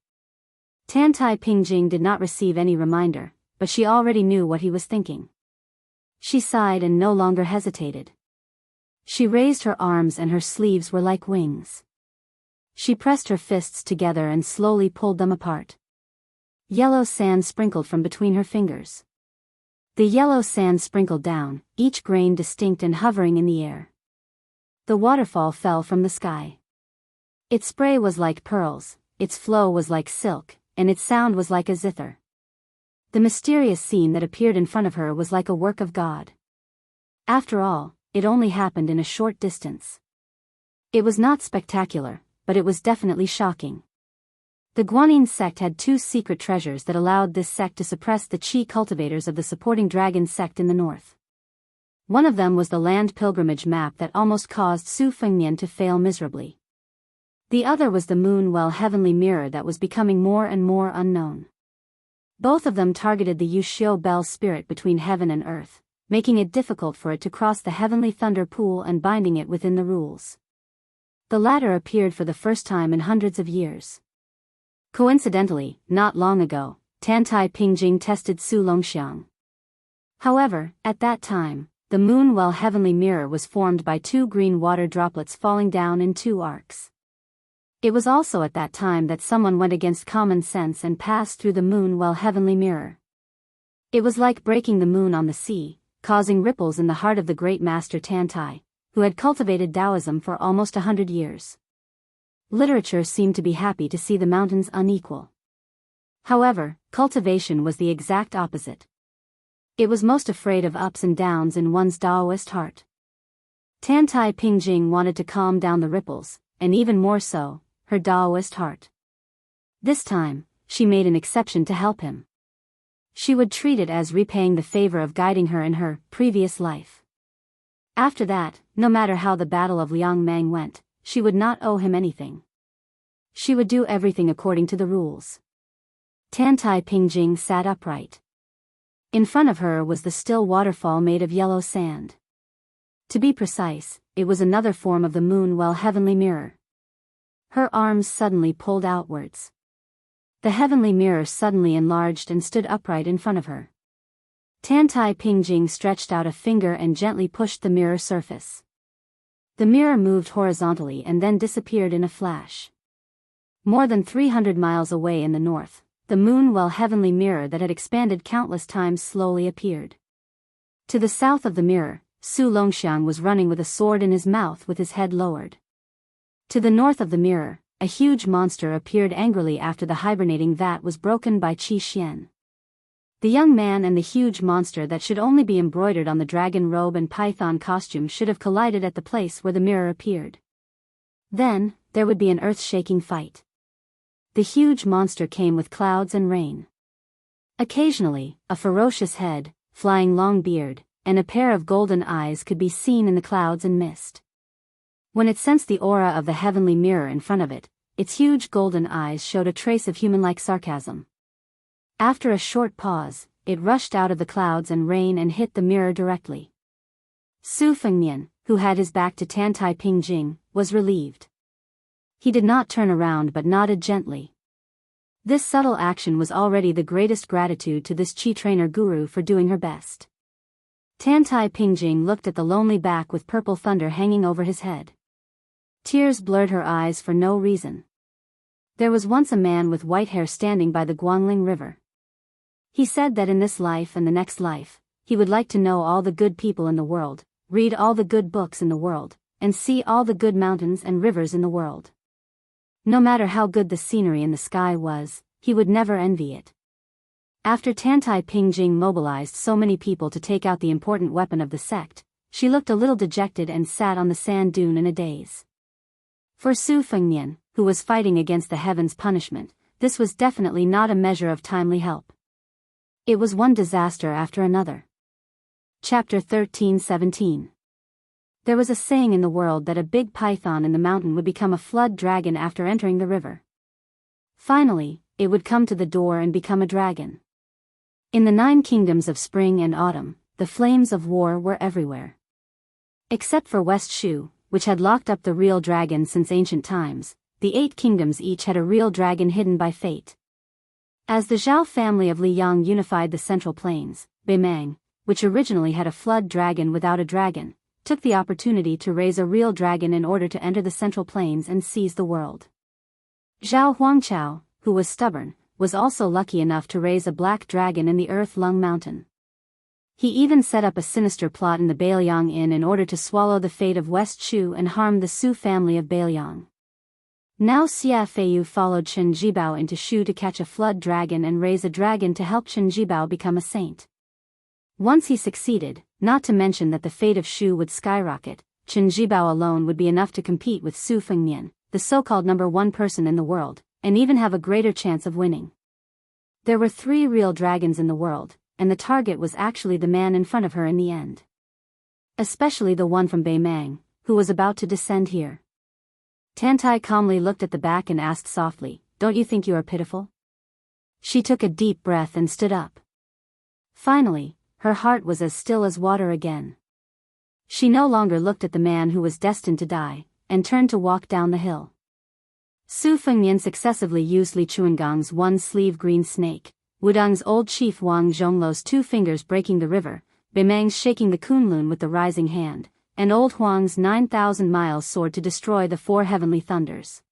Tantai Pingjing did not receive any reminder, but she already knew what he was thinking. She sighed and no longer hesitated. She raised her arms and her sleeves were like wings. She pressed her fists together and slowly pulled them apart. Yellow sand sprinkled from between her fingers. The yellow sand sprinkled down, each grain distinct and hovering in the air. The waterfall fell from the sky. Its spray was like pearls, its flow was like silk, and its sound was like a zither. The mysterious scene that appeared in front of her was like a work of God. After all, it only happened in a short distance. It was not spectacular, but it was definitely shocking. The Guanyin sect had two secret treasures that allowed this sect to suppress the Qi cultivators of the supporting dragon sect in the north. One of them was the land pilgrimage map that almost caused Su Fengnian to fail miserably. The other was the moon well heavenly mirror that was becoming more and more unknown. Both of them targeted the Yuxiu Bell spirit between heaven and earth, making it difficult for it to cross the heavenly thunder pool and binding it within the rules. The latter appeared for the first time in hundreds of years. Coincidentally, not long ago, Tantai Pingjing tested Su Longxiang. However, at that time, the moon well heavenly mirror was formed by two green water droplets falling down in two arcs. It was also at that time that someone went against common sense and passed through the moon well heavenly mirror. It was like breaking the moon on the sea, causing ripples in the heart of the great master Tantai, who had cultivated Taoism for almost 100 years. Literature seemed to be happy to see the mountains unequal. However, cultivation was the exact opposite. It was most afraid of ups and downs in one's Taoist heart. Tantai Pingjing wanted to calm down the ripples, and even more so, her Taoist heart. This time, she made an exception to help him. She would treat it as repaying the favor of guiding her in her previous life. After that, no matter how the Battle of Liangmang went, she would not owe him anything. She would do everything according to the rules. Tantai Pingjing sat upright. In front of her was the still waterfall made of yellow sand. To be precise, it was another form of the moon well heavenly mirror. Her arms suddenly pulled outwards. The heavenly mirror suddenly enlarged and stood upright in front of her. Tantai Pingjing stretched out a finger and gently pushed the mirror surface. The mirror moved horizontally and then disappeared in a flash. More than 300 miles away in the north, the moon well heavenly mirror that had expanded countless times slowly appeared. To the south of the mirror, Su Longxiang was running with a sword in his mouth with his head lowered. To the north of the mirror, a huge monster appeared angrily after the hibernating vat was broken by Qi Xian. The young man and the huge monster that should only be embroidered on the dragon robe and python costume should have collided at the place where the mirror appeared. Then, there would be an earth-shaking fight. The huge monster came with clouds and rain. Occasionally, a ferocious head, flying long beard, and a pair of golden eyes could be seen in the clouds and mist. When it sensed the aura of the heavenly mirror in front of it, its huge golden eyes showed a trace of human-like sarcasm. After a short pause, it rushed out of the clouds and rain and hit the mirror directly. Su Fengnian, who had his back to Tantai Pingjing, was relieved. He did not turn around but nodded gently. This subtle action was already the greatest gratitude to this Qi trainer guru for doing her best. Tantai Pingjing looked at the lonely back with purple thunder hanging over his head. Tears blurred her eyes for no reason. There was once a man with white hair standing by the Guangling River. He said that in this life and the next life, he would like to know all the good people in the world, read all the good books in the world, and see all the good mountains and rivers in the world. No matter how good the scenery in the sky was, he would never envy it. After Tantai Pingjing mobilized so many people to take out the important weapon of the sect, she looked a little dejected and sat on the sand dune in a daze. For Su Fengnian, who was fighting against the heaven's punishment, this was definitely not a measure of timely help. It was one disaster after another. Chapter 13:17. There was a saying in the world that a big python in the mountain would become a flood dragon after entering the river. Finally, it would come to the door and become a dragon. In the 9 kingdoms of spring and autumn, the flames of war were everywhere. Except for West Shu, which had locked up the real dragon since ancient times, the 8 kingdoms each had a real dragon hidden by fate. As the Zhao family of Liyang unified the Central Plains, Beimang, which originally had a flood dragon without a dragon, took the opportunity to raise a real dragon in order to enter the Central Plains and seize the world. Zhao Huangqiao, who was stubborn, was also lucky enough to raise a black dragon in the Earth Lung Mountain. He even set up a sinister plot in the Bailiang Inn in order to swallow the fate of West Chu and harm the Su family of Bailiang. Now Xia Feiyu followed Chen Jibao into Shu to catch a flood dragon and raise a dragon to help Chen Jibao become a saint. Once he succeeded, not to mention that the fate of Shu would skyrocket, Chen Jibao alone would be enough to compete with Su Fengnian, the so-called #1 person in the world, and even have a greater chance of winning. There were 3 real dragons in the world, and the target was actually the man in front of her in the end. Especially the one from Beimang, who was about to descend here. Tantai calmly looked at the back and asked softly, "Don't you think you are pitiful?" She took a deep breath and stood up. Finally, her heart was as still as water again. She no longer looked at the man who was destined to die, and turned to walk down the hill. Su Fengnian successively used Li Chuangong's one-sleeve green snake, Wudong's old chief Wang Zhongluo's 2 fingers breaking the river, Beimang's shaking the Kunlun with the rising hand, and old Huang's 9,000 miles sword to destroy the 4 heavenly thunders.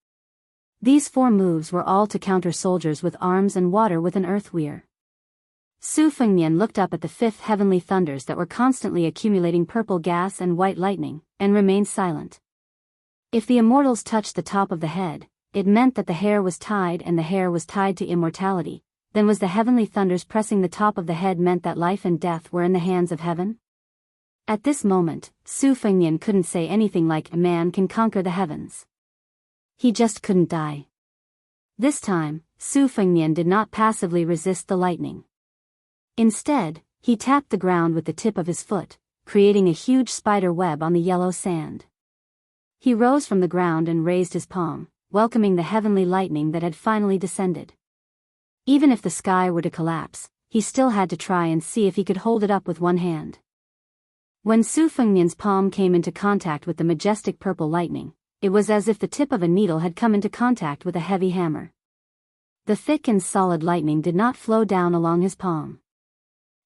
These 4 moves were all to counter soldiers with arms and water with an earth weir. Su Fengnian looked up at the 5th heavenly thunders that were constantly accumulating purple gas and white lightning, and remained silent. If the immortals touched the top of the head, it meant that the hair was tied and the hair was tied to immortality. Then was the heavenly thunders pressing the top of the head meant that life and death were in the hands of heaven? At this moment, Su Fengnian couldn't say anything like "a man can conquer the heavens." He just couldn't die. This time, Su Fengnian did not passively resist the lightning. Instead, he tapped the ground with the tip of his foot, creating a huge spider web on the yellow sand. He rose from the ground and raised his palm, welcoming the heavenly lightning that had finally descended. Even if the sky were to collapse, he still had to try and see if he could hold it up with one hand. When Su Fengnian's palm came into contact with the majestic purple lightning, it was as if the tip of a needle had come into contact with a heavy hammer. The thick and solid lightning did not flow down along his palm.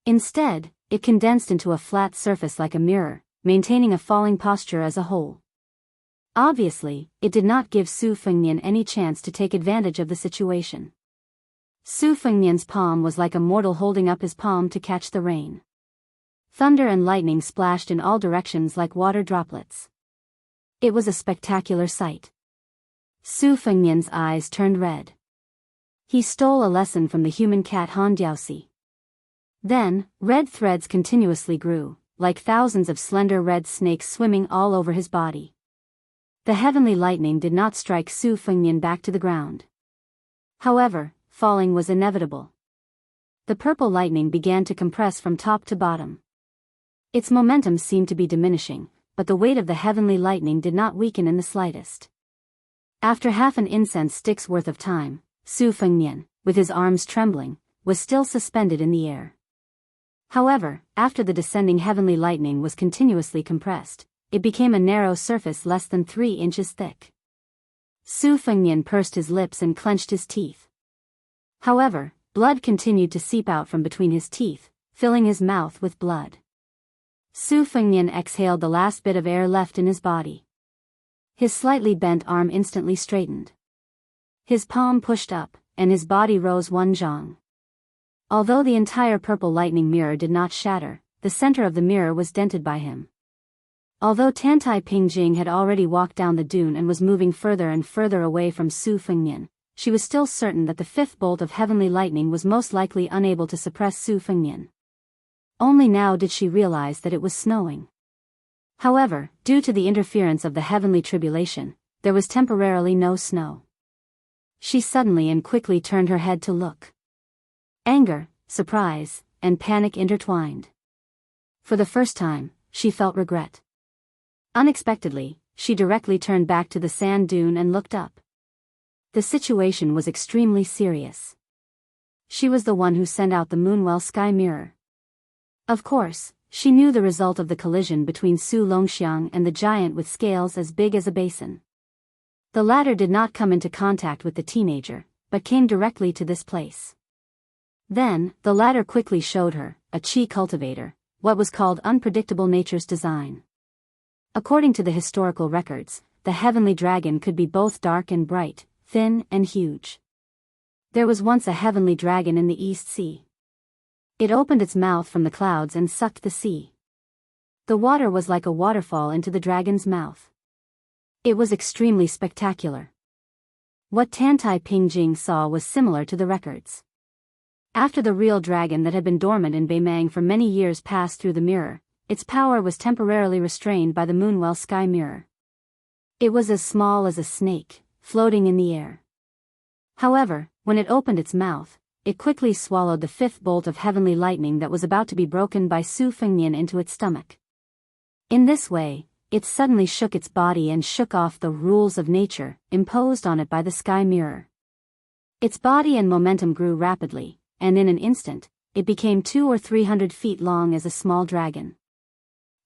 Instead, it condensed into a flat surface like a mirror, maintaining a falling posture as a whole. Obviously, it did not give Su Fengnian any chance to take advantage of the situation. Su Fengnian's palm was like a mortal holding up his palm to catch the rain. Thunder and lightning splashed in all directions like water droplets. It was a spectacular sight. Su Fengnian's eyes turned red. He stole a lesson from the human cat Han Diaosi. Then, red threads continuously grew, like thousands of slender red snakes swimming all over his body. The heavenly lightning did not strike Su Fengnian back to the ground. However, falling was inevitable. The purple lightning began to compress from top to bottom. Its momentum seemed to be diminishing, but the weight of the heavenly lightning did not weaken in the slightest. After half an incense stick's worth of time, Su Fengnian, with his arms trembling, was still suspended in the air. However, after the descending heavenly lightning was continuously compressed, it became a narrow surface less than 3 inches thick. Su Fengnian pursed his lips and clenched his teeth. However, blood continued to seep out from between his teeth, filling his mouth with blood. Su Fengnian exhaled the last bit of air left in his body. His slightly bent arm instantly straightened. His palm pushed up, and his body rose 1 zhang. Although the entire purple lightning mirror did not shatter, the center of the mirror was dented by him. Although Tantai Pingjing had already walked down the dune and was moving further and further away from Su Fengnian, she was still certain that the 5th bolt of heavenly lightning was most likely unable to suppress Su Fengnian. Only now did she realize that it was snowing. However, due to the interference of the heavenly tribulation, there was temporarily no snow. She suddenly and quickly turned her head to look. Anger, surprise, and panic intertwined. For the first time, she felt regret. Unexpectedly, she directly turned back to the sand dune and looked up. The situation was extremely serious. She was the one who sent out the Moonwell sky mirror. Of course, she knew the result of the collision between Su Longxiang and the giant with scales as big as a basin. The latter did not come into contact with the teenager, but came directly to this place. Then, the latter quickly showed her, a chi cultivator, what was called unpredictable nature's design. According to the historical records, the heavenly dragon could be both dark and bright, thin and huge. There was once a heavenly dragon in the East Sea. It opened its mouth from the clouds and sucked the sea. The water was like a waterfall into the dragon's mouth. It was extremely spectacular. What Tantai Pingjing saw was similar to the records. After the real dragon that had been dormant in Beimang for many years passed through the mirror, its power was temporarily restrained by the Moonwell sky mirror. It was as small as a snake, floating in the air. However, when it opened its mouth, it quickly swallowed the fifth bolt of heavenly lightning that was about to be broken by Su Fengnian into its stomach. In this way, it suddenly shook its body and shook off the rules of nature imposed on it by the sky mirror. Its body and momentum grew rapidly, and in an instant, it became 200 or 300 feet long as a small dragon.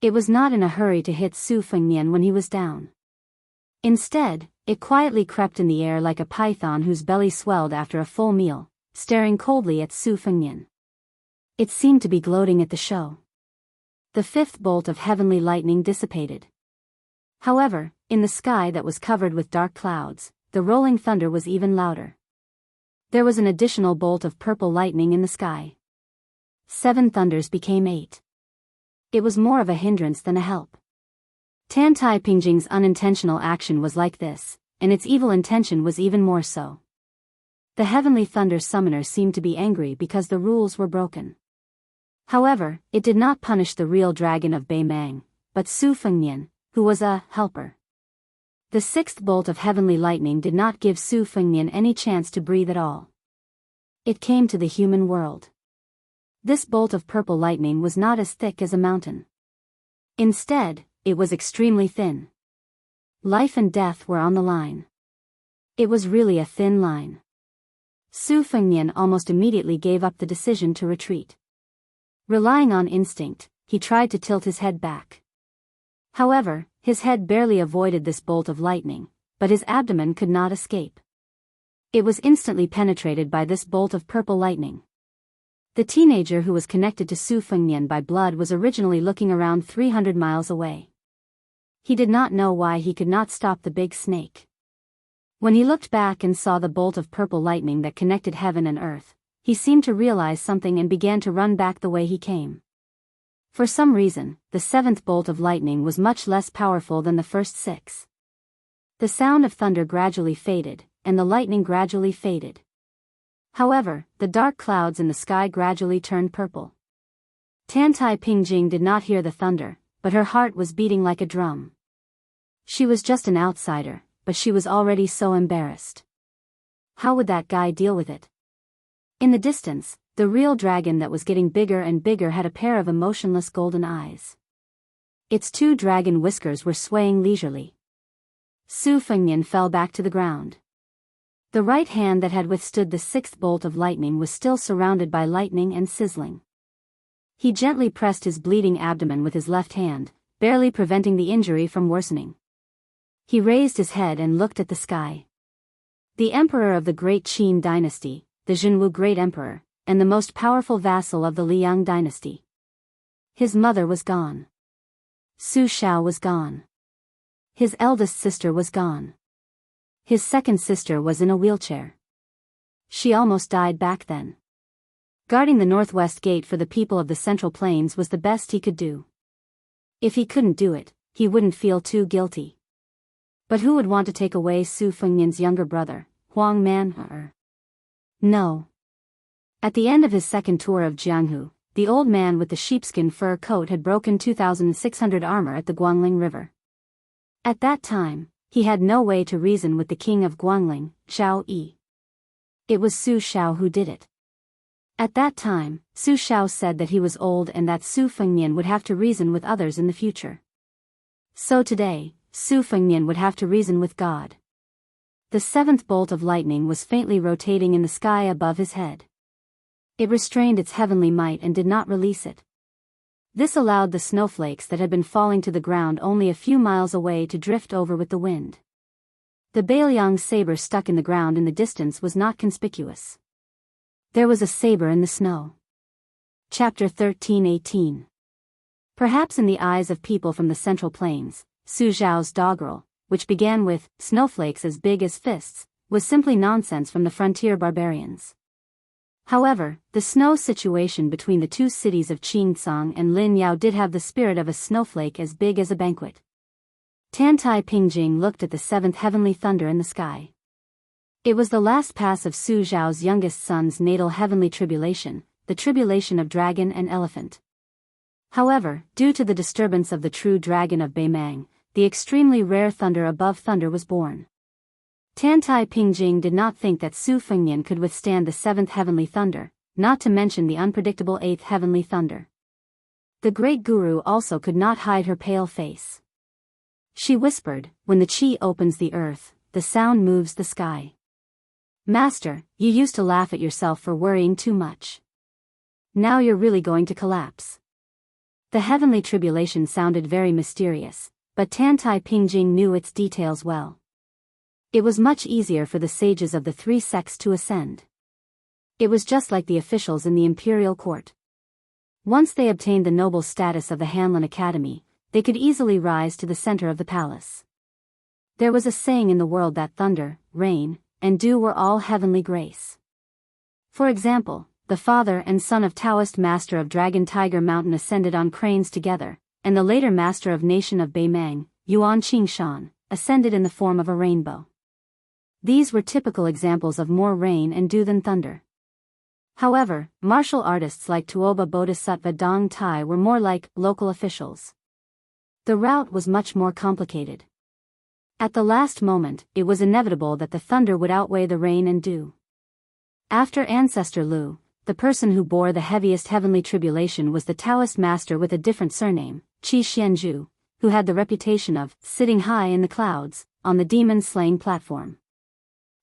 It was not in a hurry to hit Su Fengnian when he was down. Instead, it quietly crept in the air like a python whose belly swelled after a full meal, staring coldly at Su Fengnian. It seemed to be gloating at the show. The fifth bolt of heavenly lightning dissipated. However, in the sky that was covered with dark clouds, the rolling thunder was even louder. There was an additional bolt of purple lightning in the sky. 7 thunders became 8. It was more of a hindrance than a help. Tantai Pingjing's unintentional action was like this, and its evil intention was even more so. The heavenly thunder summoner seemed to be angry because the rules were broken. However, it did not punish the real dragon of Beimang, but Su Fengnian, who was a helper. The 6th bolt of heavenly lightning did not give Su Fengnian any chance to breathe at all. It came to the human world. This bolt of purple lightning was not as thick as a mountain. Instead, it was extremely thin. Life and death were on the line. It was really a thin line. Su Fengnian almost immediately gave up the decision to retreat. Relying on instinct, he tried to tilt his head back. However, his head barely avoided this bolt of lightning, but his abdomen could not escape. It was instantly penetrated by this bolt of purple lightning. The teenager who was connected to Su Fengnian by blood was originally looking around 300 miles away. He did not know why he could not stop the big snake. When he looked back and saw the bolt of purple lightning that connected heaven and earth, he seemed to realize something and began to run back the way he came. For some reason, the 7th bolt of lightning was much less powerful than the first 6. The sound of thunder gradually faded, and the lightning gradually faded. However, the dark clouds in the sky gradually turned purple. Tantai Pingjing did not hear the thunder, but her heart was beating like a drum. She was just an outsider, but she was already so embarrassed. How would that guy deal with it? In the distance, the real dragon that was getting bigger and bigger had a pair of emotionless golden eyes. Its 2 dragon whiskers were swaying leisurely. Su Fengnian fell back to the ground. The right hand that had withstood the 6th bolt of lightning was still surrounded by lightning and sizzling. He gently pressed his bleeding abdomen with his left hand, barely preventing the injury from worsening. He raised his head and looked at the sky. The emperor of the Great Qin dynasty, the Zhenwu Great Emperor, and the most powerful vassal of the Liang dynasty. His mother was gone. Su Shao was gone. His eldest sister was gone. His second sister was in a wheelchair. She almost died back then. Guarding the northwest gate for the people of the Central Plains was the best he could do. If he couldn't do it, he wouldn't feel too guilty. But who would want to take away Su Fengnian's younger brother, Huang Man? No. At the end of his second tour of Jianghu, the old man with the sheepskin fur coat had broken 2,600 armor at the Guangling River. At that time, he had no way to reason with the king of Guangling, Zhao Yi. It was Su Shao who did it. At that time, Su Shao said that he was old and that Su Fengnian would have to reason with others in the future. So today, Su Fengnian would have to reason with God. The 7th bolt of lightning was faintly rotating in the sky above his head. It restrained its heavenly might and did not release it. This allowed the snowflakes that had been falling to the ground only a few miles away to drift over with the wind. The Bailiang saber stuck in the ground in the distance was not conspicuous. There was a saber in the snow. Chapter 13:18. Perhaps in the eyes of people from the Central Plains, Su Zhao's doggerel, which began with snowflakes as big as fists, was simply nonsense from the frontier barbarians. However, the snow situation between the two cities of Qingcang and Linyao did have the spirit of a snowflake as big as a banquet. Tantai Pingjing looked at the seventh heavenly thunder in the sky. It was the last pass of Su Zhao's youngest son's natal heavenly tribulation, the tribulation of dragon and elephant. However, due to the disturbance of the true dragon of Beimang, the extremely rare thunder above thunder was born. Tantai Pingjing did not think that Su Fengnian could withstand the seventh heavenly thunder, not to mention the unpredictable eighth heavenly thunder. The great guru also could not hide her pale face. She whispered, "When the qi opens the earth, the sound moves the sky. Master, you used to laugh at yourself for worrying too much. Now you're really going to collapse." The heavenly tribulation sounded very mysterious, but Tantai Pingjing knew its details well. It was much easier for the sages of the three sects to ascend. It was just like the officials in the imperial court. Once they obtained the noble status of the Hanlin Academy, they could easily rise to the center of the palace. There was a saying in the world that thunder, rain, and dew were all heavenly grace. For example, the father and son of Taoist master of Dragon Tiger Mountain ascended on cranes together, and the later master of nation of Beimang, Yuan Qingshan, ascended in the form of a rainbow. These were typical examples of more rain and dew than thunder. However, martial artists like Tuoba Bodhisattva Dong Tai were more like local officials. The route was much more complicated. At the last moment, it was inevitable that the thunder would outweigh the rain and dew. After Ancestor Lu, the person who bore the heaviest heavenly tribulation was the Taoist master with a different surname, Qi Xianzhu, who had the reputation of sitting high in the clouds, on the demon-slaying platform.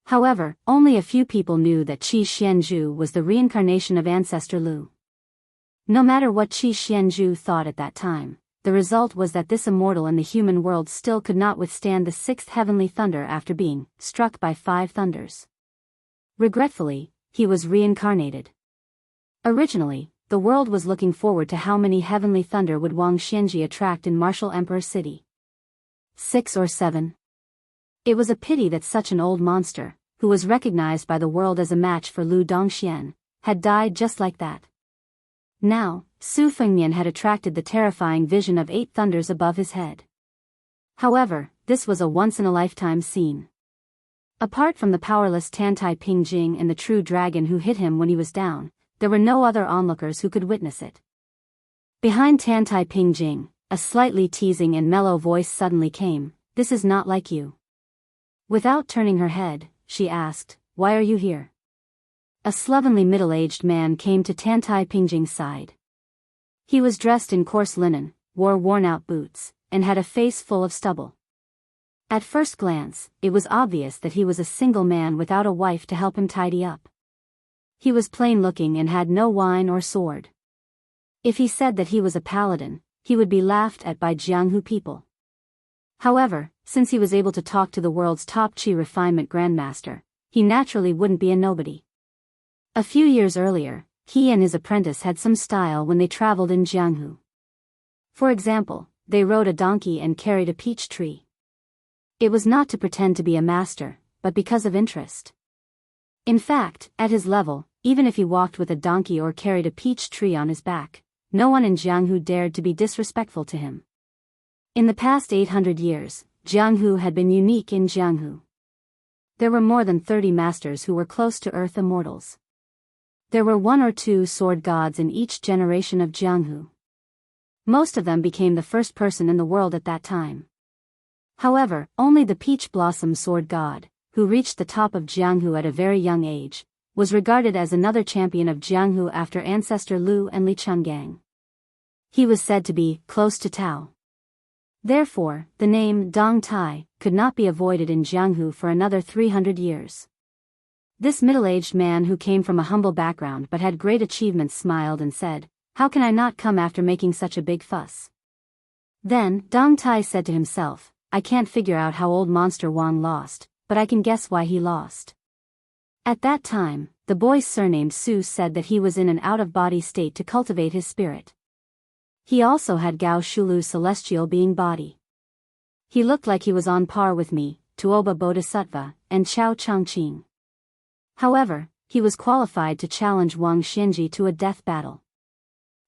However, only a few people knew that Qi Xianzhu was the reincarnation of Ancestor Lu. No matter what Qi Xianzhu thought at that time, the result was that this immortal in the human world still could not withstand the sixth heavenly thunder after being struck by 5 thunders. Regretfully, he was reincarnated. Originally, the world was looking forward to how many heavenly thunder would Wang Xianji attract in Martial Emperor City. 6 or 7. It was a pity that such an old monster, who was recognized by the world as a match for Lu Dongxian, had died just like that. Now, Su Fengnian had attracted the terrifying vision of 8 thunders above his head. However, this was a once-in-a-lifetime scene. Apart from the powerless Tantai Pingjing and the true dragon who hit him when he was down, there were no other onlookers who could witness it. Behind Tantai Pingjing, a slightly teasing and mellow voice suddenly came, "This is not like you." Without turning her head, she asked, "Why are you here?" A slovenly middle-aged man came to Tantai Pingjing's side. He was dressed in coarse linen, wore worn-out boots, and had a face full of stubble. At first glance, it was obvious that he was a single man without a wife to help him tidy up. He was plain-looking and had no wine or sword. If he said that he was a paladin, he would be laughed at by Jianghu people. However, since he was able to talk to the world's top Qi refinement grandmaster, he naturally wouldn't be a nobody. A few years earlier, he and his apprentice had some style when they traveled in Jianghu. For example, they rode a donkey and carried a peach tree. It was not to pretend to be a master, but because of interest. In fact, at his level, even if he walked with a donkey or carried a peach tree on his back, no one in Jianghu dared to be disrespectful to him. In the past 800 years, Jianghu had been unique in Jianghu. There were more than 30 masters who were close to earth immortals. There were 1 or 2 sword gods in each generation of Jianghu. Most of them became the first person in the world at that time. However, only the peach blossom sword god, who reached the top of Jianghu at a very young age, was regarded as another champion of Jianghu after Ancestor Lu and Li Chenggang. He was said to be close to Tao. Therefore, the name Dong Tai could not be avoided in Jianghu for another 300 years. This middle-aged man who came from a humble background but had great achievements smiled and said, "How can I not come after making such a big fuss?" Then, Dong Tai said to himself, "I can't figure out how old Monster Wang lost, but I can guess why he lost." At that time, the boy surnamed Su said that he was in an out-of-body state to cultivate his spirit. He also had Gao Shulu's celestial being body. He looked like he was on par with me, Tuoba Bodhisattva, and Chao Changqing. However, he was qualified to challenge Wang Xianji to a death battle.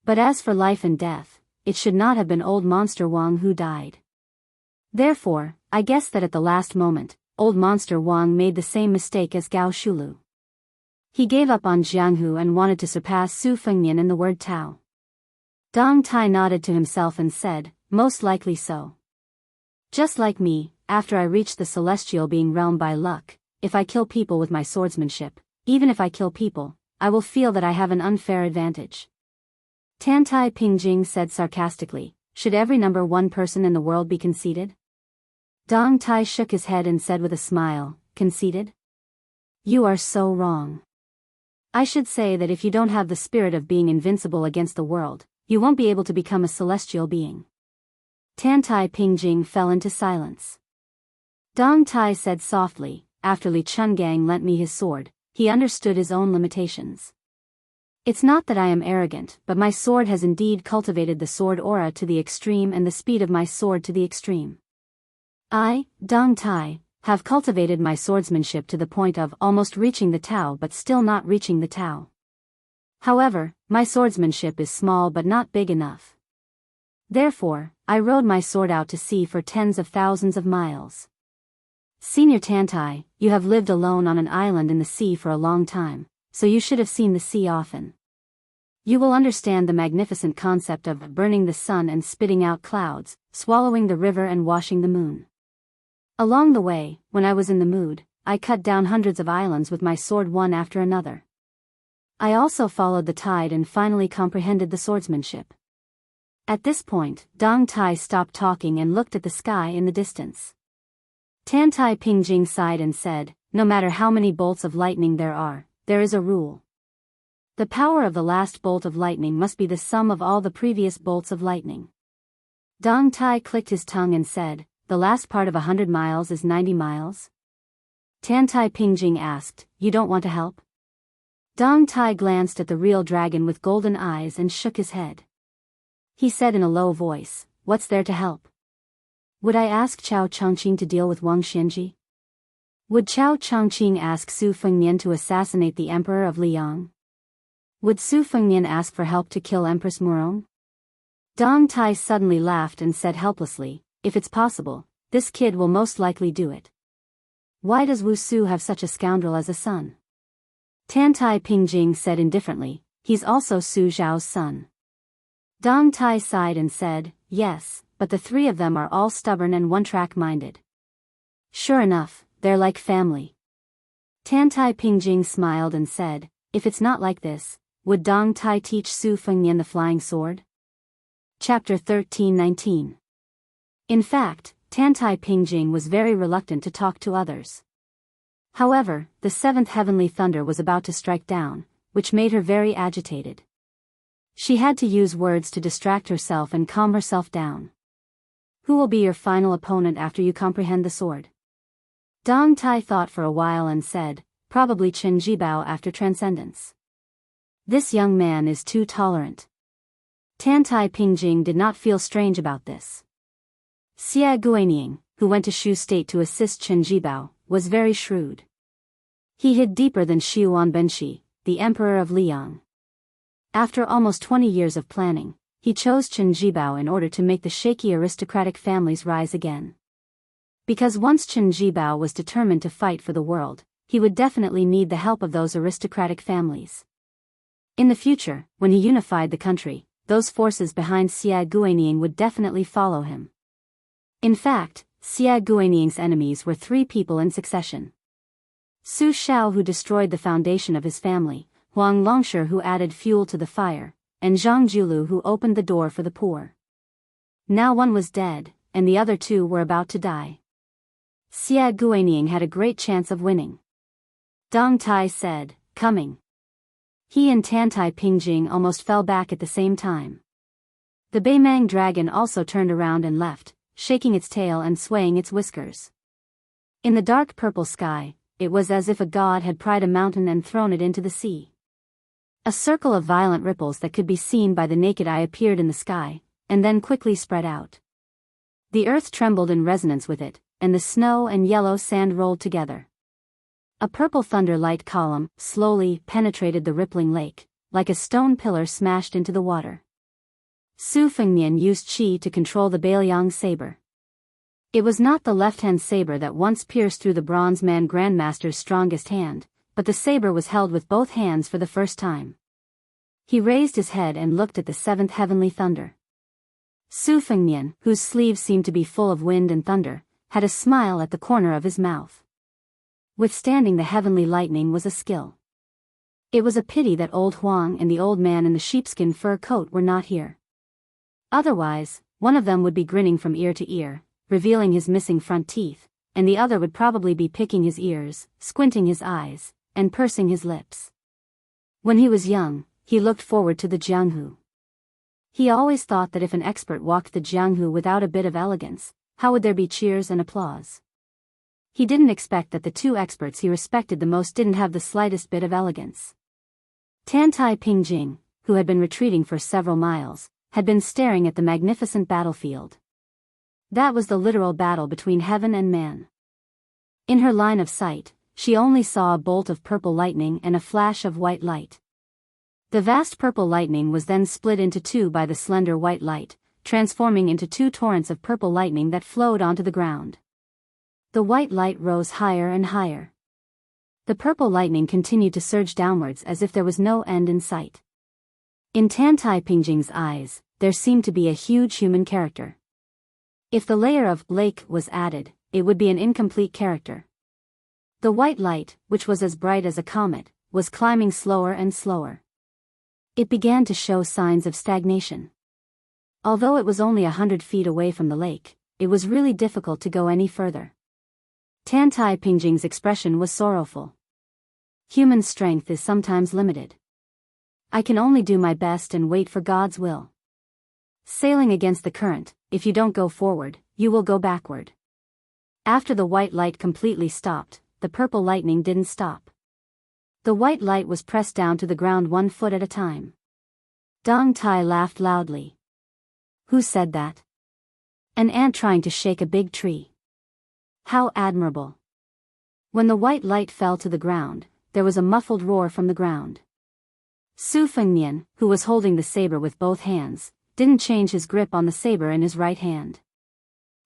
But as for life and death, it should not have been old monster Wang who died. Therefore, I guess that at the last moment, old monster Wang made the same mistake as Gao Shulu. He gave up on Jianghu and wanted to surpass Su Fengnian in the word Tao. Dong Tai nodded to himself and said, most likely so. Just like me, after I reach the celestial being realm by luck, if I kill people with my swordsmanship, even if I kill people, I will feel that I have an unfair advantage. Tantai Pingjing said sarcastically, should every number one person in the world be conceited? Dong Tai shook his head and said with a smile, conceited? You are so wrong. I should say that if you don't have the spirit of being invincible against the world, you won't be able to become a celestial being. Tantai Pingjing fell into silence. Dong Tai said softly, after Li Chungang lent me his sword, he understood his own limitations. It's not that I am arrogant, but my sword has indeed cultivated the sword aura to the extreme and the speed of my sword to the extreme. I, Dong Tai, have cultivated my swordsmanship to the point of almost reaching the Tao but still not reaching the Tao. However, my swordsmanship is small but not big enough. Therefore, I rode my sword out to sea for tens of thousands of miles. Senior Tantai, you have lived alone on an island in the sea for a long time, so you should have seen the sea often. You will understand the magnificent concept of burning the sun and spitting out clouds, swallowing the river and washing the moon. Along the way, when I was in the mood, I cut down hundreds of islands with my sword one after another. I also followed the tide and finally comprehended the swordsmanship. At this point, Dong Tai stopped talking and looked at the sky in the distance. Tantai Pingjing sighed and said, no matter how many bolts of lightning there is a rule. The power of the last bolt of lightning must be the sum of all the previous bolts of lightning. Dong Tai clicked his tongue and said, the last part of 100 miles is 90 miles? Tantai Pingjing asked, you don't want to help? Dong Tai glanced at the real dragon with golden eyes and shook his head. He said in a low voice, what's there to help? Would I ask Chao Changqing to deal with Wang Xianji? Would Chao Changqing ask Su Fengnian to assassinate the Emperor of Liang? Would Su Fengnian ask for help to kill Empress Murong? Dong Tai suddenly laughed and said helplessly, if it's possible, this kid will most likely do it. Why does Wu Su have such a scoundrel as a son? Tantai Pingjing said indifferently, he's also Su Zhao's son. Dong Tai sighed and said, yes, but the three of them are all stubborn and one-track minded. Sure enough, they're like family. Tantai Pingjing smiled and said, if it's not like this, would Dong Tai teach Su Fengnian the flying sword? Chapter 13:19. In fact, Tantai Pingjing was very reluctant to talk to others. However, the seventh heavenly thunder was about to strike down, which made her very agitated. She had to use words to distract herself and calm herself down. Who will be your final opponent after you comprehend the sword? Dong Tai thought for a while and said, probably Chen Jibao after transcendence. This young man is too tolerant. Tantai Pingjing did not feel strange about this. Xia Guanying, who went to Shu State to assist Chen Jibao, was very shrewd. He hid deeper than Xiuan Benshi, the emperor of Liang. After almost 20 years of planning, he chose Chen Jibao in order to make the shaky aristocratic families rise again. Because once Chen Jibao was determined to fight for the world, he would definitely need the help of those aristocratic families. In the future, when he unified the country, those forces behind Xia Guanying would definitely follow him. In fact, Xia Guanying's enemies were three people in succession. Su Shao, who destroyed the foundation of his family, Huang Longshi, who added fuel to the fire, and Zhang Julu, who opened the door for the poor. Now one was dead, and the other two were about to die. Xia Guanying had a great chance of winning. Dong Tai said, coming. He and Tantai Pingjing almost fell back at the same time. The Beimang dragon also turned around and left, shaking its tail and swaying its whiskers. In the dark purple sky, it was as if a god had pried a mountain and thrown it into the sea. A circle of violent ripples that could be seen by the naked eye appeared in the sky, and then quickly spread out. The earth trembled in resonance with it, and the snow and yellow sand rolled together. A purple thunder light column slowly penetrated the rippling lake, like a stone pillar smashed into the water. Su Fengnian used qi to control the Bailiang saber. It was not the left-hand saber that once pierced through the Bronze Man Grandmaster's strongest hand, but the saber was held with both hands for the first time. He raised his head and looked at the seventh heavenly thunder. Su Fengnian, whose sleeves seemed to be full of wind and thunder, had a smile at the corner of his mouth. Withstanding the heavenly lightning was a skill. It was a pity that old Huang and the old man in the sheepskin fur coat were not here. Otherwise, one of them would be grinning from ear to ear, revealing his missing front teeth, and the other would probably be picking his ears, squinting his eyes, and pursing his lips. When he was young, he looked forward to the Jianghu. He always thought that if an expert walked the Jianghu without a bit of elegance, how would there be cheers and applause? He didn't expect that the two experts he respected the most didn't have the slightest bit of elegance. Tantai Pingjing, who had been retreating for several miles, had been staring at the magnificent battlefield. That was the literal battle between heaven and man. In her line of sight, she only saw a bolt of purple lightning and a flash of white light. The vast purple lightning was then split into two by the slender white light, transforming into two torrents of purple lightning that flowed onto the ground. The white light rose higher and higher. The purple lightning continued to surge downwards as if there was no end in sight. In Tantai Pingjing's eyes, there seemed to be a huge human character. If the layer of lake was added, it would be an incomplete character. The white light, which was as bright as a comet, was climbing slower and slower. It began to show signs of stagnation. Although it was only 100 feet away from the lake, it was really difficult to go any further. Tantai Pingjing's expression was sorrowful. Human strength is sometimes limited. I can only do my best and wait for God's will. Sailing against the current, if you don't go forward, you will go backward. After the white light completely stopped, the purple lightning didn't stop. The white light was pressed down to the ground 1 foot at a time. Dong Tai laughed loudly. Who said that? An ant trying to shake a big tree. How admirable. When the white light fell to the ground, there was a muffled roar from the ground. Su Fengnian, who was holding the saber with both hands, didn't change his grip on the saber in his right hand.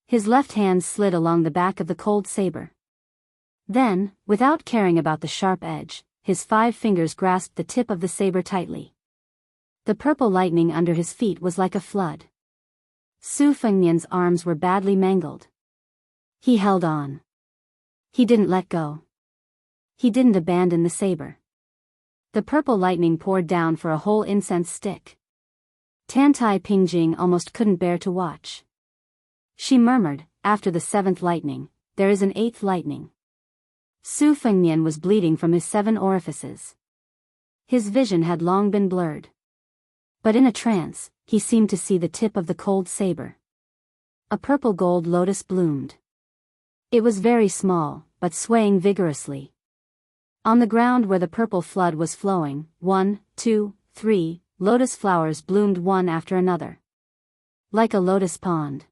His left hand slid along the back of the cold saber. Then, without caring about the sharp edge, his 5 fingers grasped the tip of the saber tightly. The purple lightning under his feet was like a flood. Su Fengnian's arms were badly mangled. He held on. He didn't let go. He didn't abandon the saber. The purple lightning poured down for a whole incense stick. Tantai Pingjing almost couldn't bear to watch. She murmured, after the 7th lightning, there is an 8th lightning. Su Fengnian was bleeding from his 7 orifices. His vision had long been blurred. But in a trance, he seemed to see the tip of the cold saber. A purple gold lotus bloomed. It was very small, but swaying vigorously. On the ground where the purple flood was flowing, 1, 2, 3, lotus flowers bloomed one after another. Like a lotus pond.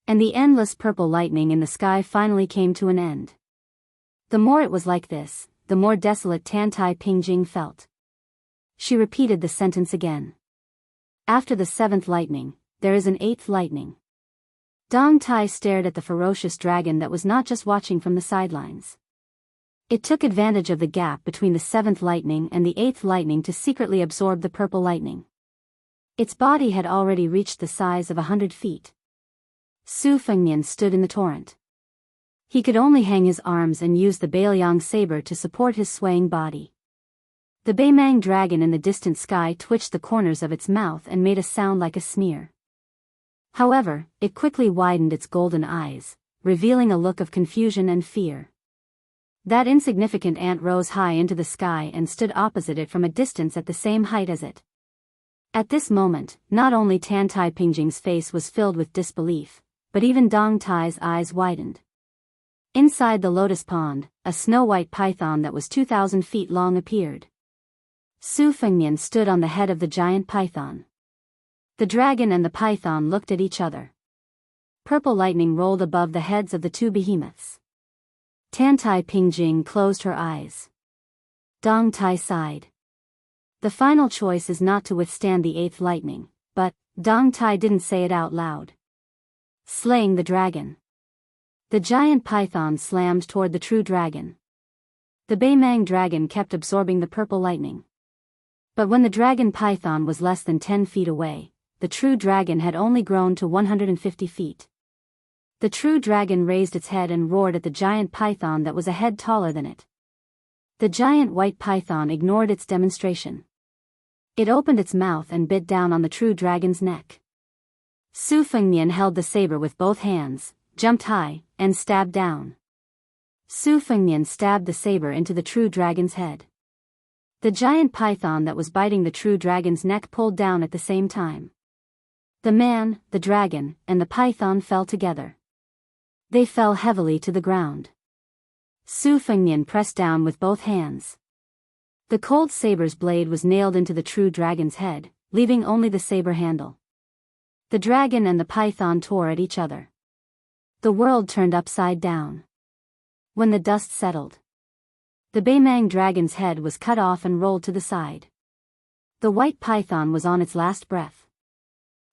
And the endless purple lightning in the sky finally came to an end. The more it was like this, the more desolate Tantai Pingjing felt. She repeated the sentence again. After the 7th lightning, there is an 8th lightning. Dong Tai stared at the ferocious dragon that was not just watching from the sidelines. It took advantage of the gap between the 7th lightning and the 8th lightning to secretly absorb the purple lightning. Its body had already reached the size of 100 feet. Su Fengnian stood in the torrent. He could only hang his arms and use the Bailiang saber to support his swaying body. The Baimang dragon in the distant sky twitched the corners of its mouth and made a sound like a sneer. However, it quickly widened its golden eyes, revealing a look of confusion and fear. That insignificant ant rose high into the sky and stood opposite it from a distance at the same height as it. At this moment, not only Tantai Pingjing's face was filled with disbelief, but even Dong Tai's eyes widened. Inside the lotus pond, a snow-white python that was 2,000 feet long appeared. Su Fengnian stood on the head of the giant python. The dragon and the python looked at each other. Purple lightning rolled above the heads of the two behemoths. Tantai Pingjing closed her eyes. Dong Tai sighed. The final choice is not to withstand the eighth lightning, but, Dong Tai didn't say it out loud. Slaying the dragon. The giant python slammed toward the true dragon. The Baimang dragon kept absorbing the purple lightning. But when the dragon python was less than 10 feet away, the true dragon had only grown to 150 feet. The true dragon raised its head and roared at the giant python that was a head taller than it. The giant white python ignored its demonstration. It opened its mouth and bit down on the true dragon's neck. Su Fengnian held the saber with both hands, jumped high, and stabbed down. Su Fengnian stabbed the saber into the true dragon's head. The giant python that was biting the true dragon's neck pulled down at the same time. The man, the dragon, and the python fell together. They fell heavily to the ground. Su Fengnian pressed down with both hands. The cold saber's blade was nailed into the true dragon's head, leaving only the saber handle. The dragon and the python tore at each other. The world turned upside down. When the dust settled, the Baimang dragon's head was cut off and rolled to the side. The white python was on its last breath.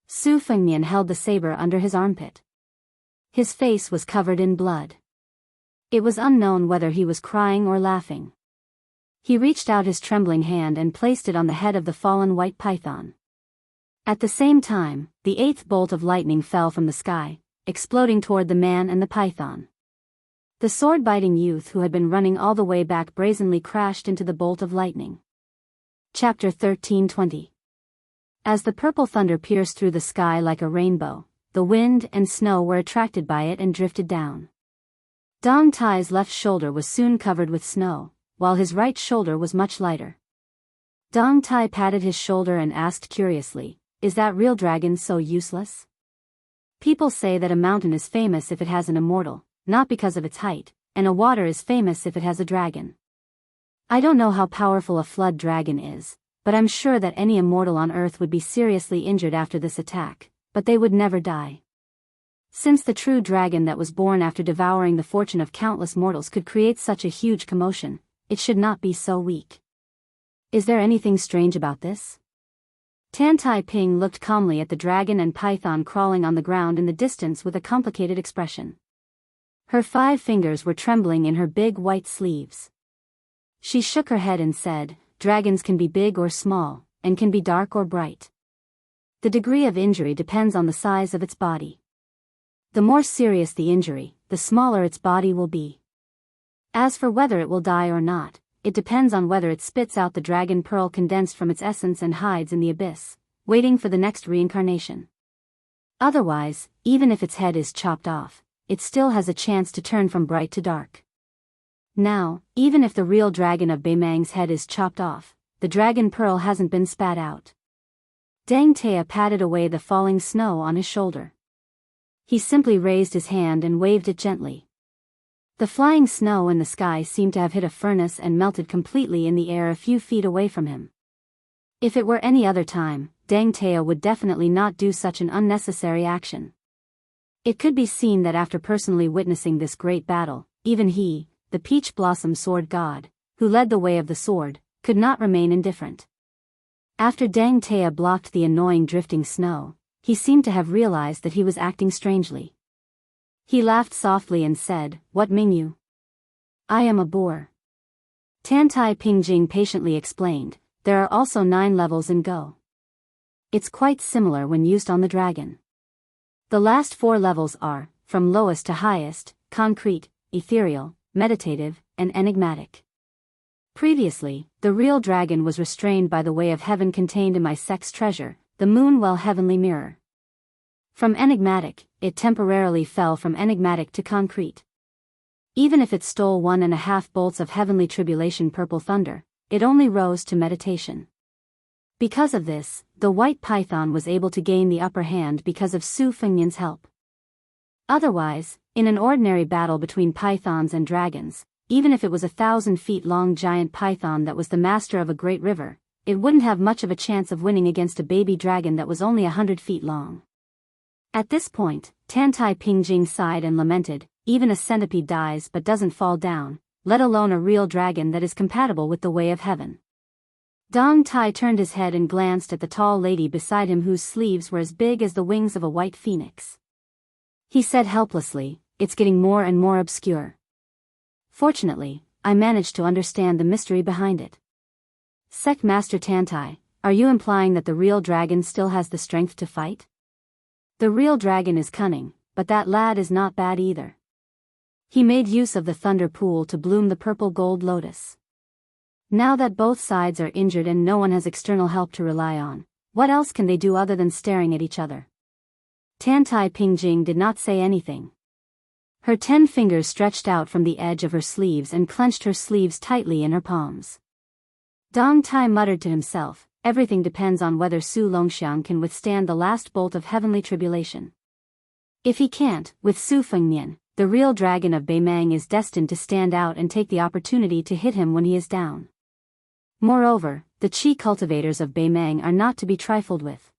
Su Fengnian held the saber under his armpit. His face was covered in blood. It was unknown whether he was crying or laughing. He reached out his trembling hand and placed it on the head of the fallen white python. At the same time, the eighth bolt of lightning fell from the sky, exploding toward the man and the python. The sword-biting youth who had been running all the way back brazenly crashed into the bolt of lightning. Chapter 13:20. As the purple thunder pierced through the sky like a rainbow, the wind and snow were attracted by it and drifted down. Dong Tai's left shoulder was soon covered with snow, while his right shoulder was much lighter. Dong Tai patted his shoulder and asked curiously, "Is that real dragon so useless?" People say that a mountain is famous if it has an immortal, not because of its height, and a water is famous if it has a dragon. I don't know how powerful a flood dragon is, but I'm sure that any immortal on Earth would be seriously injured after this attack, but they would never die. Since the true dragon that was born after devouring the fortune of countless mortals could create such a huge commotion, it should not be so weak. Is there anything strange about this? Tan Tai Ping looked calmly at the dragon and python crawling on the ground in the distance with a complicated expression. Her 5 fingers were trembling in her big white sleeves. She shook her head and said, "Dragons can be big or small, and can be dark or bright. The degree of injury depends on the size of its body. The more serious the injury, the smaller its body will be. As for whether it will die or not, it depends on whether it spits out the dragon pearl condensed from its essence and hides in the abyss, waiting for the next reincarnation. Otherwise, even if its head is chopped off, it still has a chance to turn from bright to dark. Now, even if the real dragon of Baimang's head is chopped off, the dragon pearl hasn't been spat out." Dang Tea patted away the falling snow on his shoulder. He simply raised his hand and waved it gently. The flying snow in the sky seemed to have hit a furnace and melted completely in the air a few feet away from him. If it were any other time, Dang Tea would definitely not do such an unnecessary action. It could be seen that after personally witnessing this great battle, even he, the Peach Blossom Sword God, who led the way of the sword, could not remain indifferent. After Dang Tea blocked the annoying drifting snow, he seemed to have realized that he was acting strangely. He laughed softly and said, "What mean you?" "I am a boar." Tan Tai Pingjing patiently explained, "There are also 9 levels in Go. It's quite similar when used on the dragon. The last 4 levels are, from lowest to highest, concrete, ethereal, meditative, and enigmatic. Previously, the real dragon was restrained by the way of heaven contained in my sex treasure, the Moonwell Heavenly Mirror. From enigmatic, it temporarily fell from enigmatic to concrete. Even if it stole 1.5 bolts of heavenly tribulation purple thunder, it only rose to meditation. Because of this, the white python was able to gain the upper hand because of Su Fengnian's help. Otherwise, in an ordinary battle between pythons and dragons, even if it was 1,000 feet long giant python that was the master of a great river, it wouldn't have much of a chance of winning against a baby dragon that was only 100 feet long. At this point, Tantai Pingjing sighed and lamented, even a centipede dies but doesn't fall down, let alone a real dragon that is compatible with the way of heaven. Dong Tai turned his head and glanced at the tall lady beside him whose sleeves were as big as the wings of a white phoenix. He said helplessly, "It's getting more and more obscure. Fortunately, I managed to understand the mystery behind it." Sect Master Tantai, are you implying that the real dragon still has the strength to fight? The real dragon is cunning, but that lad is not bad either. He made use of the thunder pool to bloom the purple gold lotus. Now that both sides are injured and no one has external help to rely on, what else can they do other than staring at each other? Tantai Pingjing did not say anything. Her 10 fingers stretched out from the edge of her sleeves and clenched her sleeves tightly in her palms. Dong Tai muttered to himself, everything depends on whether Su Longxiang can withstand the last bolt of heavenly tribulation. If he can't, with Su Fengnian, the real dragon of Beimang is destined to stand out and take the opportunity to hit him when he is down. Moreover, the Qi cultivators of Beimang are not to be trifled with.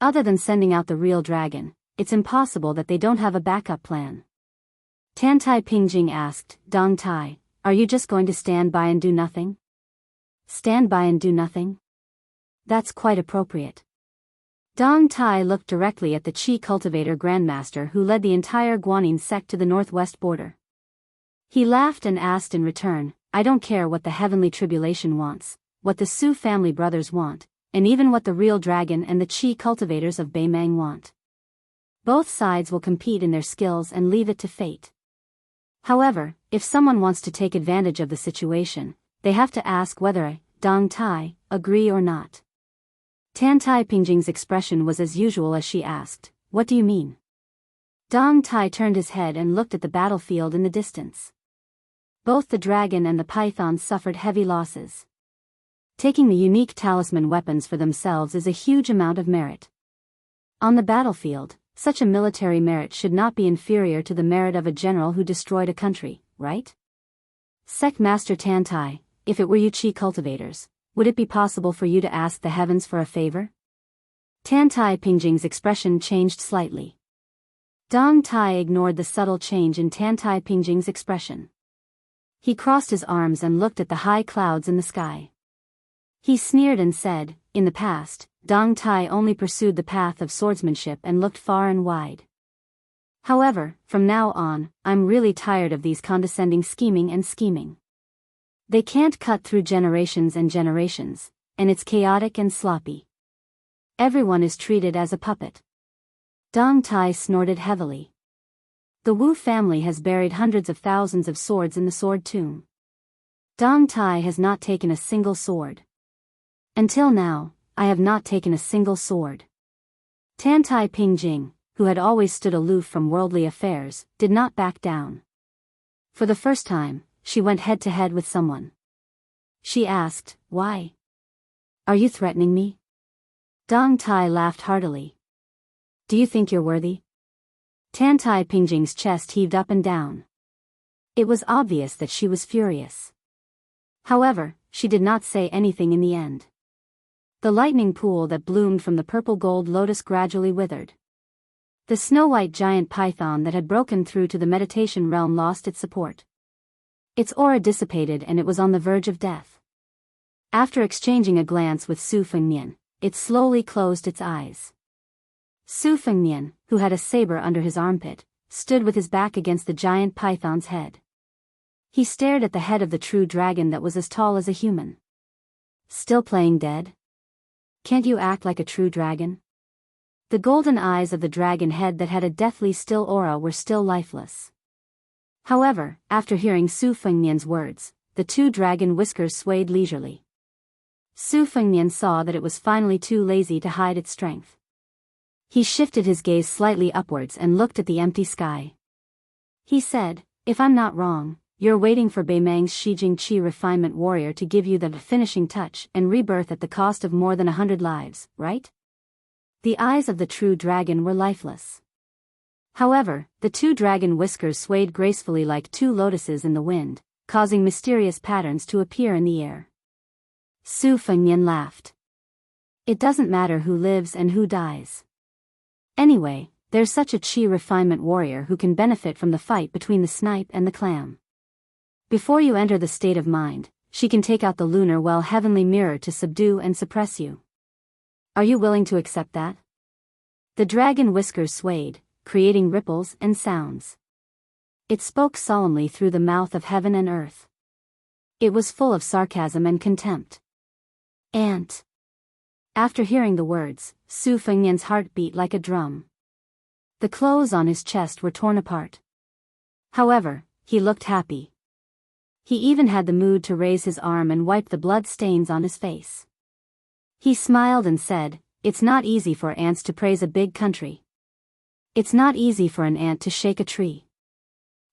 Other than sending out the real dragon, it's impossible that they don't have a backup plan. Tantai Pingjing asked, Dong Tai, are you just going to stand by and do nothing? Stand by and do nothing? That's quite appropriate. Dong Tai looked directly at the Qi cultivator grandmaster who led the entire Guanyin sect to the northwest border. He laughed and asked in return, I don't care what the heavenly tribulation wants, what the Su family brothers want, and even what the real dragon and the Qi cultivators of Beimang want. Both sides will compete in their skills and leave it to fate. However, if someone wants to take advantage of the situation, they have to ask whether I, Dong Tai, agree or not. Tantai Pingjing's expression was as usual as she asked, what do you mean? Dong Tai turned his head and looked at the battlefield in the distance. Both the dragon and the python suffered heavy losses. Taking the unique talisman weapons for themselves is a huge amount of merit. On the battlefield, such a military merit should not be inferior to the merit of a general who destroyed a country, right? Sect Master Tantai, if it were you Qi cultivators, would it be possible for you to ask the heavens for a favor? Tantai Pingjing's expression changed slightly. Dong Tai ignored the subtle change in Tantai Pingjing's expression. He crossed his arms and looked at the high clouds in the sky. He sneered and said, in the past, Dong Tai only pursued the path of swordsmanship and looked far and wide. However, from now on, I'm really tired of these condescending scheming. They can't cut through generations and generations, and it's chaotic and sloppy. Everyone is treated as a puppet. Dong Tai snorted heavily. The Wu family has buried hundreds of thousands of swords in the sword tomb. Dong Tai has not taken a single sword. Until now, I have not taken a single sword. Tantai Pingjing, who had always stood aloof from worldly affairs, did not back down. For the first time, she went head to head with someone. She asked, why? Are you threatening me? Dong Tai laughed heartily. Do you think you're worthy? Tantai Pingjing's chest heaved up and down. It was obvious that she was furious. However, she did not say anything in the end. The lightning pool that bloomed from the purple gold lotus gradually withered. The snow-white giant python that had broken through to the meditation realm lost its support. Its aura dissipated and it was on the verge of death. After exchanging a glance with Su Fengnian, it slowly closed its eyes. Su Fengnian, who had a saber under his armpit, stood with his back against the giant python's head. He stared at the head of the true dragon that was as tall as a human. Still playing dead? Can't you act like a true dragon? The golden eyes of the dragon head that had a deathly still aura were still lifeless. However, after hearing Su Fengnian's words, the two dragon whiskers swayed leisurely. Su Fengnian saw that it was finally too lazy to hide its strength. He shifted his gaze slightly upwards and looked at the empty sky. He said, if I'm not wrong, you're waiting for Beimang's Shijing Qi refinement warrior to give you the finishing touch and rebirth at the cost of more than 100 lives, right? The eyes of the true dragon were lifeless. However, the two dragon whiskers swayed gracefully like two lotuses in the wind, causing mysterious patterns to appear in the air. Su Fengnian laughed. It doesn't matter who lives and who dies. Anyway, there's such a chi refinement warrior who can benefit from the fight between the snipe and the clam. Before you enter the state of mind, she can take out the lunar well heavenly mirror to subdue and suppress you. Are you willing to accept that? The dragon whiskers swayed, creating ripples and sounds. It spoke solemnly through the mouth of heaven and earth. It was full of sarcasm and contempt. Ant. After hearing the words, Su Fengnian's heart beat like a drum. The clothes on his chest were torn apart. However, he looked happy. He even had the mood to raise his arm and wipe the blood stains on his face. He smiled and said, "It's not easy for ants to praise a big country. It's not easy for an ant to shake a tree.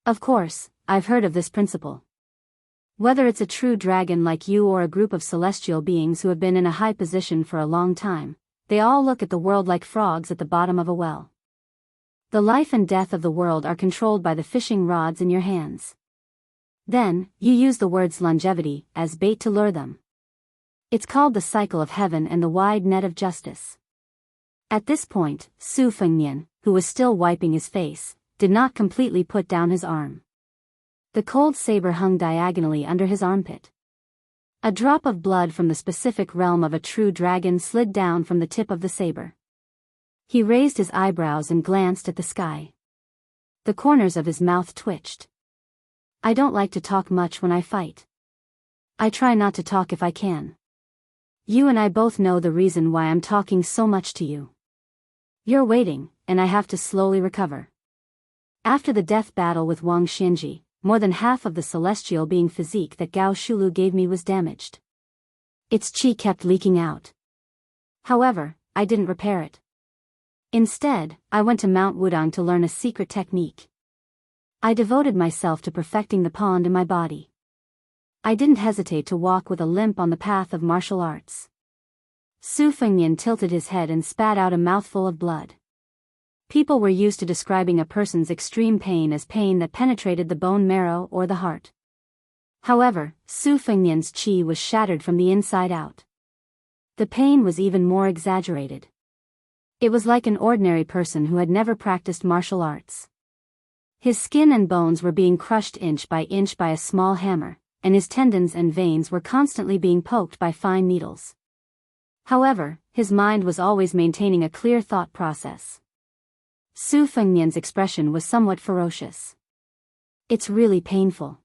Of course, I've heard of this principle. Whether it's a true dragon like you or a group of celestial beings who have been in a high position for a long time, they all look at the world like frogs at the bottom of a well. The life and death of the world are controlled by the fishing rods in your hands. Then, you use the words longevity as bait to lure them. It's called the cycle of heaven and the wide net of justice." At this point, Su Fengnian, who was still wiping his face, did not completely put down his arm. The cold saber hung diagonally under his armpit. A drop of blood from the specific realm of a true dragon slid down from the tip of the saber. He raised his eyebrows and glanced at the sky. The corners of his mouth twitched. "I don't like to talk much when I fight. I try not to talk if I can. You and I both know the reason why I'm talking so much to you. You're waiting, and I have to slowly recover." After the death battle with Wang Xianji, more than half of the celestial being physique that Gao Shulu gave me was damaged. Its qi kept leaking out. However, I didn't repair it. Instead, I went to Mount Wudang to learn a secret technique. I devoted myself to perfecting the pond in my body. I didn't hesitate to walk with a limp on the path of martial arts. Su Fengnian tilted his head and spat out a mouthful of blood. People were used to describing a person's extreme pain as pain that penetrated the bone marrow or the heart. However, Su Fengnian's qi was shattered from the inside out. The pain was even more exaggerated. It was like an ordinary person who had never practiced martial arts. His skin and bones were being crushed inch by a small hammer, and his tendons and veins were constantly being poked by fine needles. However, his mind was always maintaining a clear thought process. Su Fengnian's expression was somewhat ferocious. "It's really painful.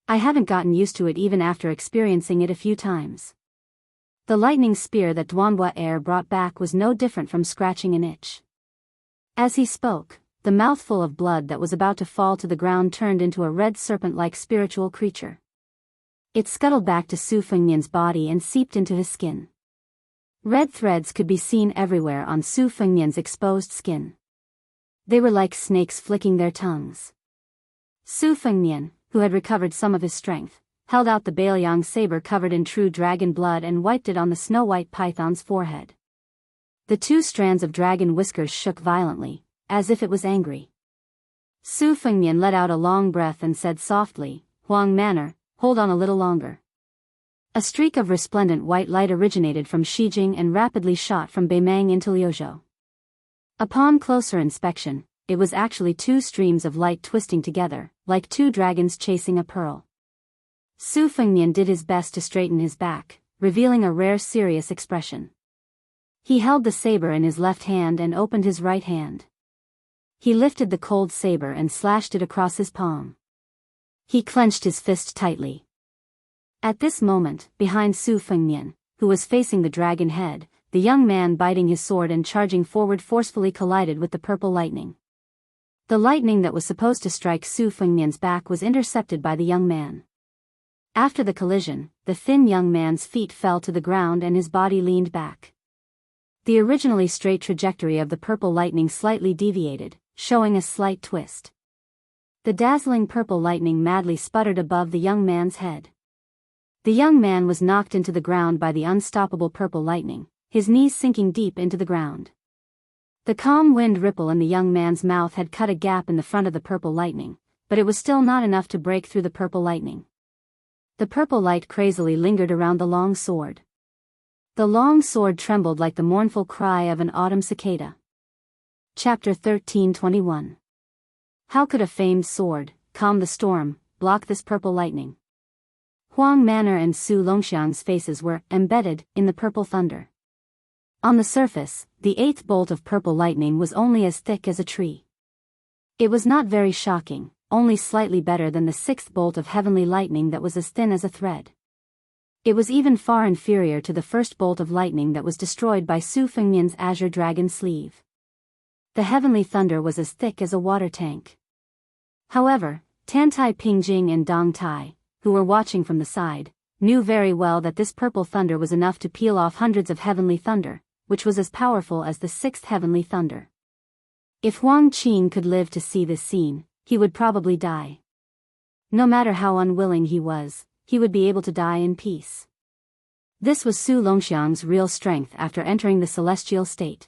I haven't gotten used to it even after experiencing it a few times." The lightning spear that Duanhua Air brought back was no different from scratching an itch. As he spoke, the mouthful of blood that was about to fall to the ground turned into a red serpent-like spiritual creature. It scuttled back to Su Fengnian's body and seeped into his skin. Red threads could be seen everywhere on Su Fengnian's exposed skin. They were like snakes flicking their tongues. Su Fengnian, who had recovered some of his strength, held out the Bailiang saber covered in true dragon blood and wiped it on the snow-white python's forehead. The two strands of dragon whiskers shook violently, as if it was angry. Su Fengnian let out a long breath and said softly, "Huang Manor, hold on a little longer." A streak of resplendent white light originated from Shijing and rapidly shot from Beimang into Liuzhou. Upon closer inspection, it was actually two streams of light twisting together, like two dragons chasing a pearl. Su Fengnian did his best to straighten his back, revealing a rare serious expression. He held the saber in his left hand and opened his right hand. He lifted the cold saber and slashed it across his palm. He clenched his fist tightly. At this moment, behind Su Fengnian, who was facing the dragon head, the young man biting his sword and charging forward forcefully collided with the purple lightning. The lightning that was supposed to strike Su Fengnian's back was intercepted by the young man. After the collision, the thin young man's feet fell to the ground and his body leaned back. The originally straight trajectory of the purple lightning slightly deviated, showing a slight twist. The dazzling purple lightning madly sputtered above the young man's head. The young man was knocked into the ground by the unstoppable purple lightning, his knees sinking deep into the ground. The calm wind ripple in the young man's mouth had cut a gap in the front of the purple lightning, but it was still not enough to break through the purple lightning. The purple light crazily lingered around the long sword. The long sword trembled like the mournful cry of an autumn cicada. Chapter 13:21. How could a famed sword calm the storm, block this purple lightning? Huang Manor and Su Longxiang's faces were embedded in the purple thunder. On the surface, the eighth bolt of purple lightning was only as thick as a tree. It was not very shocking, only slightly better than the sixth bolt of heavenly lightning that was as thin as a thread. It was even far inferior to the first bolt of lightning that was destroyed by Su Fengnian's azure dragon sleeve. The heavenly thunder was as thick as a water tank. However, Tantai Pingjing and Dong Tai, who were watching from the side, knew very well that this purple thunder was enough to peel off hundreds of heavenly thunder, which was as powerful as the sixth heavenly thunder. If Huang Qin could live to see this scene, he would probably die. No matter how unwilling he was, he would be able to die in peace. This was Su Longxiang's real strength after entering the celestial state.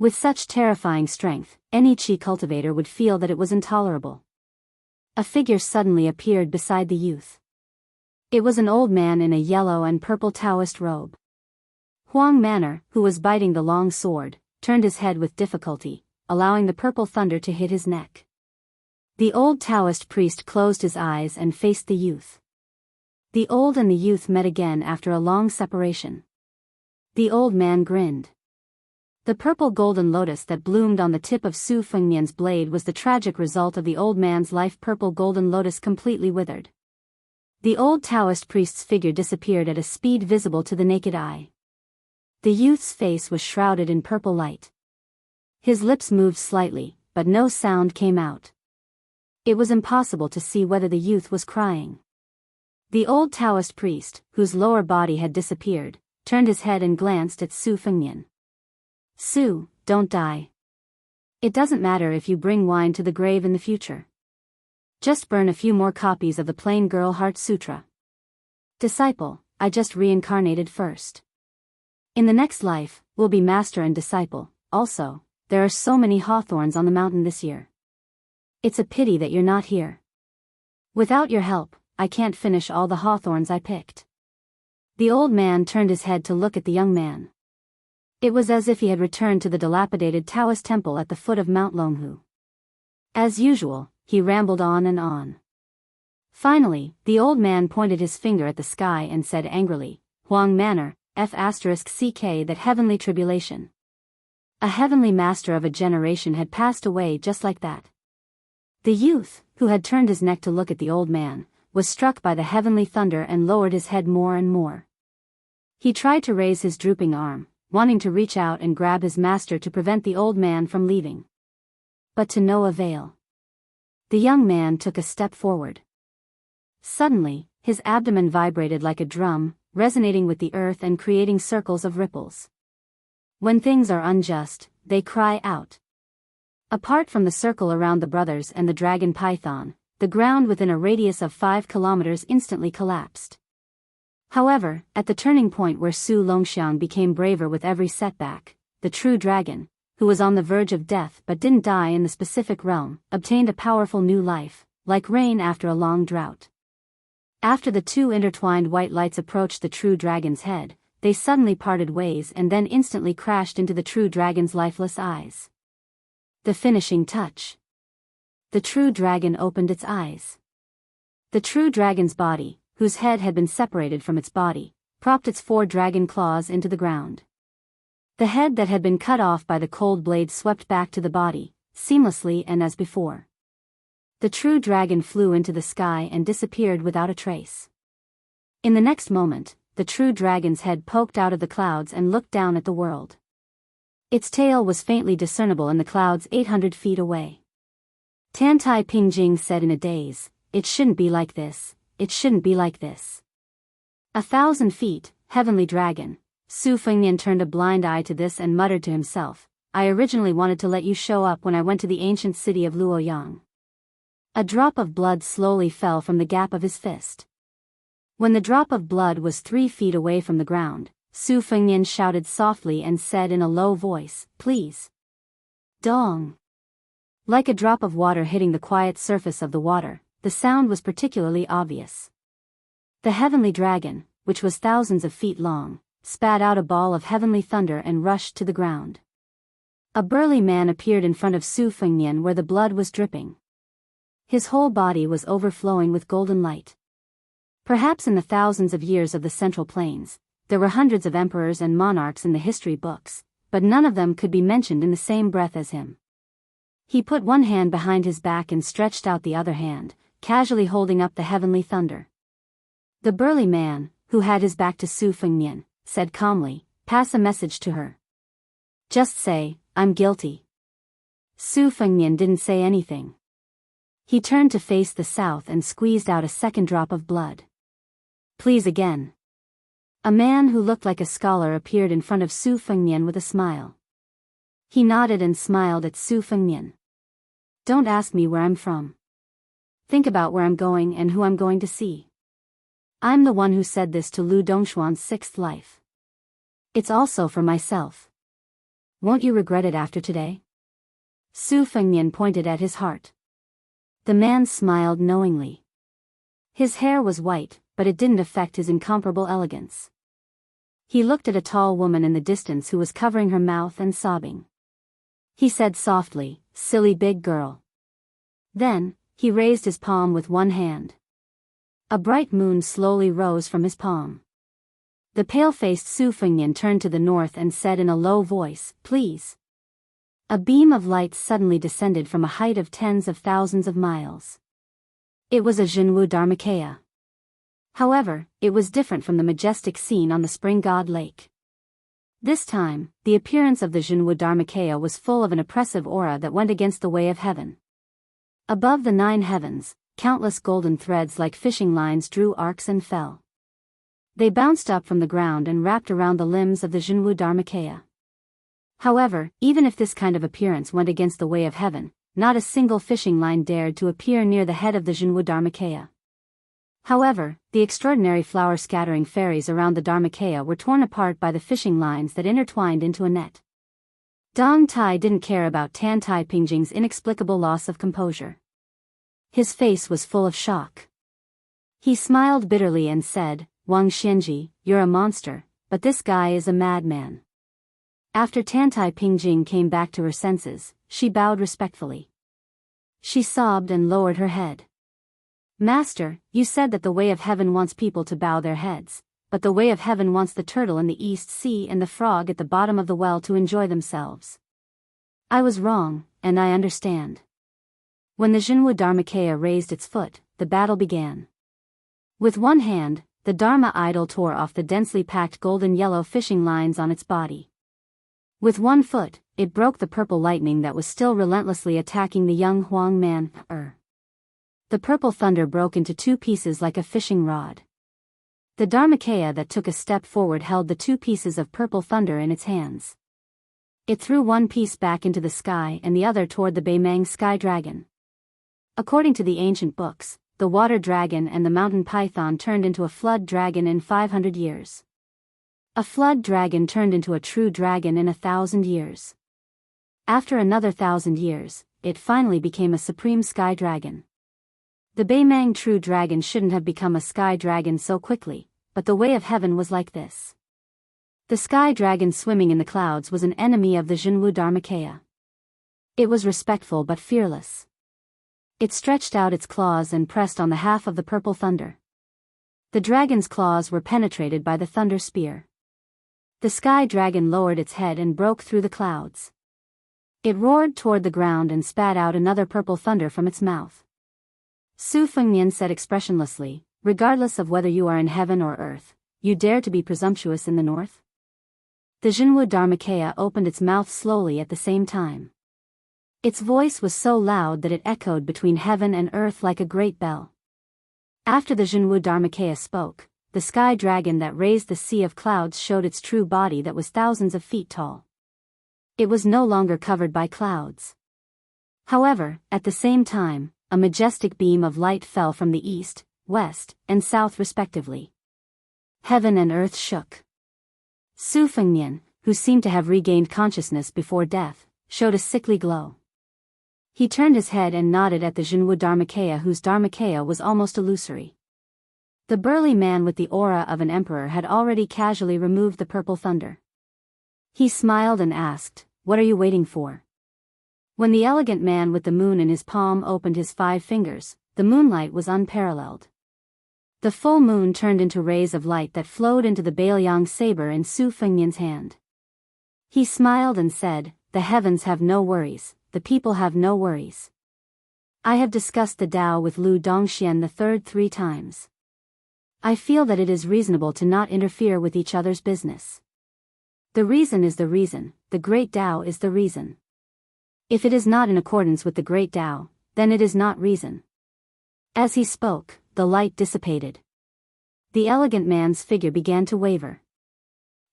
With such terrifying strength, any qi cultivator would feel that it was intolerable. A figure suddenly appeared beside the youth. It was an old man in a yellow and purple Taoist robe. Huang Manor, who was biting the long sword, turned his head with difficulty, allowing the purple thunder to hit his neck. The old Taoist priest closed his eyes and faced the youth. The old and the youth met again after a long separation. The old man grinned. The purple golden lotus that bloomed on the tip of Su Fengnian's blade was the tragic result of the old man's life. Purple golden lotus completely withered. The old Taoist priest's figure disappeared at a speed visible to the naked eye. The youth's face was shrouded in purple light. His lips moved slightly, but no sound came out. It was impossible to see whether the youth was crying. The old Taoist priest, whose lower body had disappeared, turned his head and glanced at Su Fengnian. Su, don't die. It doesn't matter if you bring wine to the grave in the future. Just burn a few more copies of the Plain Girl Heart Sutra. Disciple, I just reincarnated first. In the next life, we'll be master and disciple. Also, there are so many hawthorns on the mountain this year. It's a pity that you're not here. Without your help, I can't finish all the hawthorns I picked. The old man turned his head to look at the young man. It was as if he had returned to the dilapidated Taoist temple at the foot of Mount Longhu. As usual, he rambled on and on. Finally, the old man pointed his finger at the sky and said angrily, Huang Manor, F***CK that heavenly tribulation. A heavenly master of a generation had passed away just like that. The youth, who had turned his neck to look at the old man, was struck by the heavenly thunder and lowered his head more and more. He tried to raise his drooping arm, wanting to reach out and grab his master to prevent the old man from leaving. But to no avail. The young man took a step forward. Suddenly, his abdomen vibrated like a drum, resonating with the earth and creating circles of ripples. When things are unjust, they cry out. Apart from the circle around the brothers and the dragon python, the ground within a radius of 5 kilometers instantly collapsed. However, at the turning point where Su Longxiang became braver with every setback, the true dragon, who was on the verge of death but didn't die in the specific realm, obtained a powerful new life, like rain after a long drought. After the two intertwined white lights approached the true dragon's head, they suddenly parted ways and then instantly crashed into the true dragon's lifeless eyes. The finishing touch. The true dragon opened its eyes. The true dragon's body, whose head had been separated from its body, propped its 4 dragon claws into the ground. The head that had been cut off by the cold blade swept back to the body, seamlessly and as before. The true dragon flew into the sky and disappeared without a trace. In the next moment, the true dragon's head poked out of the clouds and looked down at the world. Its tail was faintly discernible in the clouds 800 feet away. Tantai Pingjing said in a daze, "It shouldn't be like this. It shouldn't be like this." 1,000 feet, heavenly dragon. Su Fengnian turned a blind eye to this and muttered to himself, "I originally wanted to let you show up when I went to the ancient city of Luoyang." A drop of blood slowly fell from the gap of his fist. When the drop of blood was 3 feet away from the ground, Su Fengnian shouted softly and said in a low voice, "Please." Dong. Like a drop of water hitting the quiet surface of the water, the sound was particularly obvious. The heavenly dragon, which was thousands of feet long, spat out a ball of heavenly thunder and rushed to the ground. A burly man appeared in front of Su Fengnian where the blood was dripping. His whole body was overflowing with golden light. Perhaps in the thousands of years of the Central Plains, there were hundreds of emperors and monarchs in the history books, but none of them could be mentioned in the same breath as him. He put one hand behind his back and stretched out the other hand, casually holding up the heavenly thunder. The burly man, who had his back to Su Fengnian, said calmly, "Pass a message to her. Just say, I'm guilty." Su Fengnian didn't say anything. He turned to face the south and squeezed out a second drop of blood. "Please again." A man who looked like a scholar appeared in front of Su Fengnian with a smile. He nodded and smiled at Su Fengnian. "Don't ask me where I'm from. Think about where I'm going and who I'm going to see. I'm the one who said this to Lu Dongshuan's sixth life. It's also for myself. Won't you regret it after today?" Su Fengnian pointed at his heart. The man smiled knowingly. His hair was white, but it didn't affect his incomparable elegance. He looked at a tall woman in the distance who was covering her mouth and sobbing. He said softly, "Silly big girl." Then, he raised his palm with one hand. A bright moon slowly rose from his palm. The pale-faced Su Fengnian turned to the north and said in a low voice, "Please." A beam of light suddenly descended from a height of tens of thousands of miles. It was a Jinwu Dharmakaya. However, it was different from the majestic scene on the Spring God Lake. This time, the appearance of the Jinwu Dharmakaya was full of an oppressive aura that went against the way of heaven. Above the 9 heavens, countless golden threads like fishing lines drew arcs and fell. They bounced up from the ground and wrapped around the limbs of the Jinwu Dharmakaya. However, even if this kind of appearance went against the way of heaven, not a single fishing line dared to appear near the head of the Jinwu Dharmakaya. However, the extraordinary flower-scattering fairies around the Dharmakaya were torn apart by the fishing lines that intertwined into a net. Dong Tai didn't care about Tan Tai Pingjing's inexplicable loss of composure. His face was full of shock. He smiled bitterly and said, "Wang Xianji, you're a monster, but this guy is a madman." After Tan Tai Pingjing came back to her senses, she bowed respectfully. She sobbed and lowered her head. "Master, you said that the way of heaven wants people to bow their heads, but the way of heaven wants the turtle in the East Sea and the frog at the bottom of the well to enjoy themselves. I was wrong, and I understand." When the Jinwu Dharmakaya raised its foot, the battle began. With one hand, the Dharma idol tore off the densely packed golden-yellow fishing lines on its body. With one foot, it broke the purple lightning that was still relentlessly attacking the young Huang man. The purple thunder broke into 2 pieces like a fishing rod. The Dharmakaya that took a step forward held the 2 pieces of purple thunder in its hands. It threw one piece back into the sky and the other toward the Beimang sky dragon. According to the ancient books, the water dragon and the mountain python turned into a flood dragon in 500 years. A flood dragon turned into a true dragon in 1,000 years. After another 1,000 years, it finally became a supreme sky dragon. The Beimang true dragon shouldn't have become a sky dragon so quickly, but the way of heaven was like this. The sky dragon swimming in the clouds was an enemy of the Jinwu Dharmakaya. It was respectful but fearless. It stretched out its claws and pressed on the half of the purple thunder. The dragon's claws were penetrated by the thunder spear. The sky dragon lowered its head and broke through the clouds. It roared toward the ground and spat out another purple thunder from its mouth. Su Fengnian said expressionlessly, "Regardless of whether you are in heaven or earth, you dare to be presumptuous in the north?" The Jinwu Dharmakaya opened its mouth slowly at the same time. Its voice was so loud that it echoed between heaven and earth like a great bell. After the Jinwu Dharmakaya spoke, the sky dragon that raised the sea of clouds showed its true body that was thousands of feet tall. It was no longer covered by clouds. However, at the same time, a majestic beam of light fell from the east, west, and south respectively. Heaven and earth shook. Su Fengnian, who seemed to have regained consciousness before death, showed a sickly glow. He turned his head and nodded at the Jinwu Dharmakaya, whose Dharmakaya was almost illusory. The burly man with the aura of an emperor had already casually removed the purple thunder. He smiled and asked, what are you waiting for? When the elegant man with the moon in his palm opened his 5 fingers, the moonlight was unparalleled. The full moon turned into rays of light that flowed into the Baoyang saber in Su Fengnian's hand. He smiled and said, "The heavens have no worries, the people have no worries. I have discussed the Tao with Lu Dongxian III 3 times. I feel that it is reasonable to not interfere with each other's business. The reason is the reason, the great Tao is the reason. If it is not in accordance with the great Tao, then it is not reason." As he spoke, the light dissipated. The elegant man's figure began to waver.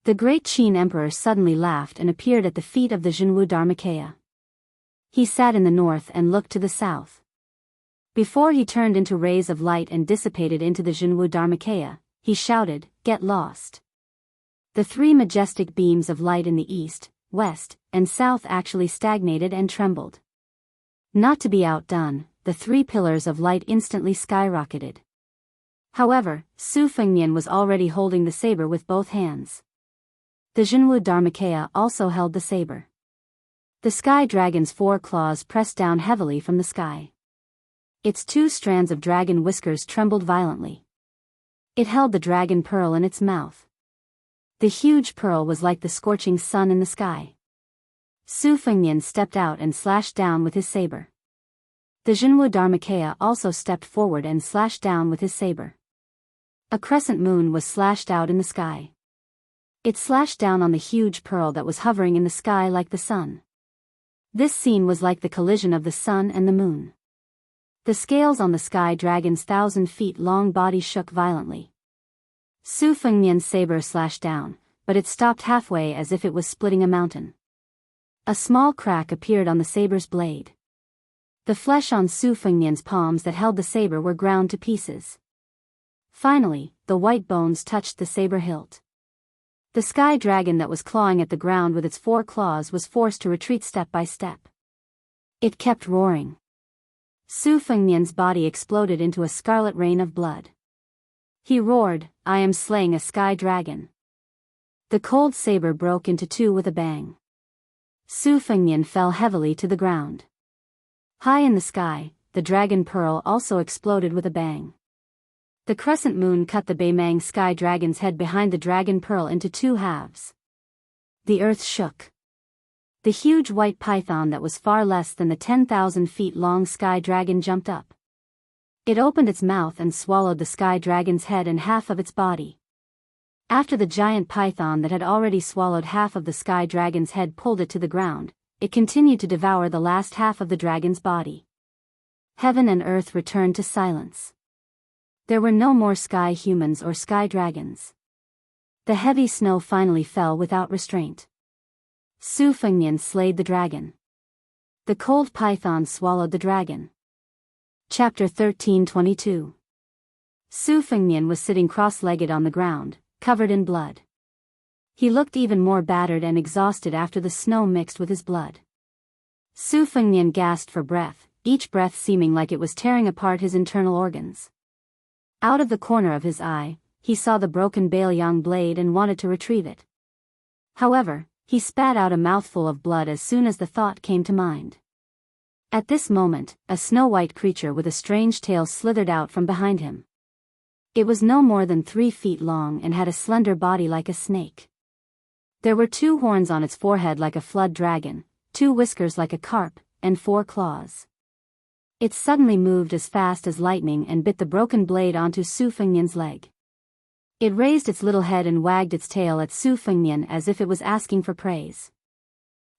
The great Qin emperor suddenly laughed and appeared at the feet of the Zhenwu Dharmakaya. He sat in the north and looked to the south. Before he turned into rays of light and dissipated into the Zhenwu Dharmakaya, he shouted, "Get lost." The 3 majestic beams of light in the east, west, and south actually stagnated and trembled. Not to be outdone, the 3 pillars of light instantly skyrocketed. However, Su Fengnian was already holding the saber with both hands. The Zhenwu Dharmakaya also held the saber. The sky dragon's 4 claws pressed down heavily from the sky. Its 2 strands of dragon whiskers trembled violently. It held the dragon pearl in its mouth. The huge pearl was like the scorching sun in the sky. Su Fengnian stepped out and slashed down with his saber. The Zhenwu Dharmakaya also stepped forward and slashed down with his saber. A crescent moon was slashed out in the sky. It slashed down on the huge pearl that was hovering in the sky like the sun. This scene was like the collision of the sun and the moon. The scales on the sky dragon's 1,000 feet long body shook violently. Su Fengnian's saber slashed down, but it stopped halfway as if it was splitting a mountain. A small crack appeared on the saber's blade. The flesh on Su Fengnian's palms that held the saber were ground to pieces. Finally, the white bones touched the saber hilt. The sky dragon that was clawing at the ground with its 4 claws was forced to retreat step by step. It kept roaring. Su Fengnian's body exploded into a scarlet rain of blood. He roared, "I am slaying a sky dragon." The cold saber broke into 2 with a bang. Su Fengnian fell heavily to the ground. High in the sky, the dragon pearl also exploded with a bang. The crescent moon cut the Baimang sky dragon's head behind the dragon pearl into 2 halves. The earth shook. The huge white python that was far less than the 10,000 feet long sky dragon jumped up. It opened its mouth and swallowed the sky dragon's head and half of its body. After the giant python that had already swallowed half of the sky dragon's head pulled it to the ground, it continued to devour the last half of the dragon's body. Heaven and earth returned to silence. There were no more sky humans or sky dragons. The heavy snow finally fell without restraint. Su Fengnian slayed the dragon. The cold python swallowed the dragon. Chapter 13:22. Su Fengnian was sitting cross-legged on the ground, covered in blood. He looked even more battered and exhausted after the snow mixed with his blood. Su Fengnian gasped for breath, each breath seeming like it was tearing apart his internal organs. Out of the corner of his eye, he saw the broken Baoyang blade and wanted to retrieve it. However, he spat out a mouthful of blood as soon as the thought came to mind. At this moment, a snow-white creature with a strange tail slithered out from behind him. It was no more than 3 feet long and had a slender body like a snake. There were 2 horns on its forehead like a flood dragon, 2 whiskers like a carp, and 4 claws. It suddenly moved as fast as lightning and bit the broken blade onto Su Fengnian's leg. It raised its little head and wagged its tail at Su Fengnian as if it was asking for praise.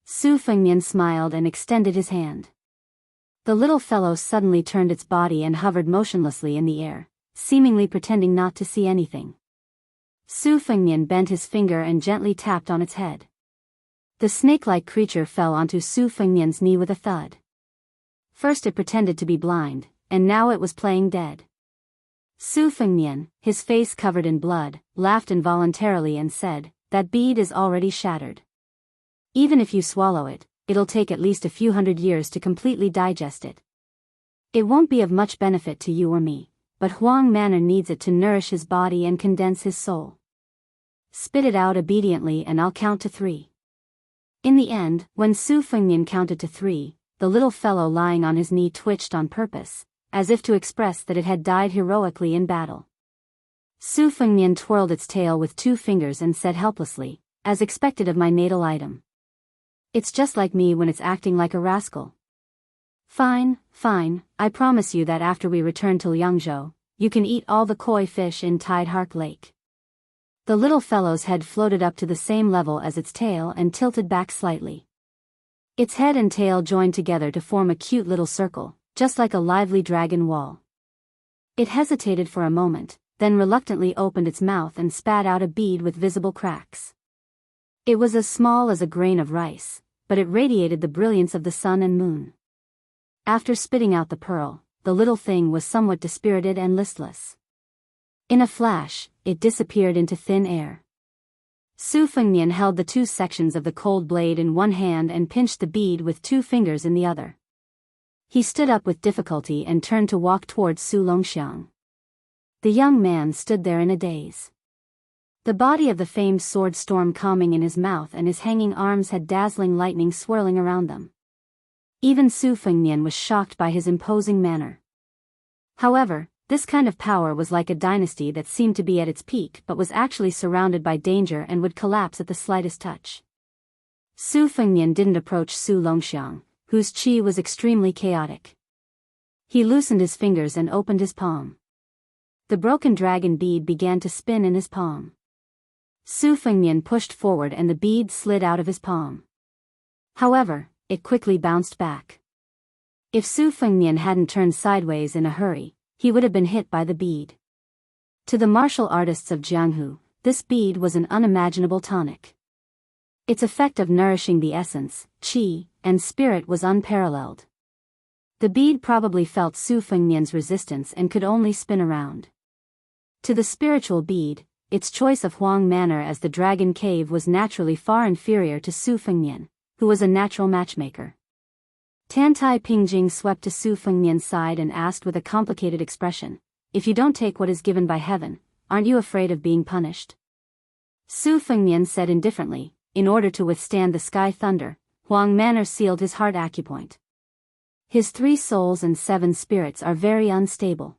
Su Fengnian smiled and extended his hand. The little fellow suddenly turned its body and hovered motionlessly in the air, seemingly pretending not to see anything. Su Fengnian bent his finger and gently tapped on its head. The snake-like creature fell onto Su Fengnian's knee with a thud. First it pretended to be blind, and now it was playing dead. Su Fengnian, his face covered in blood, laughed involuntarily and said, "That bead is already shattered. Even if you swallow it, it'll take at least a few hundred years to completely digest it. It won't be of much benefit to you or me, but Huang Manor needs it to nourish his body and condense his soul. Spit it out obediently and I'll count to 3. In the end, when Su Fengnian counted to 3, the little fellow lying on his knee twitched on purpose, as if to express that it had died heroically in battle. Su Fengnian twirled its tail with 2 fingers and said helplessly, as expected of my natal item. It's just like me when it's acting like a rascal. Fine, fine, I promise you that after we return to Liangzhou, you can eat all the koi fish in Tide Hark Lake. The little fellow's head floated up to the same level as its tail and tilted back slightly. Its head and tail joined together to form a cute little circle, just like a lively dragon wall. It hesitated for a moment, then reluctantly opened its mouth and spat out a bead with visible cracks. It was as small as a grain of rice, but it radiated the brilliance of the sun and moon. After spitting out the pearl, the little thing was somewhat dispirited and listless. In a flash, it disappeared into thin air. Su Fengnian held the 2 sections of the cold blade in one hand and pinched the bead with 2 fingers in the other. He stood up with difficulty and turned to walk towards Su Longxiang. The young man stood there in a daze. The body of the famed sword storm calming in his mouth and his hanging arms had dazzling lightning swirling around them. Even Su Fengnian was shocked by his imposing manner. However, this kind of power was like a dynasty that seemed to be at its peak but was actually surrounded by danger and would collapse at the slightest touch. Su Fengnian didn't approach Su Longxiang, whose qi was extremely chaotic. He loosened his fingers and opened his palm. The broken dragon bead began to spin in his palm. Su Fengnian pushed forward and the bead slid out of his palm. However, it quickly bounced back. If Su Fengnian hadn't turned sideways in a hurry, he would have been hit by the bead. To the martial artists of Jianghu, this bead was an unimaginable tonic. Its effect of nourishing the essence, qi, and spirit was unparalleled. The bead probably felt Su Fengnian's resistance and could only spin around. To the spiritual bead, its choice of Huang Manor as the Dragon Cave was naturally far inferior to Su Fengnian, who was a natural matchmaker. Tantai Pingjing swept to Su Fengnian's side and asked with a complicated expression, "If you don't take what is given by heaven, aren't you afraid of being punished?" Su Fengnian said indifferently, "In order to withstand the sky thunder, Huang Manor sealed his heart acupoint. His 3 souls and 7 spirits are very unstable.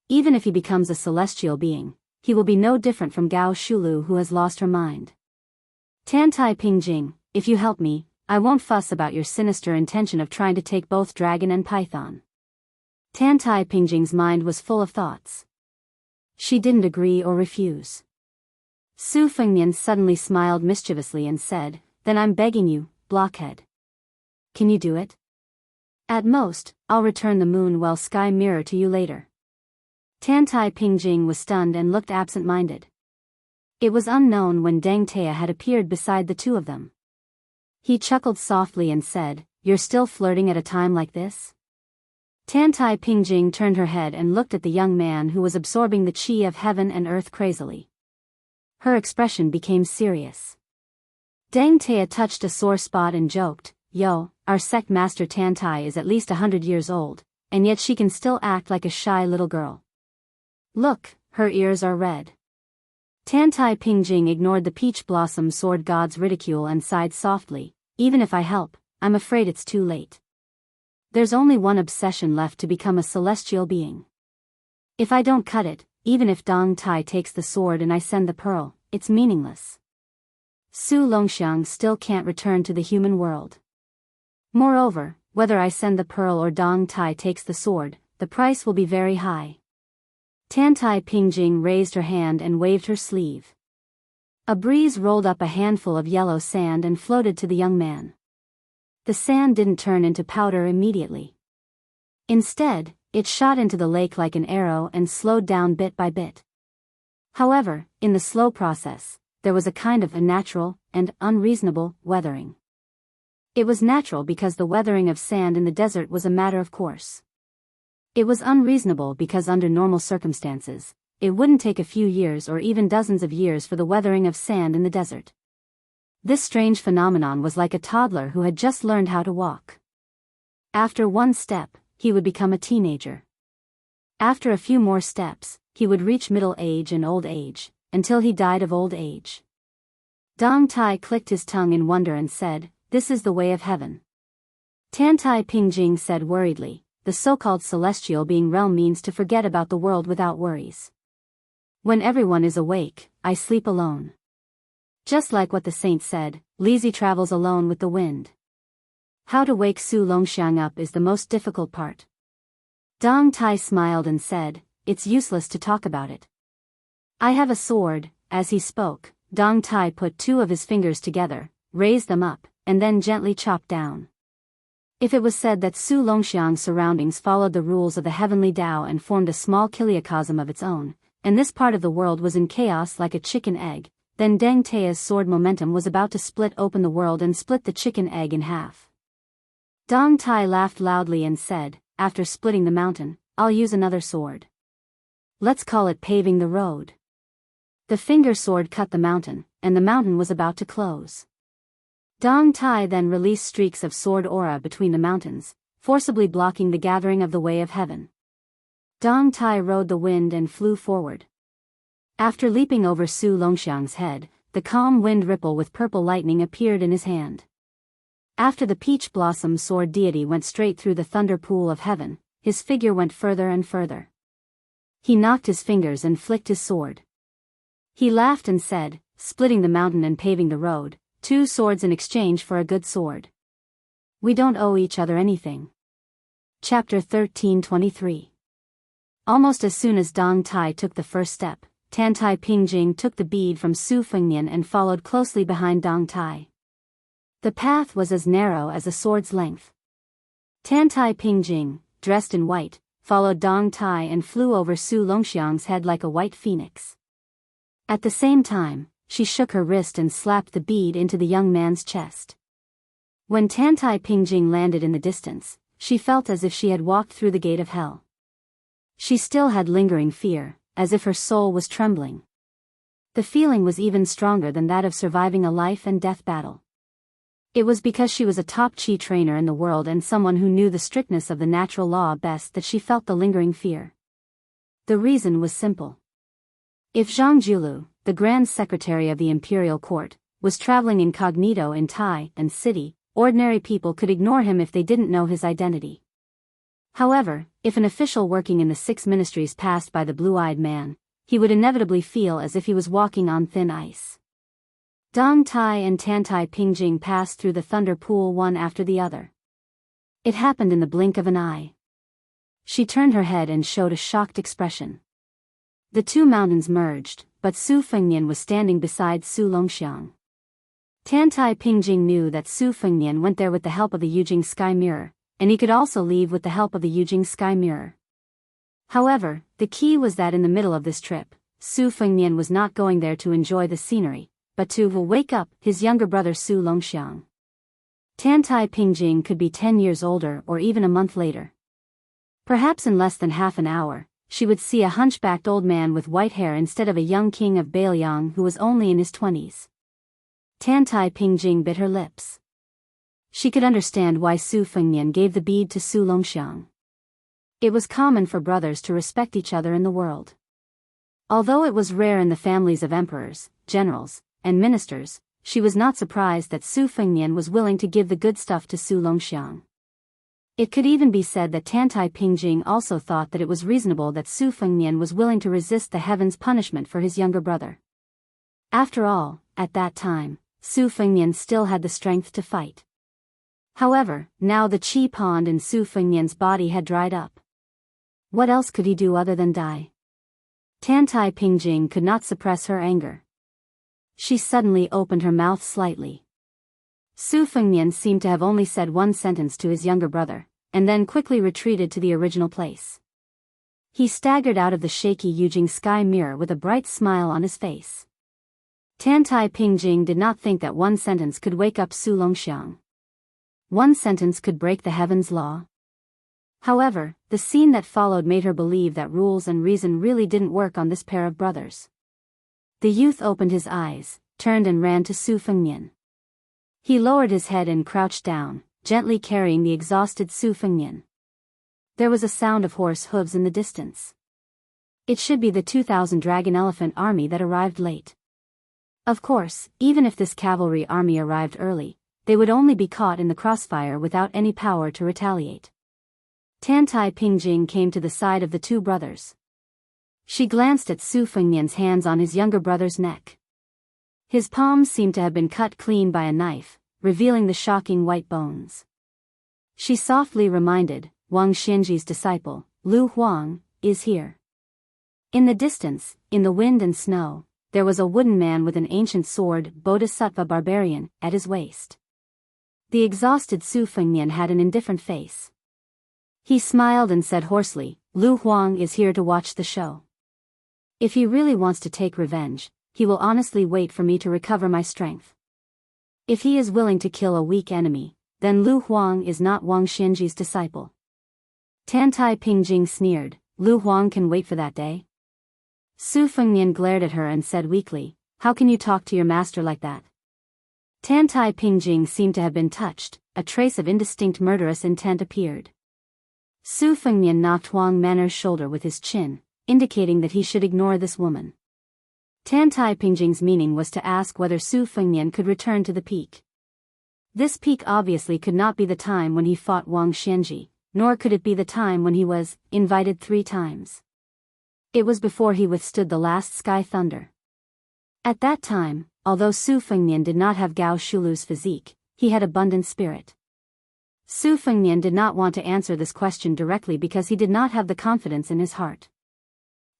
Even if he becomes a celestial being, he will be no different from Gao Shulu who has lost her mind. Tantai Pingjing, if you help me, I won't fuss about your sinister intention of trying to take both dragon and python." Tantai Pingjing's mind was full of thoughts. She didn't agree or refuse. Su Fengnian suddenly smiled mischievously and said, "Then I'm begging you, blockhead. Can you do it? At most, I'll return the moon-well sky mirror to you later." Tantai Pingjing was stunned and looked absent-minded. It was unknown when Deng Tea had appeared beside the 2 of them. He chuckled softly and said, "You're still flirting at a time like this?" Tantai Pingjing turned her head and looked at the young man who was absorbing the qi of heaven and earth crazily. Her expression became serious. Deng Tea touched a sore spot and joked, "Yo, our sect master Tantai is at least 100 years old, and yet she can still act like a shy little girl. Look, her ears are red." Tantai Pingjing ignored the peach blossom sword god's ridicule and sighed softly, "Even if I help, I'm afraid it's too late. There's only one obsession left to become a celestial being. If I don't cut it, even if Dong Tai takes the sword and I send the pearl, it's meaningless. Su Longxiang still can't return to the human world. Moreover, whether I send the pearl or Dong Tai takes the sword, the price will be very high." Tantai Pingjing raised her hand and waved her sleeve. A breeze rolled up a handful of yellow sand and floated to the young man. The sand didn't turn into powder immediately. Instead, it shot into the lake like an arrow and slowed down bit by bit. However, in the slow process, there was a kind of unnatural and unreasonable weathering. It was natural because the weathering of sand in the desert was a matter of course. It was unreasonable because under normal circumstances, it wouldn't take a few years or even dozens of years for the weathering of sand in the desert. This strange phenomenon was like a toddler who had just learned how to walk. After one step, he would become a teenager. After a few more steps, he would reach middle age and old age, until he died of old age. Dong Tai clicked his tongue in wonder and said, "This is the way of heaven." Tantai Pingjing said worriedly, "The so-called celestial being realm means to forget about the world without worries. When everyone is awake, I sleep alone. Just like what the saint said, lazy travels alone with the wind. How to wake Su Longxiang up is the most difficult part." Dong Tai smiled and said, "It's useless to talk about it. I have a sword." As he spoke, Dong Tai put two of his fingers together, raised them up, and then gently chopped down. If it was said that Su Longxiang's surroundings followed the rules of the heavenly Tao and formed a small kiliacosm of its own, and this part of the world was in chaos like a chicken egg, then Deng Tai's sword momentum was about to split open the world and split the chicken egg in half. Dong Tai laughed loudly and said, "After splitting the mountain, I'll use another sword. Let's call it paving the road." The finger sword cut the mountain, and the mountain was about to close. Dong Tai then released streaks of sword aura between the mountains, forcibly blocking the gathering of the way of heaven. Dong Tai rode the wind and flew forward. After leaping over Su Longxiang's head, the calm wind ripple with purple lightning appeared in his hand. After the peach blossom sword deity went straight through the thunder pool of heaven, his figure went further and further. He knocked his fingers and flicked his sword. He laughed and said, "Splitting the mountain and paving the road, 2 swords in exchange for a good sword. We don't owe each other anything." Chapter 13:23. Almost as soon as Dong Tai took the first step, Tantai Pingjing took the bead from Su Fengnian and followed closely behind Dong Tai. The path was as narrow as a sword's length. Tantai Pingjing, dressed in white, followed Dong Tai and flew over Su Longxiang's head like a white phoenix. At the same time, she shook her wrist and slapped the bead into the young man's chest. When Tantai Pingjing landed in the distance, she felt as if she had walked through the gate of hell. She still had lingering fear, as if her soul was trembling. The feeling was even stronger than that of surviving a life and death battle. It was because she was a top chi trainer in the world and someone who knew the strictness of the natural law best that she felt the lingering fear. The reason was simple. If Zhang Julu, the Grand Secretary of the Imperial Court, was traveling incognito in Tai and city, ordinary people could ignore him if they didn't know his identity. However, if an official working in the 6 ministries passed by the blue-eyed man, he would inevitably feel as if he was walking on thin ice. Dong Tai and Tantai Pingjing passed through the thunder pool one after the other. It happened in the blink of an eye. She turned her head and showed a shocked expression. The 2 mountains merged, but Su Fengnian was standing beside Su Longxiang. Tantai Pingjing knew that Su Fengnian went there with the help of the Yujing Sky Mirror, and he could also leave with the help of the Yujing Sky Mirror. However, the key was that in the middle of this trip, Su Fengnian was not going there to enjoy the scenery, but to wake up his younger brother Su Longxiang. Tantai Pingjing could be 10 years older or even a month later. Perhaps in less than half an hour, she would see a hunchbacked old man with white hair instead of a young king of Bailiang who was only in his 20s. Tantai Pingjing bit her lips. She could understand why Su Fengnian gave the bead to Su Longxiang. It was common for brothers to respect each other in the world. Although it was rare in the families of emperors, generals, and ministers, she was not surprised that Su Fengnian was willing to give the good stuff to Su Longxiang. It could even be said that Tantai Pingjing also thought that it was reasonable that Su Fengnian was willing to resist the heaven's punishment for his younger brother. After all, at that time, Su Fengnian still had the strength to fight. However, now the chi pond in Su Fengnian's body had dried up. What else could he do other than die? Tantai Pingjing could not suppress her anger. She suddenly opened her mouth slightly. Su Fengnian seemed to have only said one sentence to his younger brother, and then quickly retreated to the original place. He staggered out of the shaky Yujing Sky Mirror with a bright smile on his face. Tantai Pingjing did not think that one sentence could wake up Su Longxiang. One sentence could break the heavens' law. However, the scene that followed made her believe that rules and reason really didn't work on this pair of brothers. The youth opened his eyes, turned and ran to Su Fengnian. He lowered his head and crouched down, gently carrying the exhausted Su Fengnian. There was a sound of horse hooves in the distance. It should be the 2,000 dragon elephant army that arrived late. Of course, even if this cavalry army arrived early, they would only be caught in the crossfire without any power to retaliate. Tantai Pingjing came to the side of the two brothers. She glanced at Su Fengnian's hands on his younger brother's neck. His palms seemed to have been cut clean by a knife, revealing the shocking white bones. She softly reminded, Wang Xianji's disciple, Lu Huang, is here. In the distance, in the wind and snow, there was a wooden man with an ancient sword, Bodhisattva barbarian, at his waist. The exhausted Su Fengnian had an indifferent face. He smiled and said hoarsely, Lu Huang is here to watch the show. If he really wants to take revenge, he will honestly wait for me to recover my strength. If he is willing to kill a weak enemy, then Lu Huang is not Wang Xianji's disciple. Tantai Pingjing sneered, Lu Huang can wait for that day? Su Fengnian glared at her and said weakly, how can you talk to your master like that? Tantai Pingjing seemed to have been touched, a trace of indistinct murderous intent appeared. Su Fengnian knocked Huang Manor's shoulder with his chin, indicating that he should ignore this woman. Tantai Pingjing's meaning was to ask whether Su Fengnian could return to the peak. This peak obviously could not be the time when he fought Wang Xianji, nor could it be the time when he was invited 3 times. It was before he withstood the last sky thunder. At that time, although Su Fengnian did not have Gao Shulu's physique, he had abundant spirit. Su Fengnian did not want to answer this question directly because he did not have the confidence in his heart.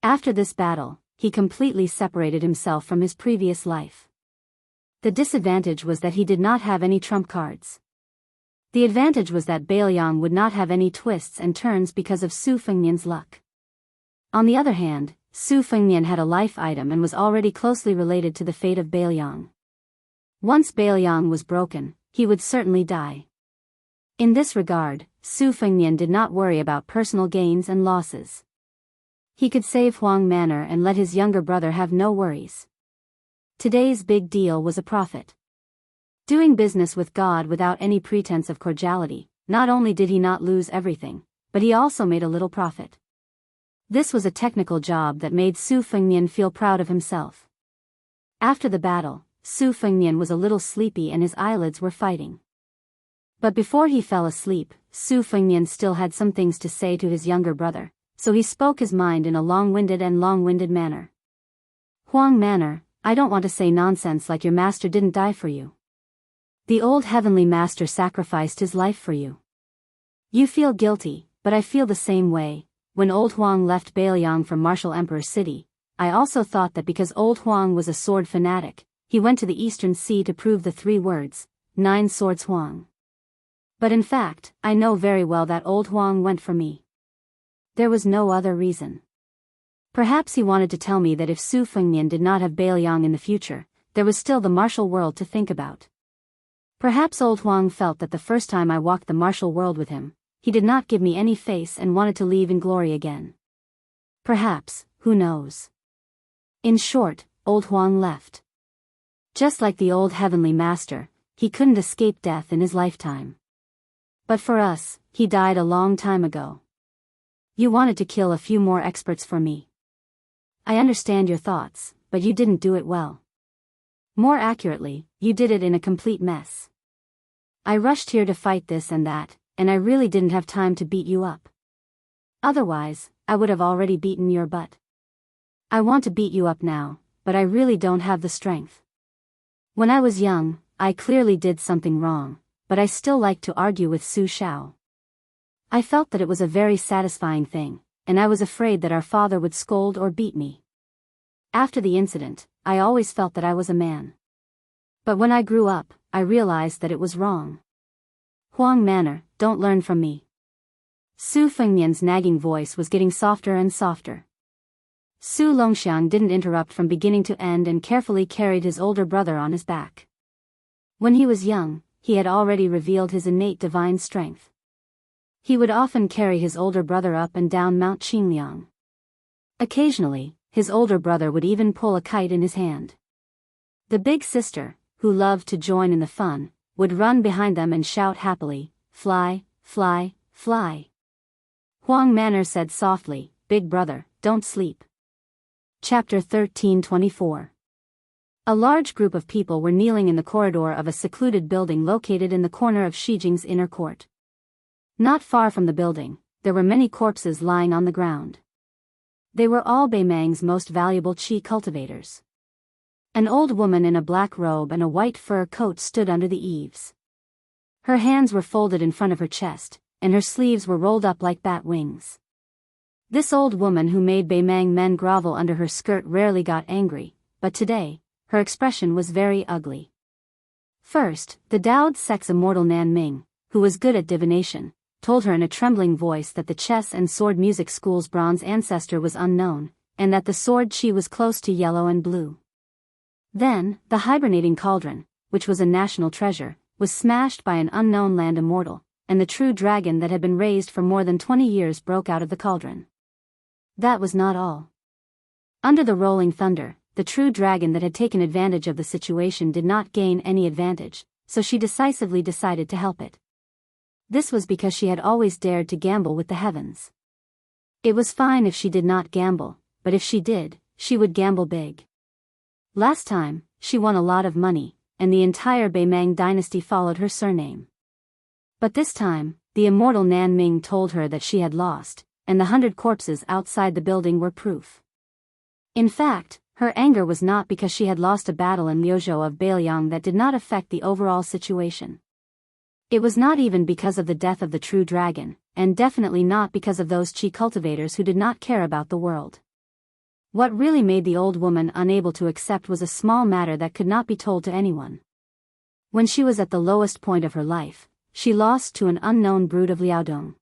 After this battle, he completely separated himself from his previous life. The disadvantage was that he did not have any trump cards. The advantage was that Bailiang would not have any twists and turns because of Su Fengnian's luck. On the other hand, Su Fengnian had a life item and was already closely related to the fate of Bailiang. Once Bailiang was broken, he would certainly die. In this regard, Su Fengnian did not worry about personal gains and losses. He could save Huang Manor and let his younger brother have no worries. Today's big deal was a profit. Doing business with God without any pretense of cordiality, not only did he not lose everything, but he also made a little profit. This was a technical job that made Su Fengnian feel proud of himself. After the battle, Su Fengnian was a little sleepy and his eyelids were fighting. But before he fell asleep, Su Fengnian still had some things to say to his younger brother, so he spoke his mind in a long-winded manner. Huang Manor, I don't want to say nonsense like your master didn't die for you. The old heavenly master sacrificed his life for you. You feel guilty, but I feel the same way. When old Huang left Bailiang for Martial Emperor City, I also thought that because old Huang was a sword fanatic, he went to the Eastern Sea to prove the 3 words, 9 swords Huang. But in fact, I know very well that old Huang went for me. There was no other reason. Perhaps he wanted to tell me that if Su Fengnian did not have Bailiang in the future, there was still the martial world to think about. Perhaps old Huang felt that the first time I walked the martial world with him, he did not give me any face and wanted to leave in glory again. Perhaps, who knows? In short, old Huang left. Just like the old heavenly master, he couldn't escape death in his lifetime. But for us, he died a long time ago. You wanted to kill a few more experts for me. I understand your thoughts, but you didn't do it well. More accurately, you did it in a complete mess. I rushed here to fight this and that, and I really didn't have time to beat you up. Otherwise, I would have already beaten your butt. I want to beat you up now, but I really don't have the strength. When I was young, I clearly did something wrong, but I still liked to argue with Su Shao. I felt that it was a very satisfying thing, and I was afraid that our father would scold or beat me. After the incident, I always felt that I was a man. But when I grew up, I realized that it was wrong. Huang Manor, don't learn from me. Su Fengnian's nagging voice was getting softer and softer. Su Longxiang didn't interrupt from beginning to end and carefully carried his older brother on his back. When he was young, he had already revealed his innate divine strength. He would often carry his older brother up and down Mount Qingliang. Occasionally, his older brother would even pull a kite in his hand. The big sister, who loved to join in the fun, would run behind them and shout happily, "Fly, fly, fly." Huang Manor said softly, "Big brother, don't sleep." Chapter 13:24. A large group of people were kneeling in the corridor of a secluded building located in the corner of Shijing's inner court. Not far from the building, there were many corpses lying on the ground. They were all Beimang's most valuable qi cultivators. An old woman in a black robe and a white fur coat stood under the eaves. Her hands were folded in front of her chest, and her sleeves were rolled up like bat wings. This old woman who made Beimang men grovel under her skirt rarely got angry, but today, her expression was very ugly. First, the Dao'd Sect's immortal Nan Ming, who was good at divination, told her in a trembling voice that the chess and sword music school's bronze ancestor was unknown, and that the sword qi was close to yellow and blue. Then, the hibernating cauldron, which was a national treasure, was smashed by an unknown land immortal, and the true dragon that had been raised for more than 20 years broke out of the cauldron. That was not all. Under the rolling thunder, the true dragon that had taken advantage of the situation did not gain any advantage, so she decisively decided to help it. This was because she had always dared to gamble with the heavens. It was fine if she did not gamble, but if she did, she would gamble big. Last time, she won a lot of money, and the entire Beimang dynasty followed her surname. But this time, the immortal Nan Ming told her that she had lost, and the 100 corpses outside the building were proof. In fact, her anger was not because she had lost a battle in Liuzhou of Beiliang that did not affect the overall situation. It was not even because of the death of the true dragon, and definitely not because of those qi cultivators who did not care about the world. What really made the old woman unable to accept was a small matter that could not be told to anyone. When she was at the lowest point of her life, she lost to an unknown brood of Liaodong.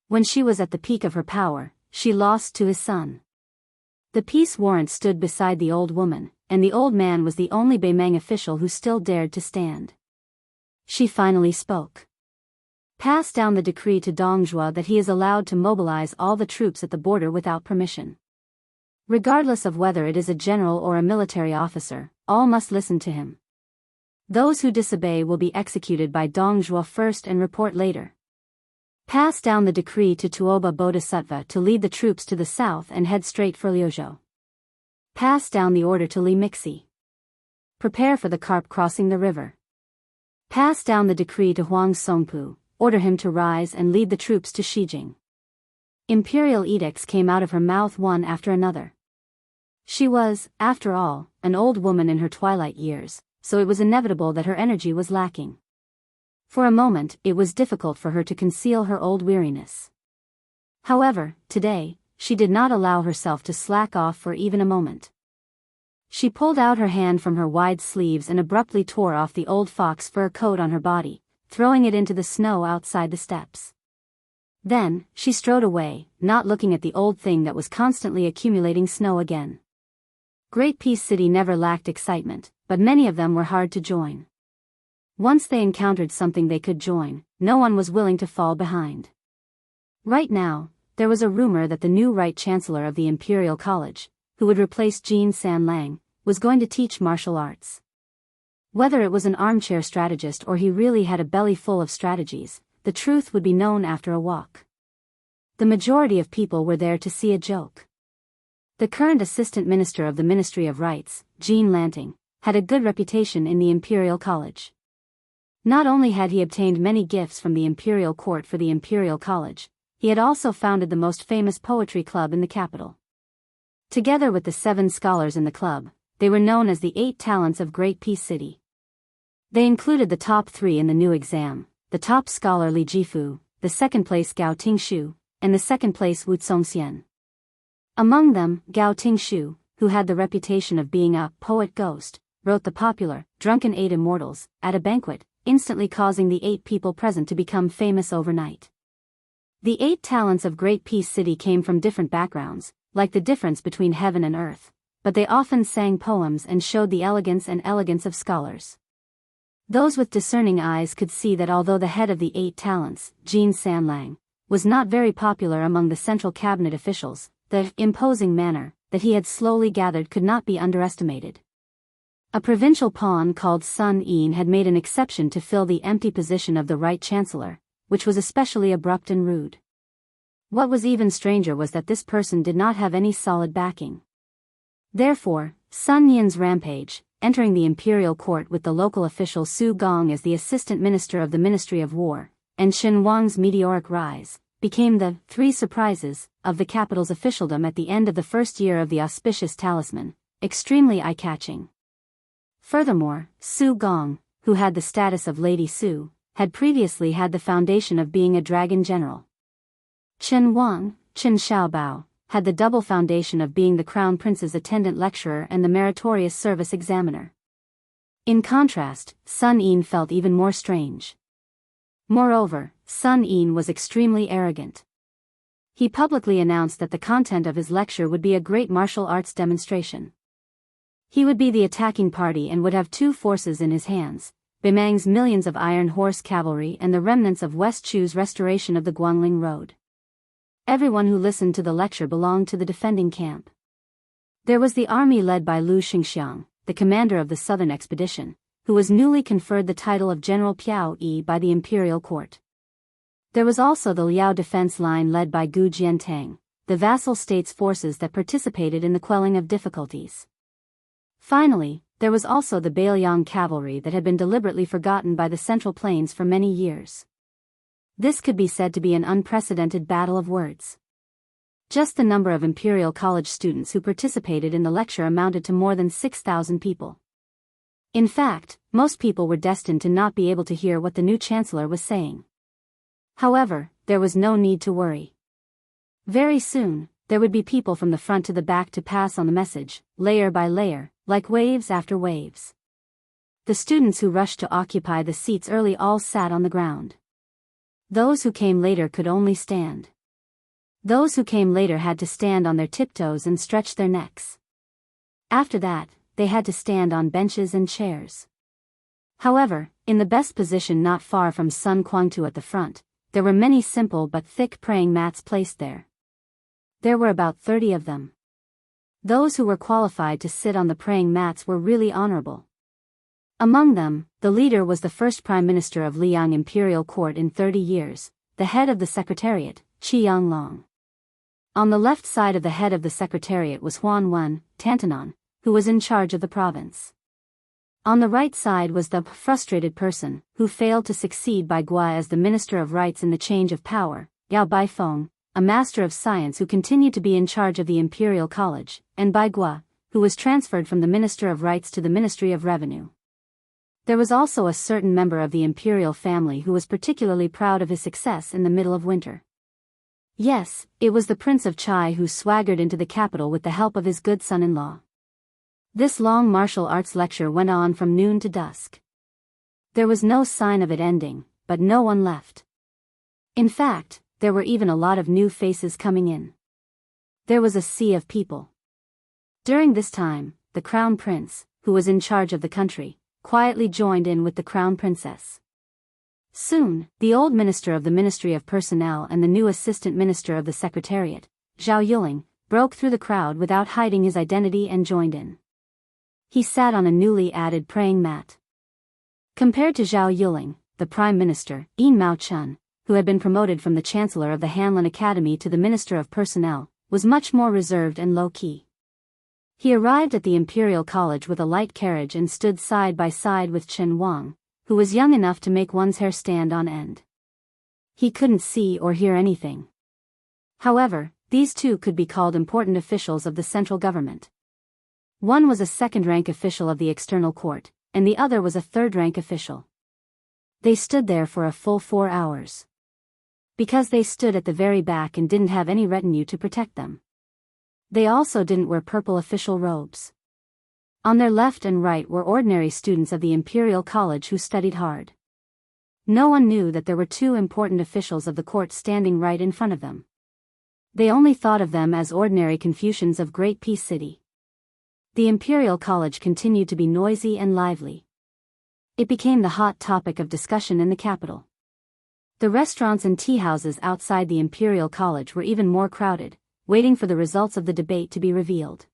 When she was at the peak of her power, she lost to his son. The peace warrant stood beside the old woman, and the old man was the only Beimang official who still dared to stand. She finally spoke. Pass down the decree to Dongzhuo that he is allowed to mobilize all the troops at the border without permission. Regardless of whether it is a general or a military officer, all must listen to him. Those who disobey will be executed by Dongzhuo first and report later. Pass down the decree to Tuoba Bodhisattva to lead the troops to the south and head straight for Liuzhou. Pass down the order to Li Mixi. Prepare for the carp crossing the river. Pass down the decree to Huang Songpu, order him to rise and lead the troops to Shijing. Imperial edicts came out of her mouth one after another. She was, after all, an old woman in her twilight years, so it was inevitable that her energy was lacking. For a moment, it was difficult for her to conceal her old weariness. However, today, she did not allow herself to slack off for even a moment. She pulled out her hand from her wide sleeves and abruptly tore off the old fox fur coat on her body, throwing it into the snow outside the steps. Then, she strode away, not looking at the old thing that was constantly accumulating snow again. Great Peace City never lacked excitement, but many of them were hard to join. Once they encountered something they could join, no one was willing to fall behind. Right now, there was a rumor that the new Right Chancellor of the Imperial College, who would replace Jin Sanlang, was going to teach martial arts. Whether it was an armchair strategist or he really had a belly full of strategies, the truth would be known after a walk. The majority of people were there to see a joke. The current Assistant Minister of the Ministry of Rights, Jean Lanting, had a good reputation in the Imperial College. Not only had he obtained many gifts from the Imperial Court for the Imperial College, he had also founded the most famous poetry club in the capital. Together with the 7 scholars in the club, they were known as the 8 talents of Great Peace City. They included the top 3 in the new exam, the top scholar Li Jifu, the second place Gao Tingshu, and the second place Wu Congxian. Among them, Gao Tingshu, who had the reputation of being a poet ghost, wrote the popular, Drunken 8 Immortals, at a banquet, instantly causing the 8 people present to become famous overnight. The 8 talents of Great Peace City came from different backgrounds, like the difference between heaven and earth, but they often sang poems and showed the elegance of scholars. Those with discerning eyes could see that although the head of the 8 talents, Jin Sanlang, was not very popular among the central cabinet officials, the imposing manner that he had slowly gathered could not be underestimated. A provincial pawn called Sun Yin had made an exception to fill the empty position of the Right Chancellor, which was especially abrupt and rude. What was even stranger was that this person did not have any solid backing. Therefore, Sun Yin's rampage, entering the imperial court with the local official Su Gong as the assistant minister of the Ministry of War, and Qin Wang's meteoric rise, became the three surprises of the capital's officialdom at the end of the first year of the auspicious talisman, extremely eye-catching. Furthermore, Su Gong, who had the status of Lady Su, had previously had the foundation of being a dragon general. Qin Wang, Qin Xiaobao, had the double foundation of being the crown prince's attendant lecturer and the meritorious service examiner. In contrast, Sun Yin felt even more strange. Moreover, Sun Yin was extremely arrogant. He publicly announced that the content of his lecture would be a great martial arts demonstration. He would be the attacking party and would have two forces in his hands, Bimang's millions of iron horse cavalry and the remnants of West Chu's restoration of the Guangling Road. Everyone who listened to the lecture belonged to the defending camp. There was the army led by Lu Xingxiang, the commander of the southern expedition, who was newly conferred the title of General Piao Yi by the imperial court. There was also the Liao defense line led by Gu Jiantang, the vassal state's forces that participated in the quelling of difficulties. Finally, there was also the Bailiang cavalry that had been deliberately forgotten by the Central Plains for many years. This could be said to be an unprecedented battle of words. Just the number of Imperial College students who participated in the lecture amounted to more than 6,000 people. In fact, most people were destined to not be able to hear what the new chancellor was saying. However, there was no need to worry. Very soon, there would be people from the front to the back to pass on the message, layer by layer, like waves after waves. The students who rushed to occupy the seats early all sat on the ground. Those who came later could only stand. Those who came later had to stand on their tiptoes and stretch their necks. After that, they had to stand on benches and chairs. However, in the best position not far from Sun Quangtu at the front, there were many simple but thick praying mats placed there. There were about 30 of them. Those who were qualified to sit on the praying mats were really honorable. Among them, the leader was the first prime minister of Liang Imperial Court in 30 years, the head of the secretariat, Qiang Long. On the left side of the head of the secretariat was Huan Wen, Tantanon, who was in charge of the province. On the right side was the frustrated person, who failed to succeed Bai Gua as the Minister of Rights in the change of power, Yao Baifeng, a master of science who continued to be in charge of the Imperial College, and Bai Gua, who was transferred from the Minister of Rights to the Ministry of Revenue. There was also a certain member of the imperial family who was particularly proud of his success in the middle of winter. Yes, it was the Prince of Chai who swaggered into the capital with the help of his good son-in-law. This long martial arts lecture went on from noon to dusk. There was no sign of it ending, but no one left. In fact, there were even a lot of new faces coming in. There was a sea of people. During this time, the Crown Prince, who was in charge of the country, quietly joined in with the Crown Princess. Soon, the old minister of the Ministry of Personnel and the new assistant minister of the Secretariat, Zhao Yuling, broke through the crowd without hiding his identity and joined in. He sat on a newly added praying mat. Compared to Zhao Yuling, the Prime Minister, Yin Mao Chun, who had been promoted from the Chancellor of the Hanlin Academy to the Minister of Personnel, was much more reserved and low-key. He arrived at the Imperial College with a light carriage and stood side by side with Chen Wang, who was young enough to make one's hair stand on end. He couldn't see or hear anything. However, these two could be called important officials of the central government. One was a second-rank official of the external court, and the other was a third-rank official. They stood there for a full 4 hours. Because they stood at the very back and didn't have any retinue to protect them. They also didn't wear purple official robes. On their left and right were ordinary students of the Imperial College who studied hard. No one knew that there were two important officials of the court standing right in front of them. They only thought of them as ordinary Confucians of Great Peace City. The Imperial College continued to be noisy and lively. It became the hot topic of discussion in the capital. The restaurants and tea houses outside the Imperial College were even more crowded, waiting for the results of the debate to be revealed.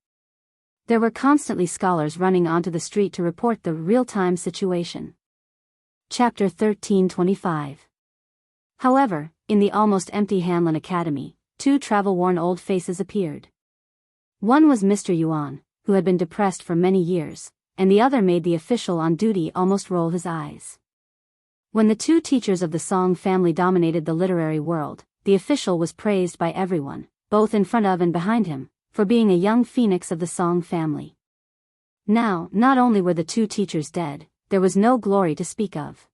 There were constantly scholars running onto the street to report the real-time situation. Chapter 1325. However, in the almost empty Hanlin Academy, two travel-worn old faces appeared. One was Mr. Yuan, who had been depressed for many years, and the other made the official on duty almost roll his eyes. When the two teachers of the Song family dominated the literary world, the official was praised by everyone, both in front of and behind him, for being a young phoenix of the Song family. Now, not only were the two teachers dead, there was no glory to speak of.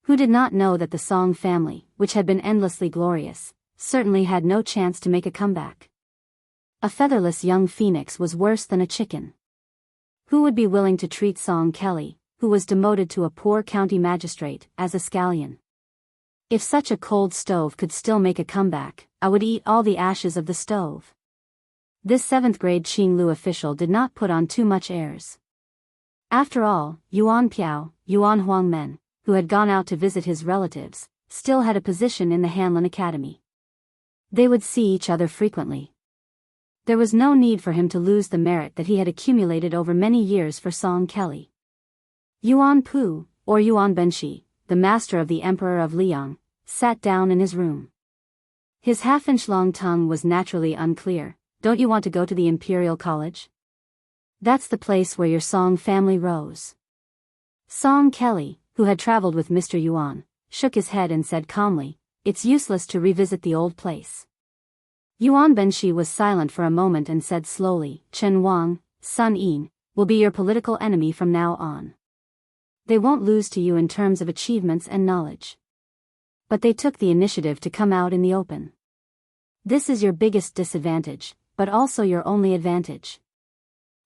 Who did not know that the Song family, which had been endlessly glorious, certainly had no chance to make a comeback? A featherless young phoenix was worse than a chicken. Who would be willing to treat Song Kelly, who was demoted to a poor county magistrate, as a scallion? If such a cold stove could still make a comeback, I would eat all the ashes of the stove. This 7th grade Qinglu official did not put on too much airs. After all, Yuan Piao, Yuan Huangmen, who had gone out to visit his relatives, still had a position in the Hanlin Academy. They would see each other frequently. There was no need for him to lose the merit that he had accumulated over many years for Song Kelly. Yuan Pu, or Yuan Benshi, the master of the Emperor of Liang, sat down in his room. His half-inch-long tongue was naturally unclear. Don't you want to go to the Imperial College? That's the place where your Song family rose. Song Kelly, who had traveled with Mr. Yuan, shook his head and said calmly, "It's useless to revisit the old place." Yuan Benshi was silent for a moment and said slowly, "Chen Wang, Sun Yin, will be your political enemy from now on. They won't lose to you in terms of achievements and knowledge. But they took the initiative to come out in the open. This is your biggest disadvantage, but also your only advantage."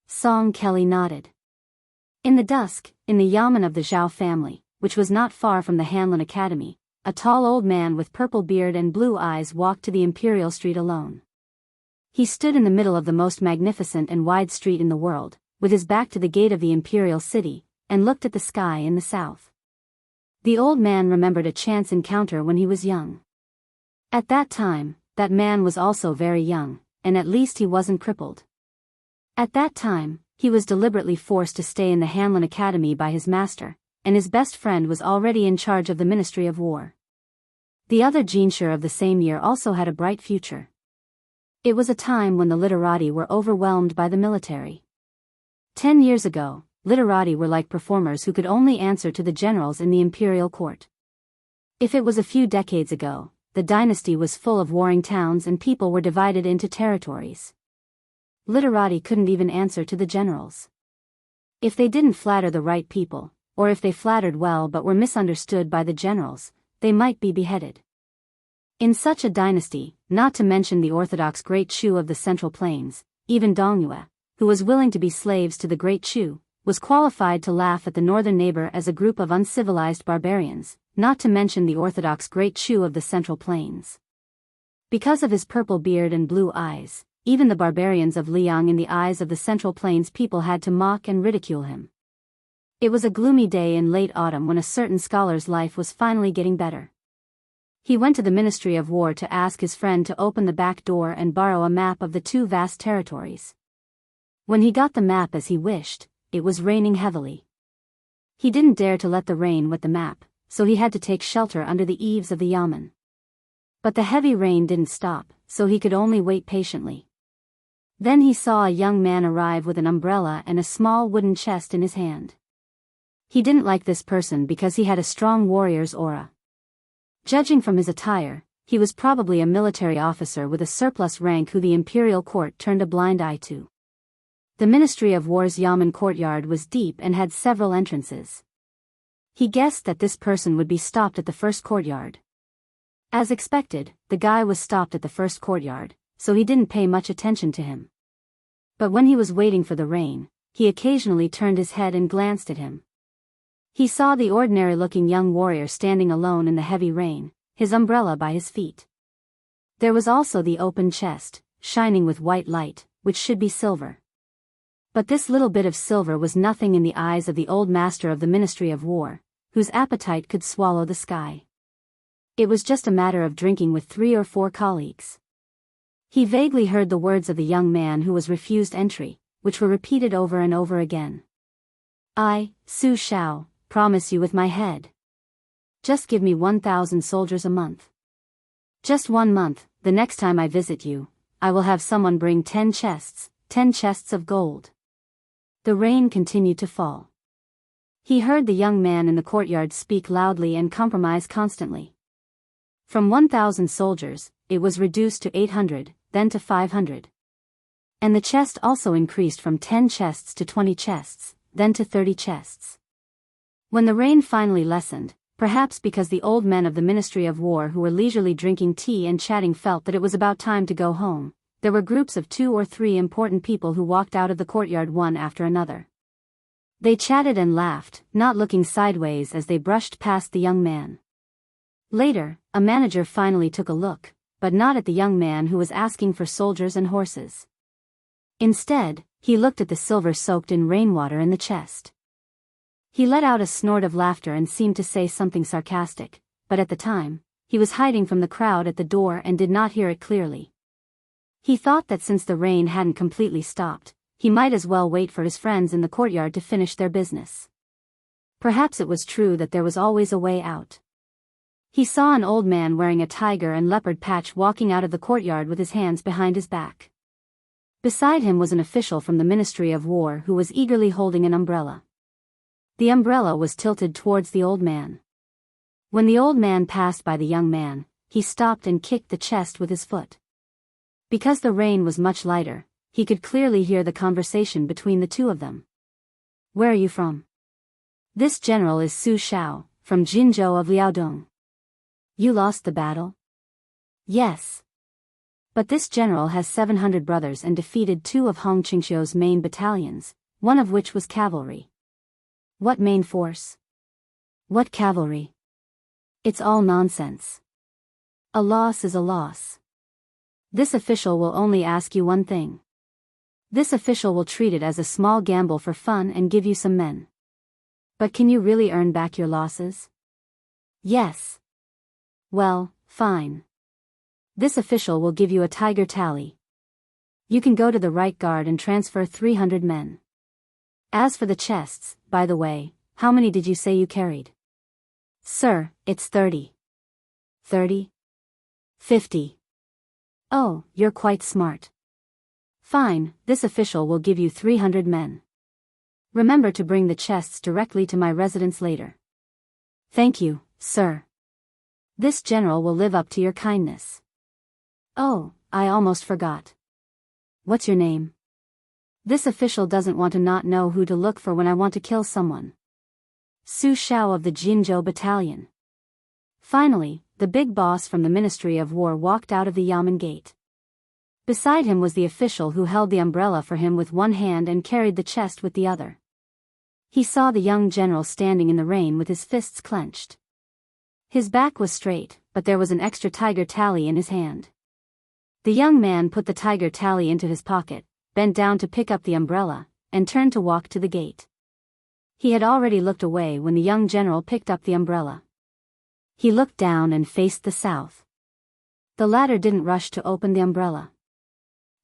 Song Kelly nodded. In the dusk, in the yamen of the Zhao family, which was not far from the Hanlin Academy, a tall old man with purple beard and blue eyes walked to the Imperial Street alone. He stood in the middle of the most magnificent and wide street in the world, with his back to the gate of the Imperial City, and looked at the sky in the south. The old man remembered a chance encounter when he was young. At that time, that man was also very young, and at least he wasn't crippled. At that time, he was deliberately forced to stay in the Hanlin Academy by his master, and his best friend was already in charge of the Ministry of War. The other Jinshi of the same year also had a bright future. It was a time when the literati were overwhelmed by the military. 10 years ago, literati were like performers who could only answer to the generals in the imperial court. If it was a few decades ago, the dynasty was full of warring towns and people were divided into territories. Literati couldn't even answer to the generals. If they didn't flatter the right people, or if they flattered well but were misunderstood by the generals, they might be beheaded. In such a dynasty, not to mention the orthodox Great Chu of the Central Plains, even Dongyue, who was willing to be slaves to the Great Chu, was qualified to laugh at the northern neighbor as a group of uncivilized barbarians, not to mention the orthodox Great Chu of the Central Plains. Because of his purple beard and blue eyes, even the barbarians of Liang in the eyes of the Central Plains people had to mock and ridicule him. It was a gloomy day in late autumn when a certain scholar's life was finally getting better. He went to the Ministry of War to ask his friend to open the back door and borrow a map of the two vast territories. When he got the map as he wished, it was raining heavily. He didn't dare to let the rain wet the map, so he had to take shelter under the eaves of the yamen. But the heavy rain didn't stop, so he could only wait patiently. Then he saw a young man arrive with an umbrella and a small wooden chest in his hand. He didn't like this person because he had a strong warrior's aura. Judging from his attire, he was probably a military officer with a surplus rank who the imperial court turned a blind eye to. The Ministry of War's yamen courtyard was deep and had several entrances. He guessed that this person would be stopped at the first courtyard. As expected, the guy was stopped at the first courtyard, so he didn't pay much attention to him. But when he was waiting for the rain, he occasionally turned his head and glanced at him. He saw the ordinary-looking young warrior standing alone in the heavy rain, his umbrella by his feet. There was also the open chest, shining with white light, which should be silver. But this little bit of silver was nothing in the eyes of the old master of the Ministry of War, whose appetite could swallow the sky. It was just a matter of drinking with 3 or 4 colleagues. He vaguely heard the words of the young man who was refused entry, which were repeated over and over again. "I, Su Shao, promise you with my head. Just give me 1,000 soldiers a month. Just 1 month, the next time I visit you, I will have someone bring 10 chests of gold." The rain continued to fall. He heard the young man in the courtyard speak loudly and compromise constantly. From 1,000 soldiers, it was reduced to 800, then to 500. And the chest also increased from 10 chests to 20 chests, then to 30 chests. When the rain finally lessened, perhaps because the old men of the Ministry of War who were leisurely drinking tea and chatting felt that it was about time to go home, there were groups of 2 or 3 important people who walked out of the courtyard one after another. They chatted and laughed, not looking sideways as they brushed past the young man. Later, a manager finally took a look, but not at the young man who was asking for soldiers and horses. Instead, he looked at the silver soaked in rainwater in the chest. He let out a snort of laughter and seemed to say something sarcastic, but at the time, he was hiding from the crowd at the door and did not hear it clearly. He thought that since the rain hadn't completely stopped, he might as well wait for his friends in the courtyard to finish their business. Perhaps it was true that there was always a way out. He saw an old man wearing a tiger and leopard patch walking out of the courtyard with his hands behind his back. Beside him was an official from the Ministry of War who was eagerly holding an umbrella. The umbrella was tilted towards the old man. When the old man passed by the young man, he stopped and kicked the chest with his foot. Because the rain was much lighter, he could clearly hear the conversation between the two of them. "Where are you from?" "This general is Su Shao, from Jinzhou of Liaodong." "You lost the battle?" "Yes. But this general has 700 brothers and defeated 2 of Hong Qingxiu's main battalions, one of which was cavalry." "What main force?" "What cavalry?" "It's all nonsense. A loss is a loss. This official will only ask you one thing. This official will treat it as a small gamble for fun and give you some men. But can you really earn back your losses?" "Yes." "Well, fine. This official will give you a tiger tally. You can go to the right guard and transfer 300 men. As for the chests, by the way, how many did you say you carried?" "Sir, it's 30. 30? 50. Oh, you're quite smart. Fine, this official will give you 300 men. Remember to bring the chests directly to my residence later." "Thank you, sir. This general will live up to your kindness." "Oh, I almost forgot. What's your name?" "This official doesn't want to not know who to look for when I want to kill someone." "Su Shao of the Jinzhou battalion." Finally, the big boss from the Ministry of War walked out of the Yamen gate. Beside him was the official who held the umbrella for him with one hand and carried the chest with the other. He saw the young general standing in the rain with his fists clenched. His back was straight, but there was an extra tiger tally in his hand. The young man put the tiger tally into his pocket, bent down to pick up the umbrella, and turned to walk to the gate. He had already looked away when the young general picked up the umbrella. He looked down and faced the south. The latter didn't rush to open the umbrella.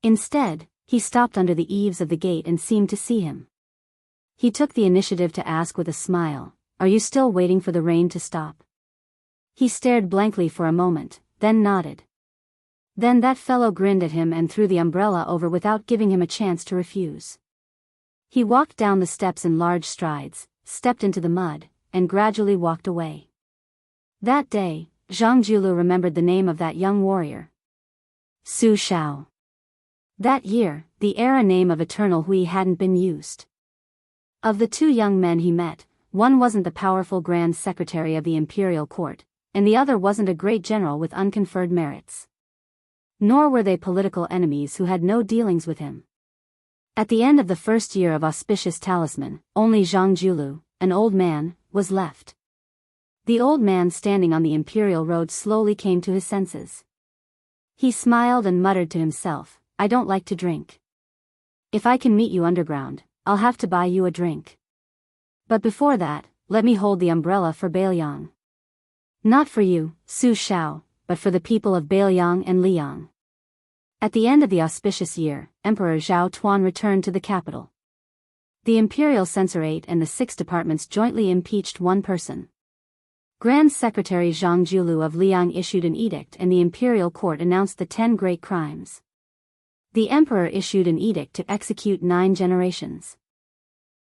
Instead, he stopped under the eaves of the gate and seemed to see him. He took the initiative to ask with a smile, "Are you still waiting for the rain to stop?" He stared blankly for a moment, then nodded. Then that fellow grinned at him and threw the umbrella over without giving him a chance to refuse. He walked down the steps in large strides, stepped into the mud, and gradually walked away. That day, Zhang Julu remembered the name of that young warrior. Su Shao. That year, the era name of Eternal Hui hadn't been used. Of the 2 young men he met, one wasn't the powerful Grand Secretary of the Imperial Court, and the other wasn't a great general with unconferred merits. Nor were they political enemies who had no dealings with him. At the end of the first year of Auspicious Talisman, only Zhang Julu, an old man, was left. The old man standing on the Imperial Road slowly came to his senses. He smiled and muttered to himself, "I don't like to drink. If I can meet you underground, I'll have to buy you a drink. But before that, let me hold the umbrella for Bailiang. Not for you, Su Shao, but for the people of Bailiang and Liang." At the end of the auspicious year, Emperor Zhao Tuan returned to the capital. The Imperial Censorate and the 6 departments jointly impeached one person. Grand Secretary Zhang Julu of Liang issued an edict and the Imperial Court announced the 10 great crimes. The Emperor issued an edict to execute 9 generations.